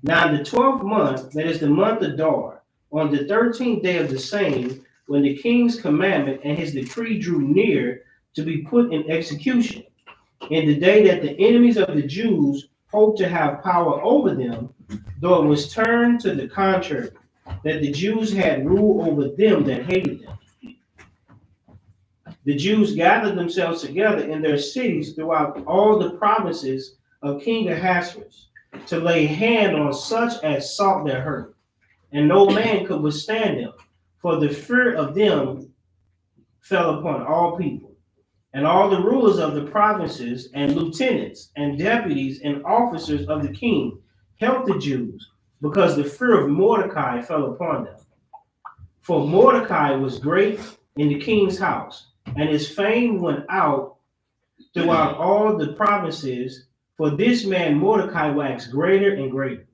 Now in the 12th month, that is the month of Adar, on the 13th day of the same, when the king's commandment and his decree drew near to be put in execution, in the day that the enemies of the Jews hoped to have power over them, though it was turned to the contrary, that the Jews had rule over them that hated them. The Jews gathered themselves together in their cities throughout all the provinces of King Ahasuerus, to lay hand on such as sought their hurt, and no man could withstand them, for the fear of them fell upon all people. And all the rulers of the provinces and lieutenants and deputies and officers of the king helped the Jews, because the fear of Mordecai fell upon them. For Mordecai was great in the king's house, and his fame went out throughout all the provinces, for this man Mordecai waxed greater and greater.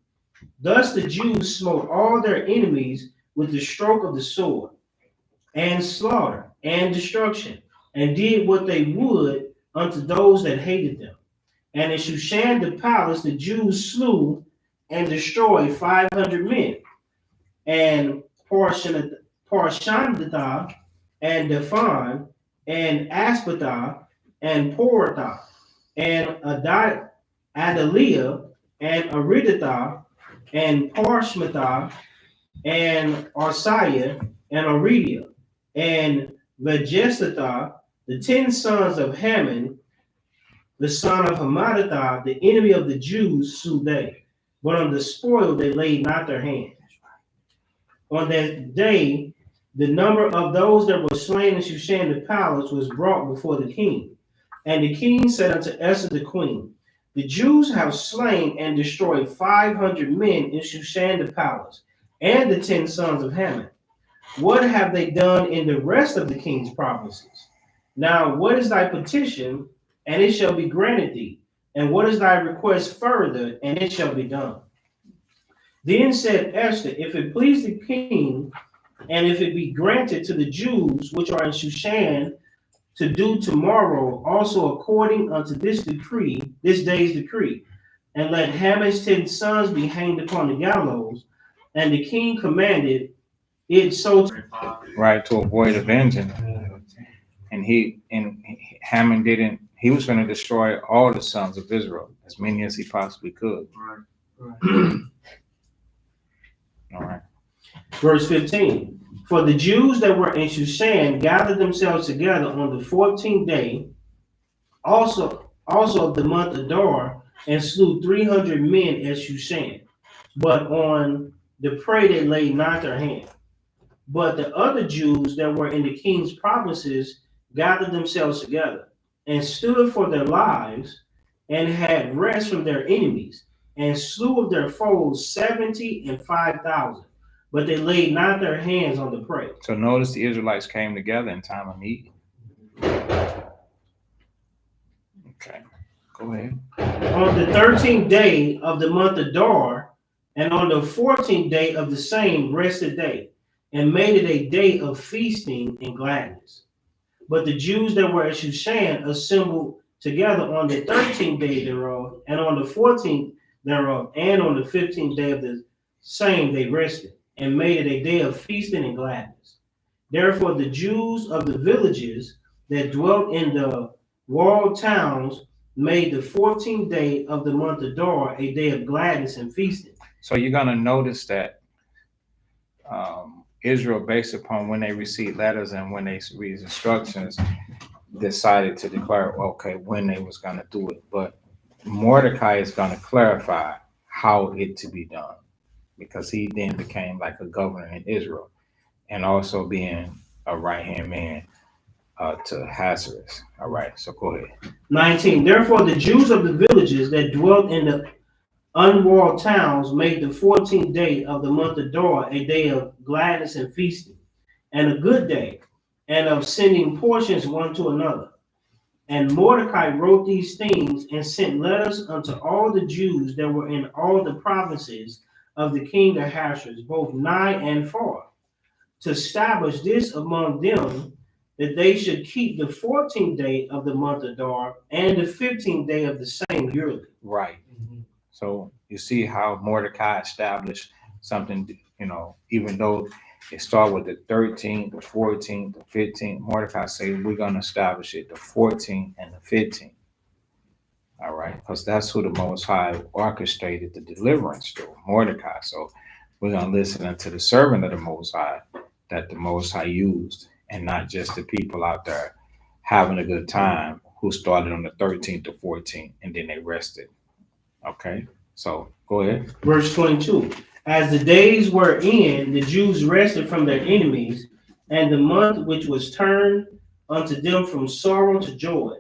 Thus the Jews smote all their enemies with the stroke of the sword, and slaughter, and destruction, and did what they would unto those that hated them. And in Shushan the palace the Jews slew and destroyed 500 men, and Parshandatha, and Daphan, and Aspatha, and Poratha, and Adaliah, and Aridatha, and Parshmatha, and Arsiah, and Aridia, and Vejestatha, the 10 sons of Haman, the son of Hammedatha, the enemy of the Jews, slew they. But on the spoil they laid not their hand. On that day, the number of those that were slain in Shushan the palace was brought before the king. And the king said unto Esther the queen, the Jews have slain and destroyed 500 men in Shushan the palace, and the 10 sons of Haman. What have they done in the rest of the king's provinces? Now, what is thy petition, and it shall be granted thee? And what is thy request further, and it shall be done? Then said Esther, if it please the king, and if it be granted to the Jews which are in Shushan to do tomorrow, also according unto this decree, this day's decree, and let Haman's 10 sons be hanged upon the gallows, and the king commanded it so. Right, to avoid avenging. And Haman didn't, he was going to destroy all the sons of Israel, as many as he possibly could. All right. Verse 15. For the Jews that were in Shushan gathered themselves together on the 14th day, also of the month of Adar, and slew 300 men at Shushan. But on the prey they laid not their hand. But the other Jews that were in the king's provinces gathered themselves together, and stood for their lives, and had rest from their enemies, and slew of their foes 70 and 5,000. But they laid not their hands on the prey. So notice the Israelites came together in time of need. Okay, go ahead. On the 13th day of the month of Adar, and on the 14th day of the same rested day, and made it a day of feasting and gladness. But the Jews that were at Shushan assembled together on the 13th day thereof, and on the 14th thereof, and on the 15th day of the same they rested, and made it a day of feasting and gladness. Therefore the Jews of the villages that dwelt in the walled towns made the 14th day of the month Adar a day of gladness and feasting. So you're gonna notice that Israel, based upon when they received letters and when they read instructions, decided to declare, okay, when they was gonna do it. But Mordecai is gonna clarify how it to be done, because he then became like a governor in Israel, and also being a right-hand man to Ahasuerus. All right, so go ahead. 19. Therefore the Jews of the villages that dwelt in the unwalled towns made the 14th day of the month Adar a day of gladness and feasting, and a good day, and of sending portions one to another. And Mordecai wrote these things and sent letters unto all the Jews that were in all the provinces of the king Ahasuerus, both nigh and far, to establish this among them, that they should keep the 14th day of the month Adar and the 15th day of the same yearly. Right. So you see how Mordecai established something, even though it started with the 13th, the 14th, the 15th, Mordecai said, we're going to establish it the 14th and the 15th. All right, because that's who the Most High orchestrated the deliverance through, Mordecai. So we're going to listen unto the servant of the Most High that the Most High used, and not just the people out there having a good time who started on the 13th to 14th and then they rested. Okay, so go ahead. Verse 22. As the days were in, the Jews rested from their enemies, and the month which was turned unto them from sorrow to joy,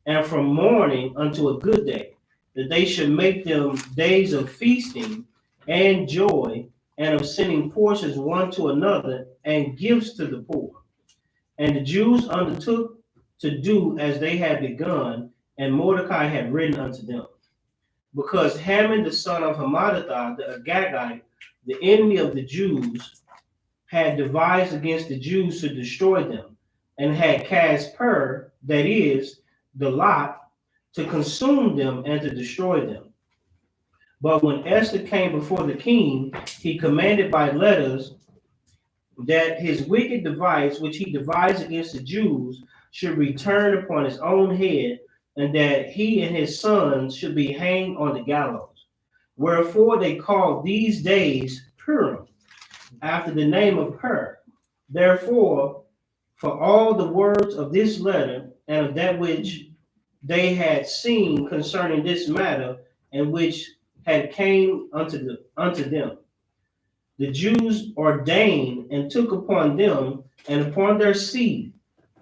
and from mourning unto a good day, that they should make them days of feasting and joy, and of sending portions one to another, and gifts to the poor. And the Jews undertook to do as they had begun, and Mordecai had written unto them. Because Haman the son of Hammedatha the Agagite, the enemy of the Jews, had devised against the Jews to destroy them, and had cast Pur, that is, the lot, to consume them and to destroy them. But when Esther came before the king, he commanded by letters that his wicked device, which he devised against the Jews, should return upon his own head, and that he and his sons should be hanged on the gallows. Wherefore they called these days Purim, after the name of Pur. Therefore, for all the words of this letter, and of that which they had seen concerning this matter, and which had came unto them, the Jews ordained and took upon them, and upon their seed,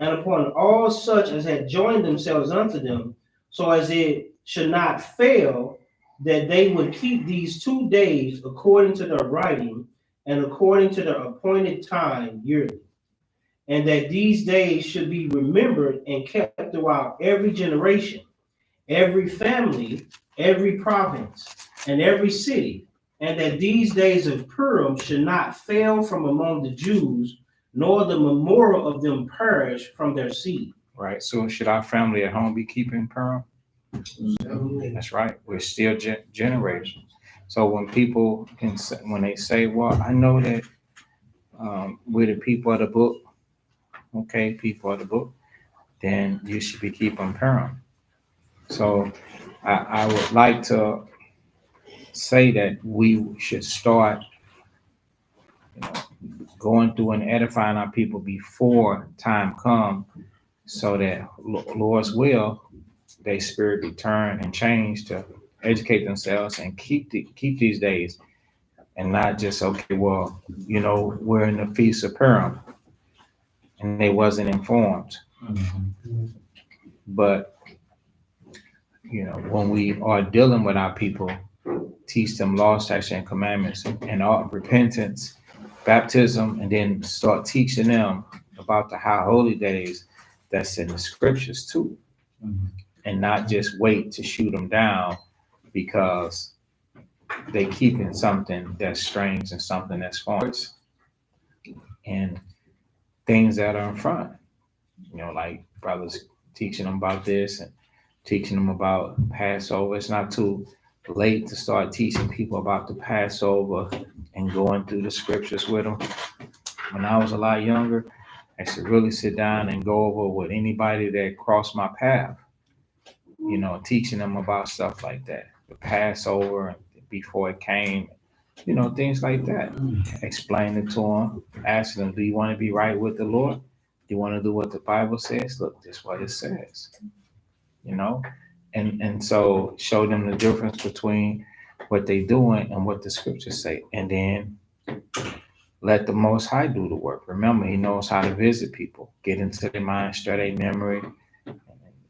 and upon all such as had joined themselves unto them, so as it should not fail, that they would keep these 2 days according to their writing, and according to their appointed time yearly, and that these days should be remembered and kept throughout every generation, every family, every province, and every city, and that these days of Purim should not fail from among the Jews, nor the memorial of them perish from their seed. Right. So should our family at home be keeping Purim? That's right. We're still generating. So when people when they say, "Well, I know that we're the people of the book," okay, people of the book, then you should be keeping Purim. So I would like to say that we should start going through and edifying our people before time come, so that Lord's will, their spirit return and change to educate themselves and keep these days, and not just, okay, well, we're in the Feast of Purim and they wasn't informed. But when we are dealing with our people, teach them law, statutes, and commandments, and all repentance, baptism, and then start teaching them about the high holy days that's in the scriptures too, and not just wait to shoot them down because they keeping something that's strange and something that's false and things that are in front. Like brothers teaching them about this and teaching them about Passover. It's not too late to start teaching people about the Passover and going through the scriptures with them. When I was a lot younger, I should really sit down and go over with anybody that crossed my path, teaching them about stuff like that. The Passover before it came, things like that. Explain it to them, asking them, do you want to be right with the Lord? Do you want to do what the Bible says? Look, this is what it says, you know? And so show them the difference between what they doing and what the scriptures say. And then let the Most High do the work. Remember, he knows how to visit people, get into their mind, stir their memory,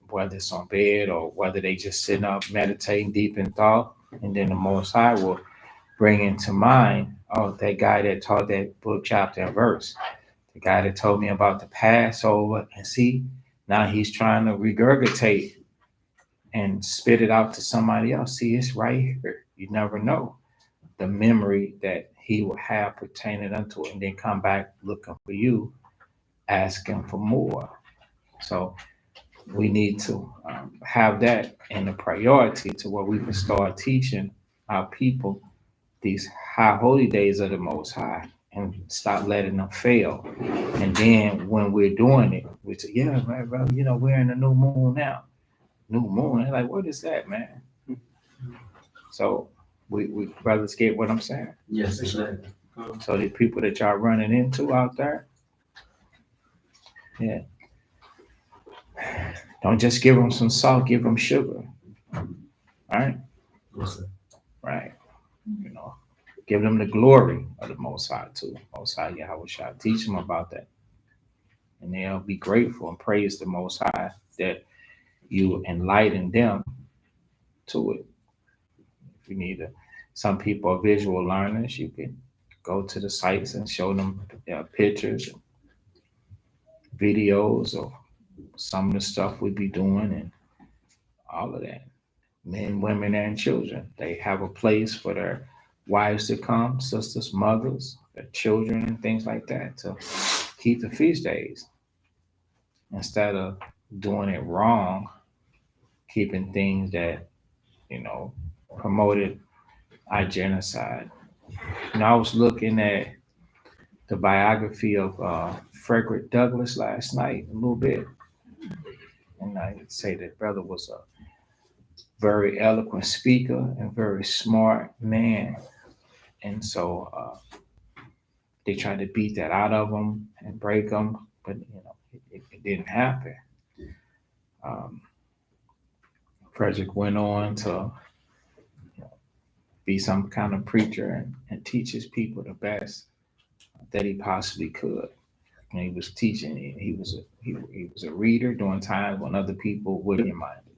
whether it's on bed or whether they just sitting up meditating deep in thought. And then the Most High will bring into mind, oh, that guy that taught that book, chapter, and verse, the guy that told me about the Passover. And see, now he's trying to regurgitate and spit it out to somebody else. See, it's right here. You never know the memory that he will have pertaining unto it, and then come back looking for you, asking for more. So we need to have that in a priority to where we can start teaching our people these high holy days of the Most High and stop letting them fail. And then when we're doing it, we say, yeah, man, bro, we're in the new moon now. New moon. They're like, what is that, man? So we brothers get what I'm saying? Yes, sir. So the people that y'all running into out there, yeah, don't just give them some salt, give them sugar. All right? Yes, sir. Right. Give them the glory of the Most High too. Most High Yahweh Shah. Teach them about that. And they'll be grateful and praise the Most High that you enlighten them to it. If you need some people are visual learners, you can go to the sites and show them pictures, videos of some of the stuff we be doing and all of that. Men, women, and children. They have a place for their wives to come, sisters, mothers, their children, and things like that to keep the feast days. Instead of doing it wrong, keeping things that, promoted our genocide. I was looking at the biography of Frederick Douglass last night a little bit. And I say that brother was a very eloquent speaker and very smart man. And so they tried to beat that out of him and break him, but it didn't happen. Frederick went on to be some kind of preacher and teach his people the best that he possibly could. And he was teaching. He was a reader during times when other people wouldn't mind it.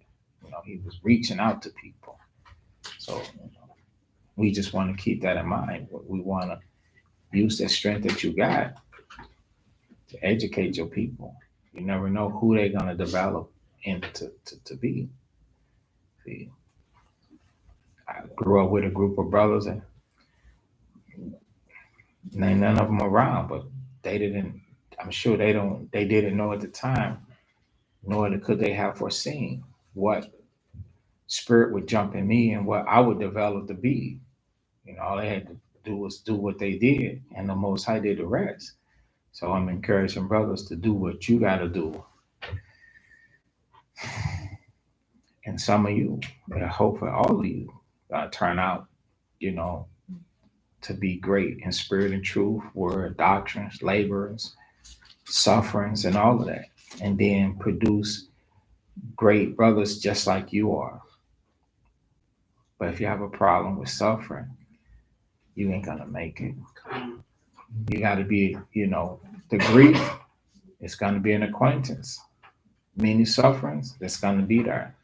He was reaching out to people. So we just want to keep that in mind. We want to use that strength that you got to educate your people. You never know who they're gonna develop into to be. See, I grew up with a group of brothers, and ain't none of them around, but they didn't. I'm sure they didn't know at the time, nor could they have foreseen what spirit would jump in me and what I would develop to be. All they had to do was do what they did, and the Most High did the rest. So I'm encouraging brothers to do what you got to do. And some of you, I hope for all of you, turn out, to be great in spirit and truth, word, doctrines, laborers, sufferings, and all of that. And then produce great brothers just like you are. But if you have a problem with suffering, you ain't gonna make it. You gotta be, the grief is gonna be an acquaintance. Many sufferings, that's gonna be there.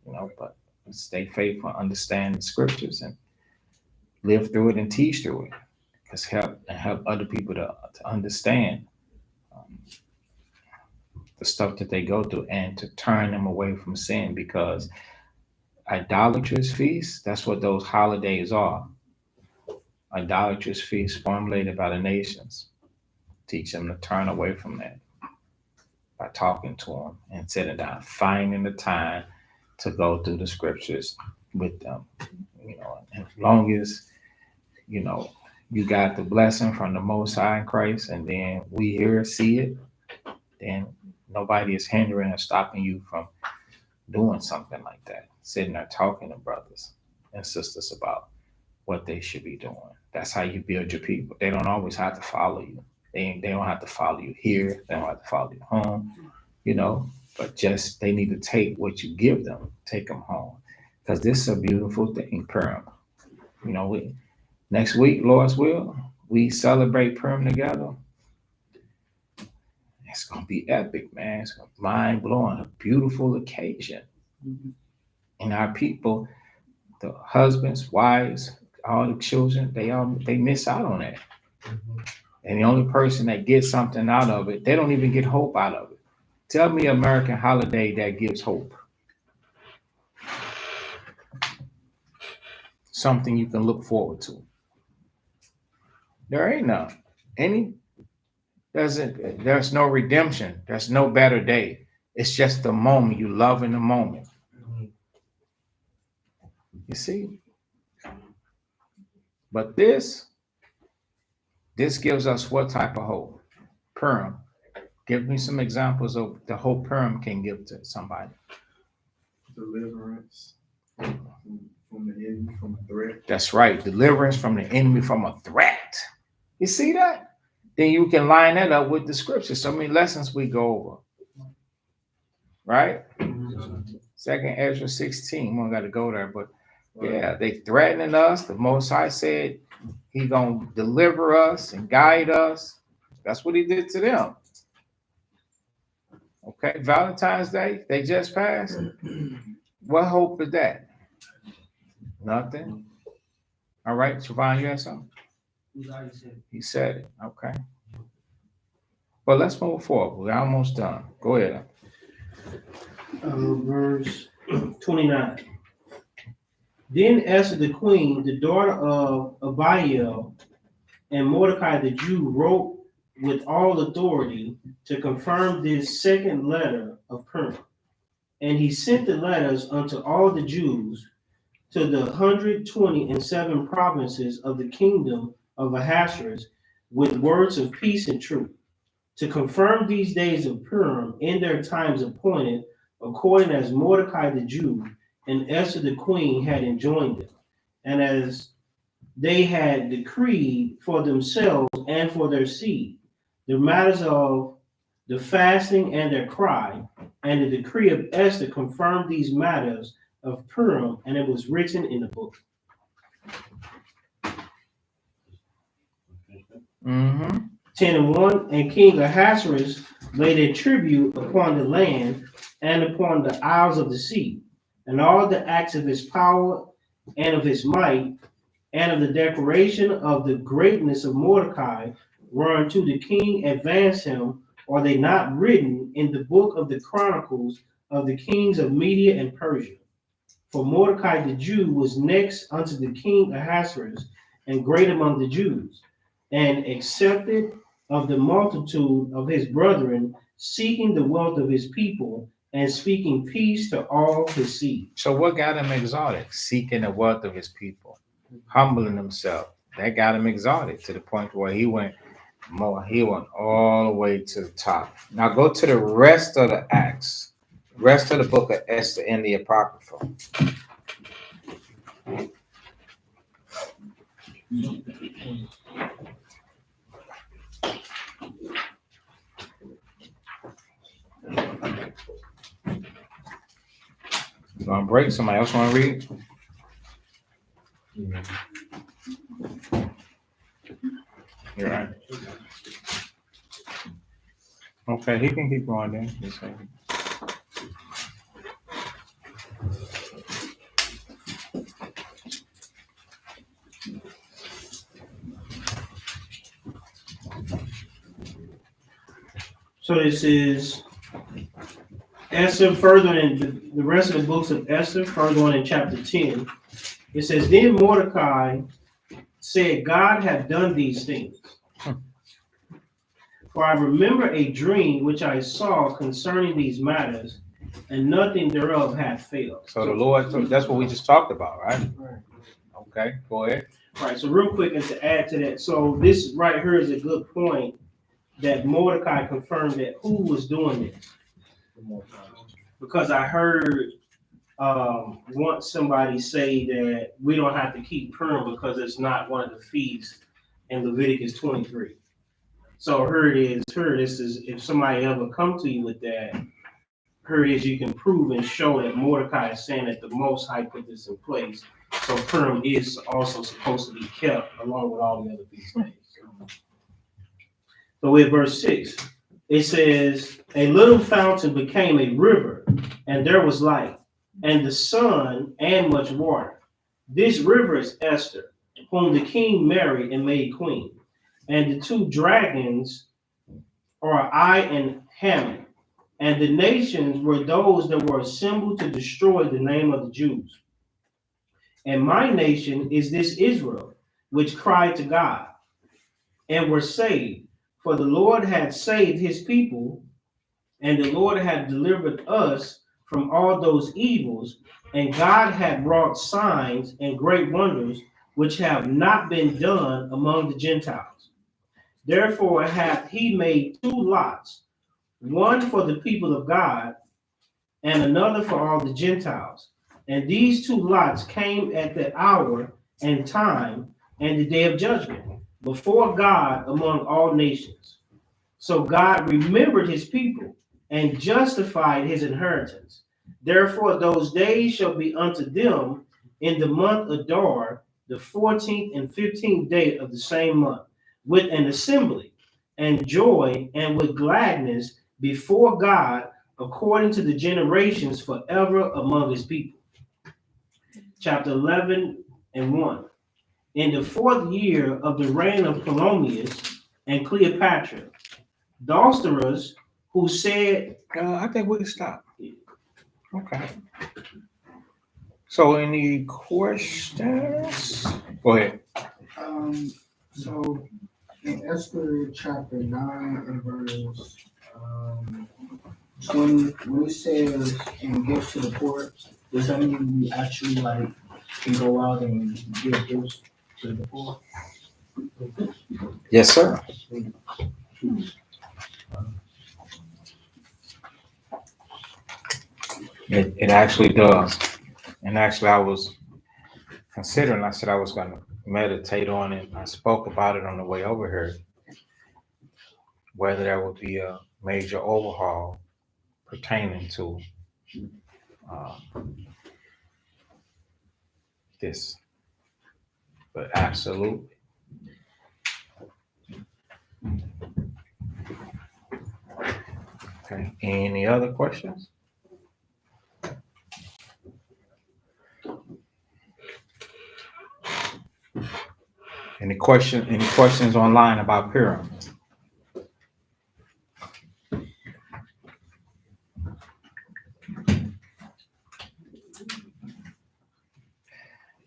But stay faithful, understand the scriptures and live through it and teach through it. Because help other people to understand the stuff that they go through and to turn them away from sin, because idolatrous feasts, that's what those holidays are. Idolatrous feasts formulated by the nations. Teach them to turn away from that by talking to them and sitting down, finding the time to go through the scriptures with them. As long as, you got the blessing from the Most High in Christ, and then we hear, see it, then nobody is hindering or stopping you from doing something like that. Sitting there talking to brothers and sisters about what they should be doing. That's how you build your people. They don't always have to follow you. They don't have to follow you here. They don't have to follow you home, but just they need to take what you give them, take them home. Because this is a beautiful thing, Purim. Next week, Lord's will, we celebrate Purim together. It's going to be epic, man. It's mind blowing, a beautiful occasion. And our people, the husbands, wives, all the children, they miss out on that. And the only person that gets something out of it, they don't even get hope out of it. Tell me an American holiday that gives hope. Something you can look forward to. There ain't none. There's no redemption. There's no better day. It's just the moment. You love in the moment. You see? But this gives us what type of hope? Purim. Give me some examples of the hope Purim can give to somebody. Deliverance from the enemy, from a threat. That's right. Deliverance from the enemy, from a threat. You see that? Then you can line that up with the scriptures. So many lessons we go over. Right? Second Ezra 16. We don't got to go there, but yeah, they threatening us. The Most High said He gonna deliver us and guide us. That's what He did to them. Okay, Valentine's Day, they just passed. What hope is that? Nothing. All right, Siobhan, you had something? He said it. Okay. Well, let's move forward. We're almost done. Go ahead. Verse 29. Then Esther the queen, the daughter of Abiel, and Mordecai the Jew wrote with all authority to confirm this second letter of Purim. And he sent the letters unto all the Jews to the 127 provinces of the kingdom of Ahasuerus with words of peace and truth, to confirm these days of Purim in their times appointed, according as Mordecai the Jew and Esther the queen had enjoined them, and as they had decreed for themselves and for their seed, the matters of the fasting and their cry, and the decree of Esther confirmed these matters of Purim, and it was written in the book. Mm-hmm. 10:1, and King Ahasuerus laid a tribute upon the land and upon the isles of the sea, and all the acts of his power and of his might, and of the declaration of the greatness of Mordecai, whereunto the king advanced him, are they not written in the book of the chronicles of the kings of Media and Persia? For Mordecai the Jew was next unto the king Ahasuerus, and great among the Jews, and accepted of the multitude of his brethren, seeking the wealth of his people, and speaking peace to all his seed. So what got him exalted? Seeking the wealth of his people, humbling himself. That got him exalted to the point where he went all the way to the top. Now go to the rest of the Acts, rest of the book of Esther in the Apocrypha. You gonna break? Somebody else want to read? You're right. Okay, he can keep going then. Just say. So this is Esther, further in the rest of the books of Esther, further on in chapter 10. It says, Then Mordecai said, God hath done these things. For I remember a dream which I saw concerning these matters, and nothing thereof hath failed. So the Lord, that's what we just talked about, right? Okay, go ahead. Right, so real quick, and to add to that, so this right here is a good point that Mordecai confirmed that who was doing this. Because I heard once somebody say that we don't have to keep Purim because it's not one of the feasts in Leviticus 23. So here this is, if somebody ever come to you with that, here it is, you can prove and show that Mordecai is saying that the Most High put this in place. So Purim is also supposed to be kept along with all the other feast days. So with verse 6, it says, a little fountain became a river, and there was light, and the sun, and much water. This river is Esther, whom the king married and made queen. And the two dragons are I and Haman. And the nations were those that were assembled to destroy the name of the Jews. And my nation is this Israel, which cried to God, and were saved. For the Lord had saved his people, and the Lord had delivered us from all those evils, and God had wrought signs and great wonders, which have not been done among the Gentiles. Therefore hath he made two lots, one for the people of God, and another for all the Gentiles. And these two lots came at the hour and time and the day of judgment before God among all nations. So God remembered his people and justified his inheritance. Therefore those days shall be unto them in the month Adar, the 14th and 15th day of the same month, with an assembly and joy and with gladness before God, according to the generations forever among his people. Chapter 11 and 1. In the 4th year of the reign of Ptolemaeus and Cleopatra, Dosterus, who said, I think we can stop. Okay. So any questions? Go ahead. So in Esther chapter 9 and verse 20, when it says and gifts to the poor, does that mean we actually like can go out and give gifts to the poor? Yes, sir. It actually does. And actually I was considering, I said I was going to meditate on it. I spoke about it on the way over here, whether there would be a major overhaul pertaining to this. But absolutely. Okay. Any other questions? Any questions online about Purim?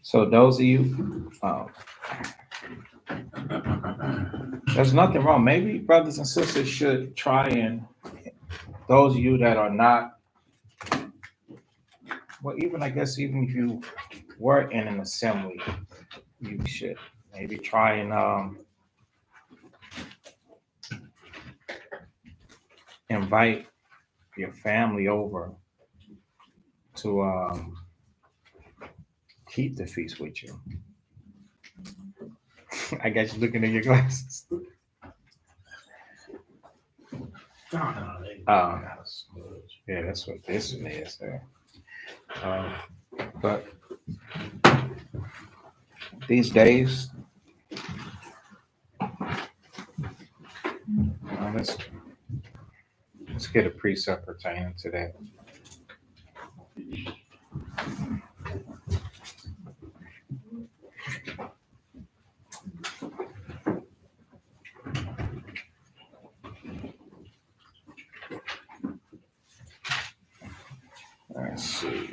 So those of you, there's nothing wrong. Maybe brothers and sisters should try, and those of you that are not, well, even I guess even if you were in an assembly, you should maybe try and invite your family over to keep the feast with you. I guess you're looking at your glasses. Yeah, that's what this one is. But these days, let's get a precept pertaining to that. Let's see.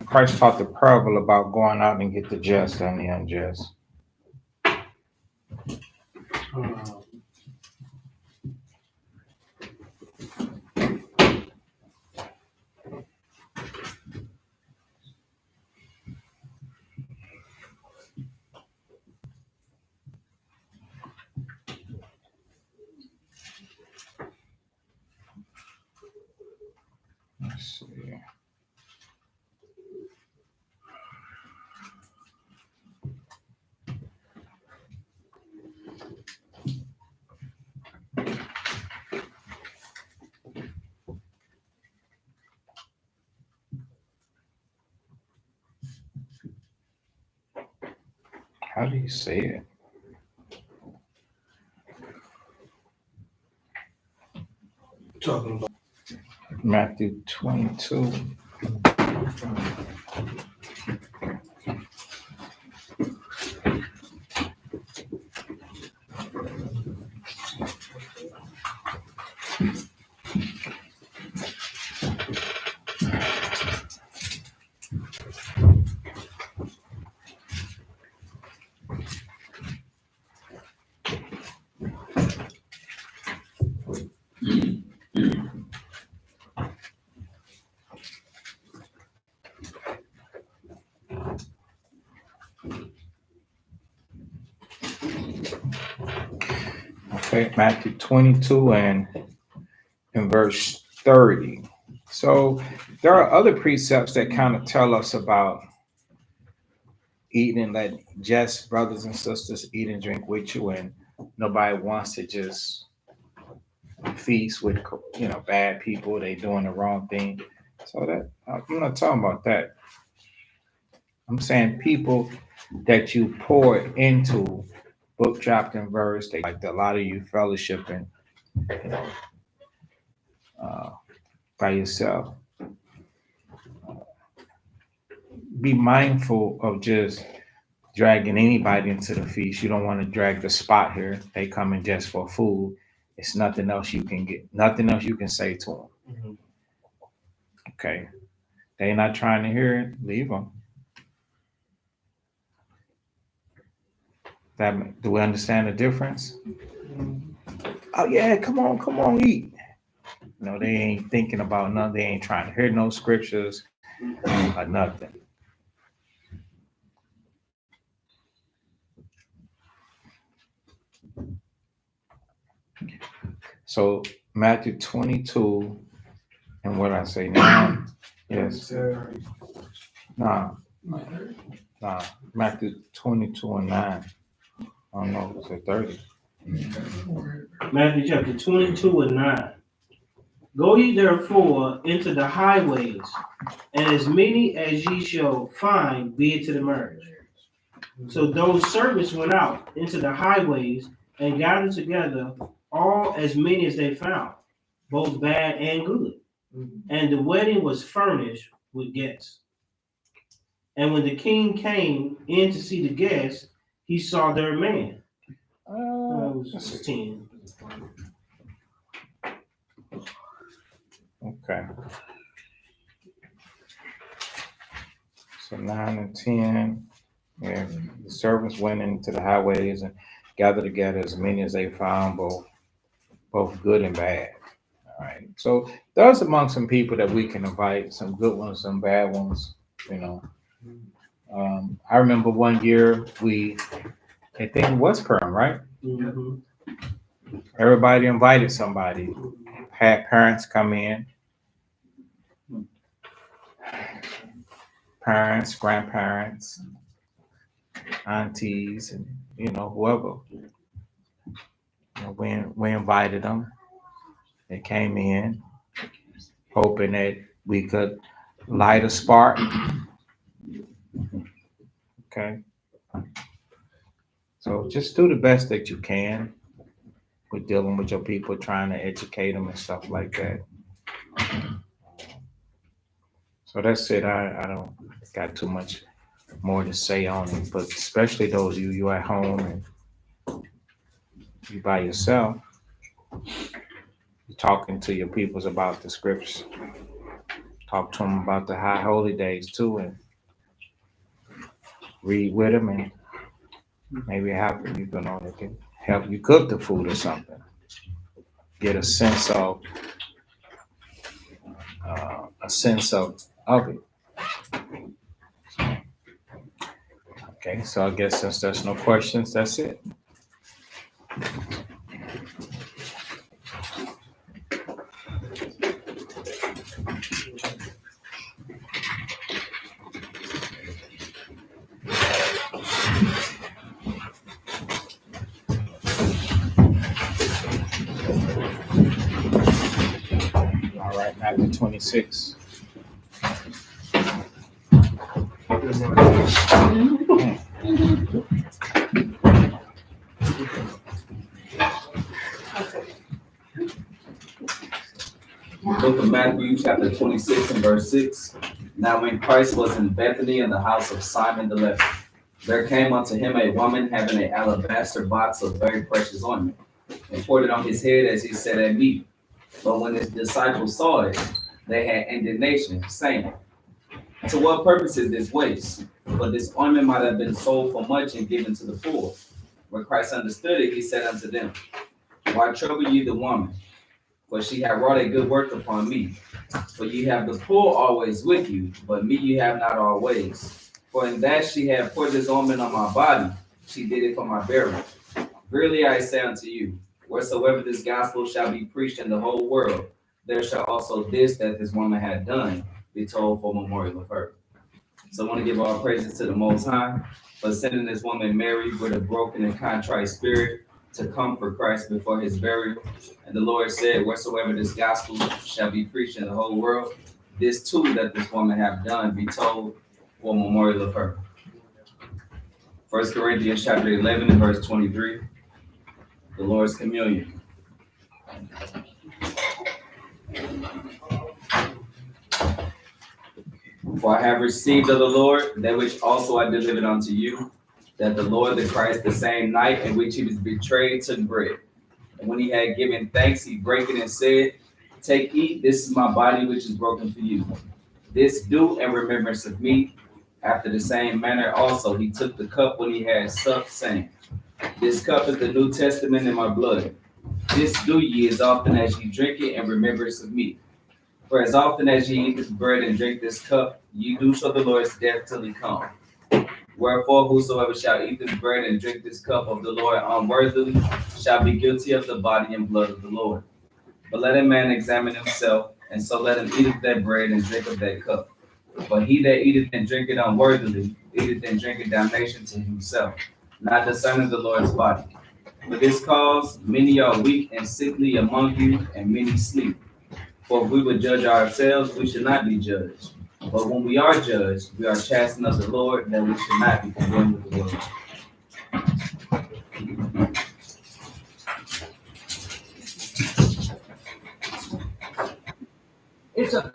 Christ taught the parable about going out and get the just and the unjust. How do you say it? Talking about Matthew 22. Okay, Matthew 22 and in verse 30. So there are other precepts that kind of tell us about eating and letting just brothers and sisters eat and drink with you, and nobody wants to just feast with bad people. They doing the wrong thing. So that I'm not talking about that. I'm saying people that you pour into book, chapter, and verse. They like a lot of you fellowshipping, you know, uh, by yourself. Be mindful of just dragging anybody into the feast. You don't want to drag the spot here. They coming just for food. It's nothing else you can get. Nothing else you can say to them. Mhm. Okay, they not trying to hear it. Leave them. That do we understand the difference? Oh yeah, come on, eat. No, they ain't thinking about nothing. They ain't trying to hear no scriptures or nothing. So Matthew 22, and what I say now, yes, nah, Matthew 22 and 9. I don't know, it's a 30. Matthew chapter 22 and 9. Go ye therefore into the highways, and as many as ye shall find, be it to the marriage. So those servants went out into the highways and gathered together all as many as they found, both bad and good. And the wedding was furnished with guests. And when the king came in to see the guests, he saw their man. Let's Verse see. 10. Okay. So 9 and 10. Yeah, the servants went into the highways and gathered together as many as they found, both good and bad. All right. So there's among some people that we can invite, some good ones, some bad ones. You know. I remember one year I think it was Purim, right? Mhm. Everybody invited somebody. Had parents come in, parents, grandparents, aunties, and whoever. We invited them. They came in, hoping that we could light a spark. Okay. So just do the best that you can with dealing with your people, trying to educate them and stuff like that. So that's it. I don't got too much more to say on it, but especially those of you at home and you by yourself, you're talking to your peoples about the scripts. Talk to them about the high holy days too, and read with them, and maybe have they can help you cook the food or something. Get a sense of it. Okay, so I guess since there's no questions, that's it. All right, Matthew 26. Book of Matthew, chapter 26 and verse 6. Now when Christ was in Bethany in the house of Simon the leper, there came unto him a woman having an alabaster box of very precious ointment, and poured it on his head as he sat at meat. But when his disciples saw it, they had indignation, saying, to what purpose is this waste? For this ointment might have been sold for much and given to the poor. When Christ understood it, he said unto them, why trouble ye the woman? For she hath wrought a good work upon me. For ye have the poor always with you, but me ye have not always. For in that she hath put this ointment on my body, she did it for my burial. Verily I say unto you, wheresoever this gospel shall be preached in the whole world, there shall also this that this woman had done be told for memorial of her. So I want to give all praises to the Most High for sending this woman Mary with a broken and contrite spirit to comfort Christ before his burial. And the Lord said, wheresoever this gospel shall be preached in the whole world, this too that this woman have done be told for memorial of her. 1 Corinthians chapter 11 and verse 23, the Lord's communion. For I have received of the Lord that which also I delivered unto you, that the Lord the Christ, the same night in which he was betrayed, took bread. And when he had given thanks, he brake it and said, take, eat, this is my body which is broken for you. This do in remembrance of me. After the same manner also he took the cup when he had supped, saying, this cup is the New Testament in my blood. This do ye as often as ye drink it in remembrance of me. For as often as ye eat this bread and drink this cup, ye do show the Lord's death till he come. Wherefore, whosoever shall eat this bread and drink this cup of the Lord unworthily shall be guilty of the body and blood of the Lord. But let a man examine himself, and so let him eat of that bread and drink of that cup. For he that eateth and drinketh unworthily eateth and drinketh damnation to himself, not discerning the Lord's body. For this cause many are weak and sickly among you, and many sleep. For if we would judge ourselves, we should not be judged. But when we are judged, we are chastened of the Lord, that we should not be condemned with the world. It's a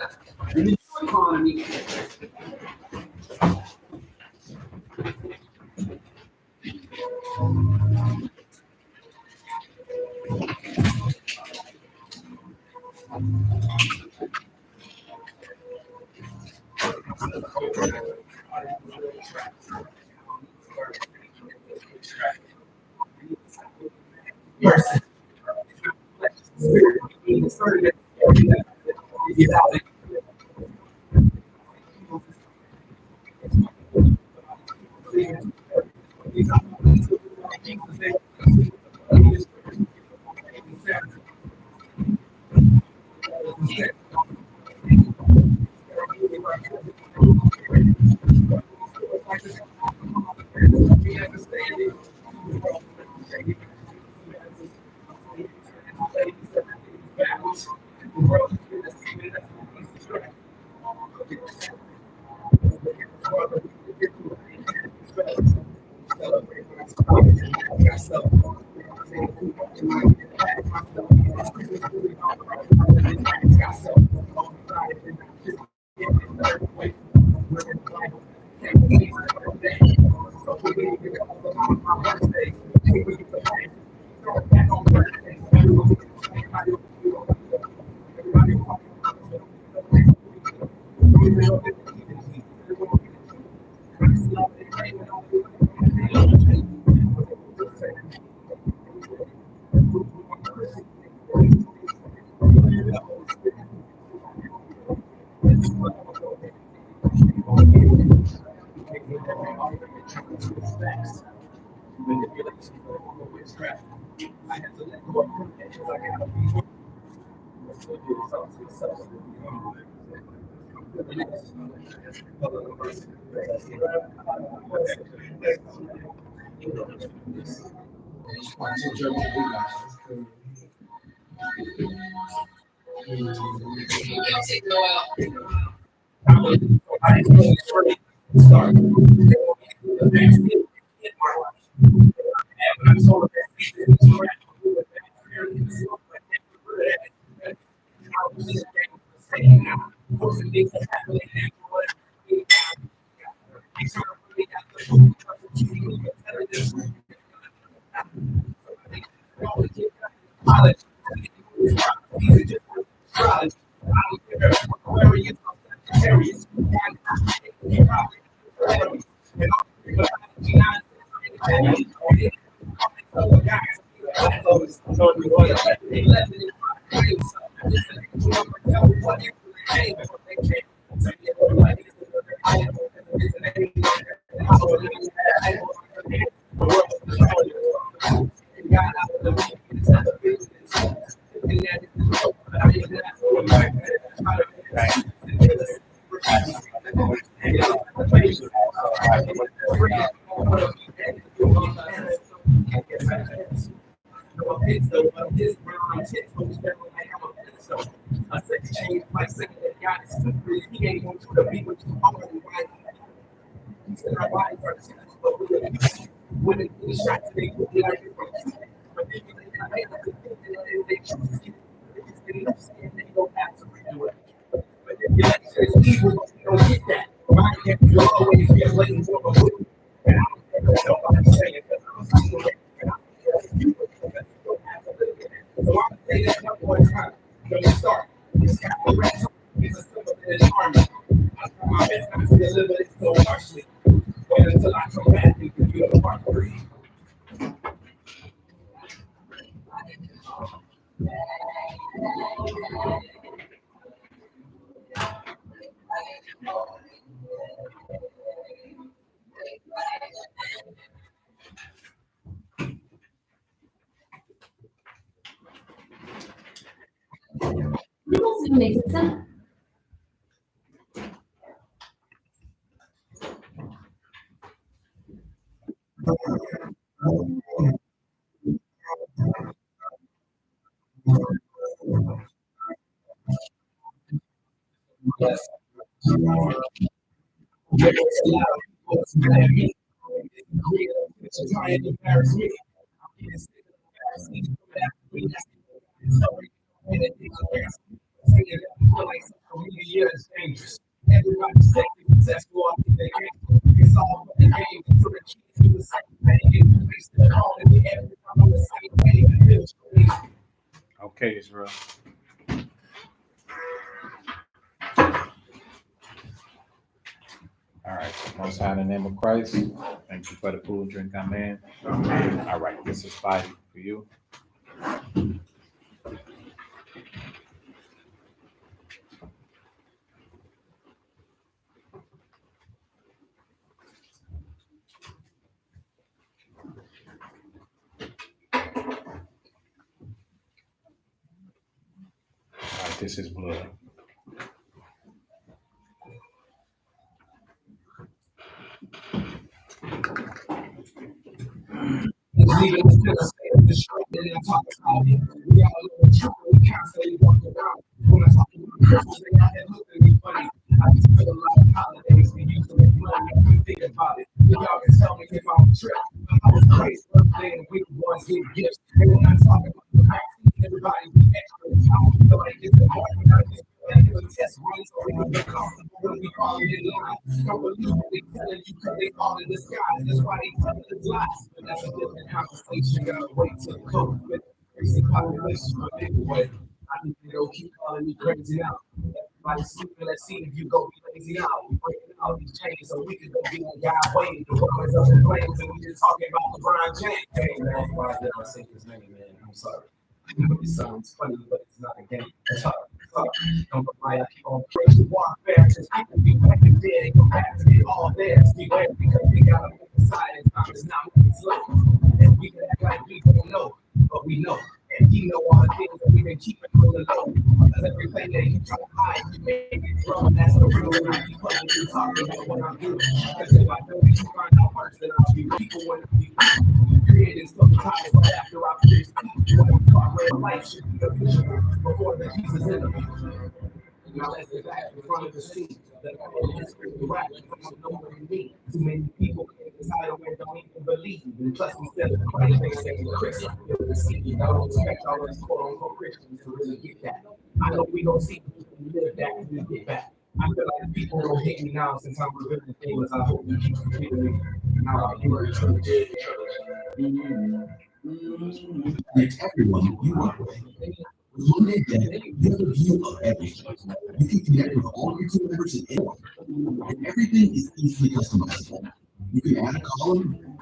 in the new economy. Okay, Israel. All right. Most high in the name of Christ. Thank you for the food, drink, amen. All right. This is body for you. All right. This is blood. and believe. And plus, instead of Christ, they say Christian. You know, expect all those quote unquote Christians to really get that. I hope we don't see people live that and we get back. I feel like people don't hate me now since I'm revealing things. I hope you keep revealing how you are true. It's everyone you are with. With limited data, you have a view of everything. You can connect with all your team members in anyone, and everything is easily customizable. You can add a column,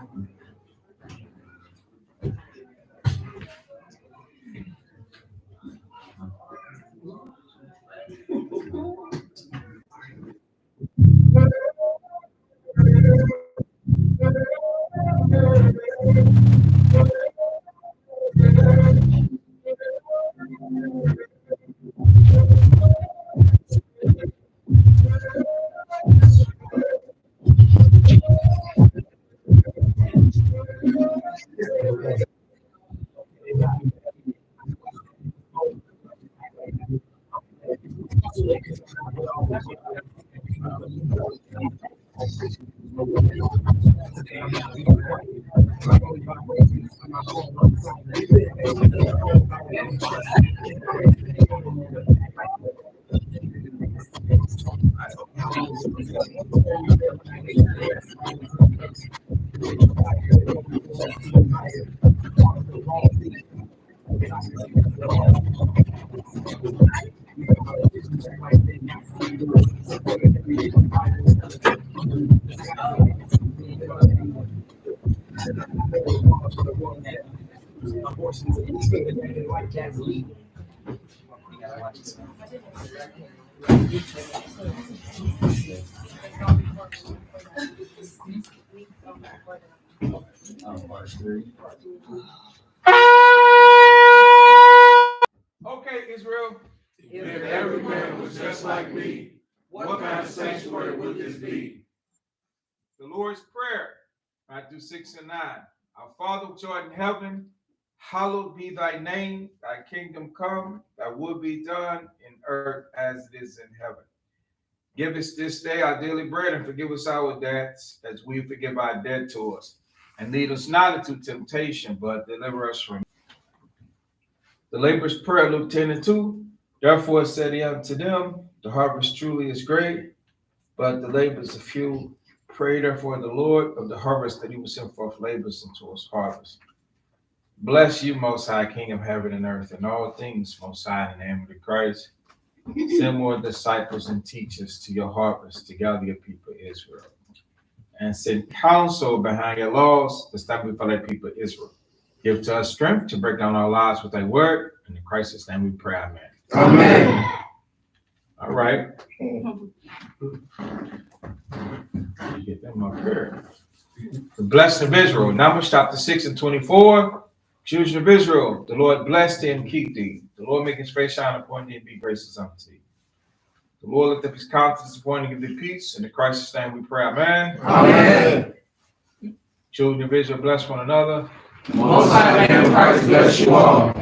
Like that's legal. Okay, Israel. If every man was just like me, what kind of sanctuary would this be? The Lord's Prayer, Matthew 6 and 9. Our Father which art in heaven, hallowed be thy name, thy kingdom come, thy will be done in earth as it is in heaven. Give us this day our daily bread and forgive us our debts as we forgive our debt to us. And lead us not into temptation, but deliver us from the laborer's prayer, Luke 10 and 2. Therefore said he unto them, the harvest truly is great, but the labors are few. Pray therefore the Lord of the harvest that he will send forth labors into his harvest. Bless you, Most High, King of heaven and earth, and all things, Most High, in the name of the Christ. Send more disciples and teachers to your harvest to gather your people Israel. And send counsel behind your laws to establish for thy people Israel. Give to us strength to break down our lives with thy word. In Christ's name we pray, amen. Amen. All right. Get them up here. The blessing of Israel. Numbers chapter 6 and 24. Children of Israel, the Lord bless thee and keep thee. The Lord make his face shine upon thee and be gracious unto thee. The Lord lift up his countenance upon thee and give thee peace. In Christ's name we pray, amen. Amen. Children of Israel, bless one another. Most High and Christ bless you all.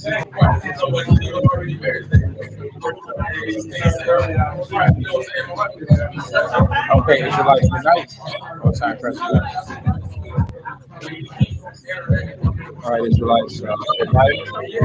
Okay, Israelites unite. What time press? All right, Israelites unite.